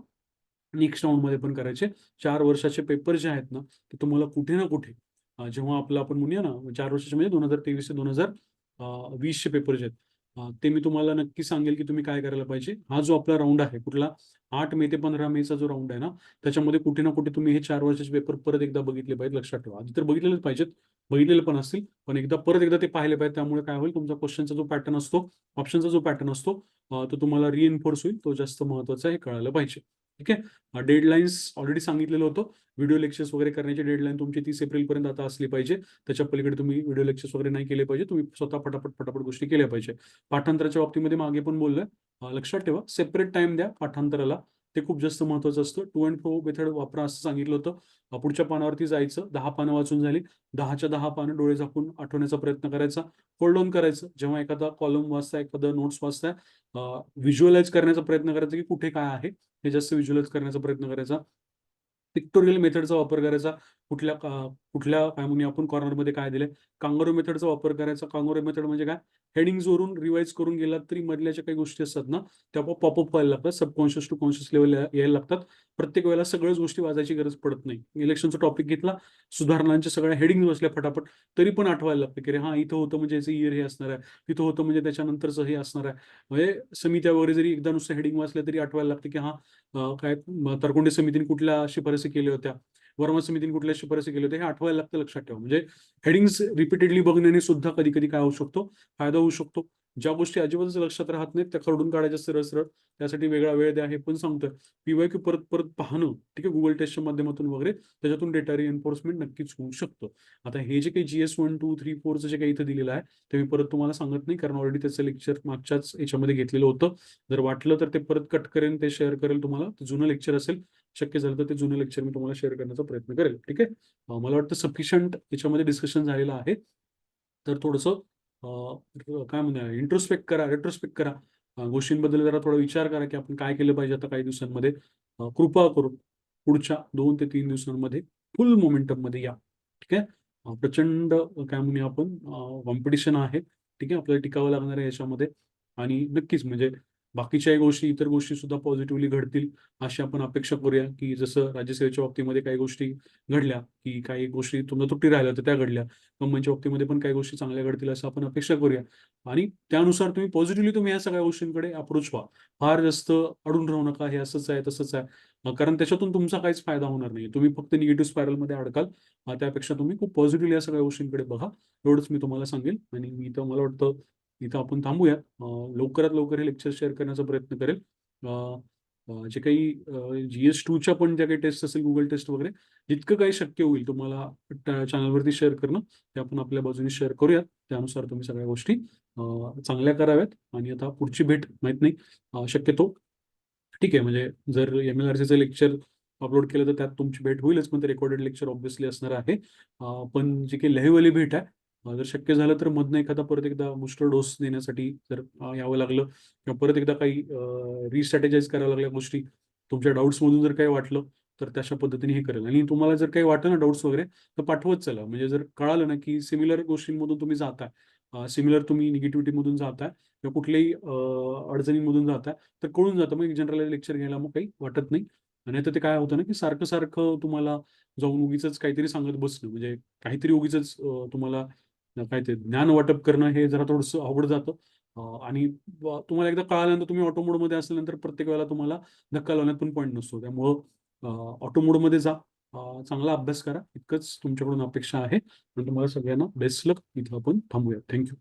S1: नेक्स्ट राऊंडमध्ये पण करायचे. 4 वर्षाचे पेपर जे आहेत ना, ते तुम्हाला कुठे ना कुठे जेव्हा आपलं आपण म्हणूया ना 4 वर्षाचे म्हणजे 2023 ते 2020चे पेपर जे आहेत, ते मी तुम्हाला नक्की सांगेल की तुम्ही काय करायला पाहिजे. हा जो आपला राउंड आहे कुठला 8 मे ते 15 मेचा जो राउंड आहे ना, त्याच्यामध्ये कुठे ना कुठे तुम्ही हे 4 वर्षाचे पेपर परत एकदा बघितले पाहिजेत. लक्षात ठेवा. आधी तर बघितलेलेच पाहिजेत. बघितलेले पण असतील, पण परत एकदा ते पाहिले पाहिजे. त्यामुळे काय होईल तुमचा क्वेश्चनचा जो पॅटर्न असतो, ऑप्शनचा जो पॅटर्न असतो, तो तुम्हाला रिइन्फोर्स होईल. तो जास्त महत्त्वाचा आहे, हे कळायला पाहिजे. ठीक आहे. डेडलाईन्स ऑलरेडी सांगितलेलं होतं. व्हिडिओ लेक्चर्स वगैरे करण्याची डेडलाईन तुमची 30 एप्रिलपर्यंत आता असली पाहिजे. त्याच्या पलीकडे तुम्ही व्हिडिओ लेक्चर्स वगैरे नाही केले पाहिजे. तुम्ही स्वतः पटापट गोष्टी केल्या पाहिजे. पाठांतराच्या बाबतीमध्ये मागे पण बोललोय. लक्षात ठेवा, सेपरेट टाइम द्या पाठांतराला. ते खूप जास्त महत्त्वाचं असतं. टू अँड फ्रो मेथड वापरा असं सांगितलं होतं. पुढच्या पानावरती जायचं. 10 पानं वाचून झाली. 10च्या 10 पानं डोळे झाकून आठवण्याचा प्रयत्न करायचा. होल्ड ऑन करायचं. जेव्हा एखादा कॉलम वाचताय, एखादा नोट्स वाचताय, व्हिज्युअलाइज करण्याचा प्रयत्न करायचा की कुठे काय आहे, हे जास्त व्हिज्युअलाइज करण्याचा प्रयत्न करायचा. पिक्टोरियल मेथडचा वापर करायचा. कुठल्या काय म्हणूया आपण कॉर्नरमध्ये काय दिलंय. कांगारू मेथडचा वापर करायचा. कांगारू मेथड म्हणजे काय, हेडिंग्जवरून रिवाइज करून गेलात तरी मधल्या ज्या काही गोष्टी असतात ना, त्या पॉपअप व्हायला लागतात. सबकॉन्शियस टू कॉन्शियस लेवल यायला लागतात. प्रत्येक वेळेला सगळ्याच गोष्टी वाचायची गरज पडत नाही. इलेक्शनचा टॉपिक घेतला, सुधारणांच्या सगळ्या हेडिंग बसल्या फटाफट, तरी पण आठवायला लागतं की हा इथं होतं म्हणजे याचं इयर हे असणार आहे, तिथं होतं म्हणजे त्याच्यानंतरचं हे असणार आहे. म्हणजे समित्या वगैरे जरी एकदा नुसतं हेडिंग वाचल्या तरी आठवायला लागतं की काय तरकुंडे समितीने कुठल्या शिफारसी केल्या होत्या, वर्मा समितीने कुठल्या शिफारसी केल्या होत्या, हे आठवायला लागतं. लक्षात ठेवा. म्हणजे हेडिंग्स रिपीटेडली बघण्याने सुद्धा कधी कधी काय होऊ शकतो, फायदा होऊ शकतो. ज्या गोष्टी अजिबातच लक्षात राहत नाहीत त्या खरडून काढायच्या सरळ सरळ. त्यासाठी वेगळा वेळ द्या, हे पण सांगतोय. PYQ परत परत पाहणं, ठीक आहे, गुगल टेस्टच्या माध्यमातून वगैरे, त्याच्यातून डेटा रिएन्फोर्समेंट नक्कीच होऊ शकतं. आता हे जे काही GS 1, 2, 3, 4 जे काही इथं दिलेलं आहे, ते मी परत तुम्हाला सांगत नाही, कारण ऑलरेडी त्याचं लेक्चर मागच्याच याच्यामध्ये घेतलेलं होतं. जर वाटलं तर ते परत कट करेन, ते शेअर करेल तुम्हाला. ते जुनं लेक्चर असेल, शक्य झालं तर ते जुनं लेक्चर मी तुम्हाला शेअर करण्याचा प्रयत्न करेल. ठीक आहे. मला वाटतं सफिशियंट याच्यामध्ये डिस्कशन झालेलं आहे. तर थोडंसं काय म्हणूया, इंट्रोस्पेक्ट करा, रेट्रोस्पेक्ट करा. गोष्टींबद्दल जरा थोडा विचार करा की आपण काय केलं पाहिजे आता काही दिवसांमध्ये. कृपा करून पुढच्या 2 ते 3 दिवसांमध्ये फुल मोमेंटम मध्ये या. ठीक आहे. प्रचंड काय म्हणूया आपण कॉम्पिटिशन आहे. ठीक आहे. आपल्याला टिकावं लागणार आहे याच्यामध्ये. आणि नक्कीच म्हणजे बाकीच्याही गोष्टी, इतर गोष्टी सुद्धा पॉझिटिव्हली घडतील अशी आपण अपेक्षा करूया. की जसं राज्यसेवेच्या बाबतीमध्ये काही गोष्टी घडल्या, की काही गोष्टी तुमच्या त्रुटी राहिल्या तर त्या घडल्या. कंपनीच्या बाबतीमध्ये पण काही गोष्टी चांगल्या घडतील असं आपण अपेक्षा करूया. आणि त्यानुसार तुम्ही या सगळ्या गोष्टींकडे अप्रोच व्हा. फार जास्त अडून राहू नका, हे असंच आहे तसंच आहे. कारण त्याच्यातून तुमचा काहीच फायदा होणार नाही. तुम्ही फक्त निगेटिव्ह स्पायरलमध्ये अडकाल. त्यापेक्षा तुम्ही खूप पॉझिटिव्हली या सगळ्या गोष्टींकडे बघा. एवढंच मी तुम्हाला सांगेल. आणि मी तर मला वाटतं इथं आपण थांबूया. लवकरात लवकर हे लेक्चर शेअर करण्याचा प्रयत्न करेल. जे काही GS2च्या पण ज्या काही टेस्ट असेल, गुगल टेस्ट वगैरे, जितकं काही शक्य होईल तुम्हाला चॅनलवरती शेअर करणं, ते आपण आपल्या बाजूने शेअर करूयात. त्यानुसार तुम्ही सगळ्या गोष्टी चांगल्या कराव्यात. आणि आता पुढची भेट माहित नाही, शक्यतो ठीक आहे. म्हणजे जर MLRCचं लेक्चर अपलोड केलं तर त्यात तुमची भेट होईलच, पण ते रेकॉर्डेड लेक्चर ऑब्व्हियसली असणार आहे. पण जी काही लहवाली भेट आहे, जर शक्य झालं तर मधनं एखादा परत एकदा बूस्टर डोस देण्यासाठी जर यावं लागलं, किंवा परत एकदा काही रिस्ट्रॅटेजाइज करावं लागल्या गोष्टी, तुमच्या डाऊट्समधून जर काही वाटलं तर तशा पद्धतीने हे करेल. आणि तुम्हाला जर काही वाटलं ना डाऊट्स वगैरे, तर पाठवत चला. म्हणजे जर कळालं ना की सिमिलर गोष्टींमधून तुम्ही जाताय, सिमिलर तुम्ही निगेटिव्हिटीमधून जाताय, किंवा कुठल्याही अडचणींमधून जाताय, तर कळून जातं. मग जनरल लेक्चर घ्यायला मग काही वाटत नाही. आणि आता ते काय होतं ना की सारखं सारखं तुम्हाला जाऊन उगीच काहीतरी सांगत बसणं, म्हणजे काहीतरी उगीच तुम्हाला काय ते ज्ञान वाटप करणं, हे जरा थोडंसं अवघड जातं. आणि तुम्हाला एकदा कळाल्यानंतर तुम्ही ऑटो मोडमध्ये असल्यानंतर प्रत्येक वेळेला तुम्हाला धक्का लावण्यात पण पॉईंट नसतो. त्यामुळं ऑटो मोडमध्ये जा, चांगला अभ्यास करा, इतकंच तुमच्याकडून अपेक्षा आहे. आणि तुम्हाला सगळ्यांना बेस्ट लक. इथं आपण थांबूया. थँक्यू.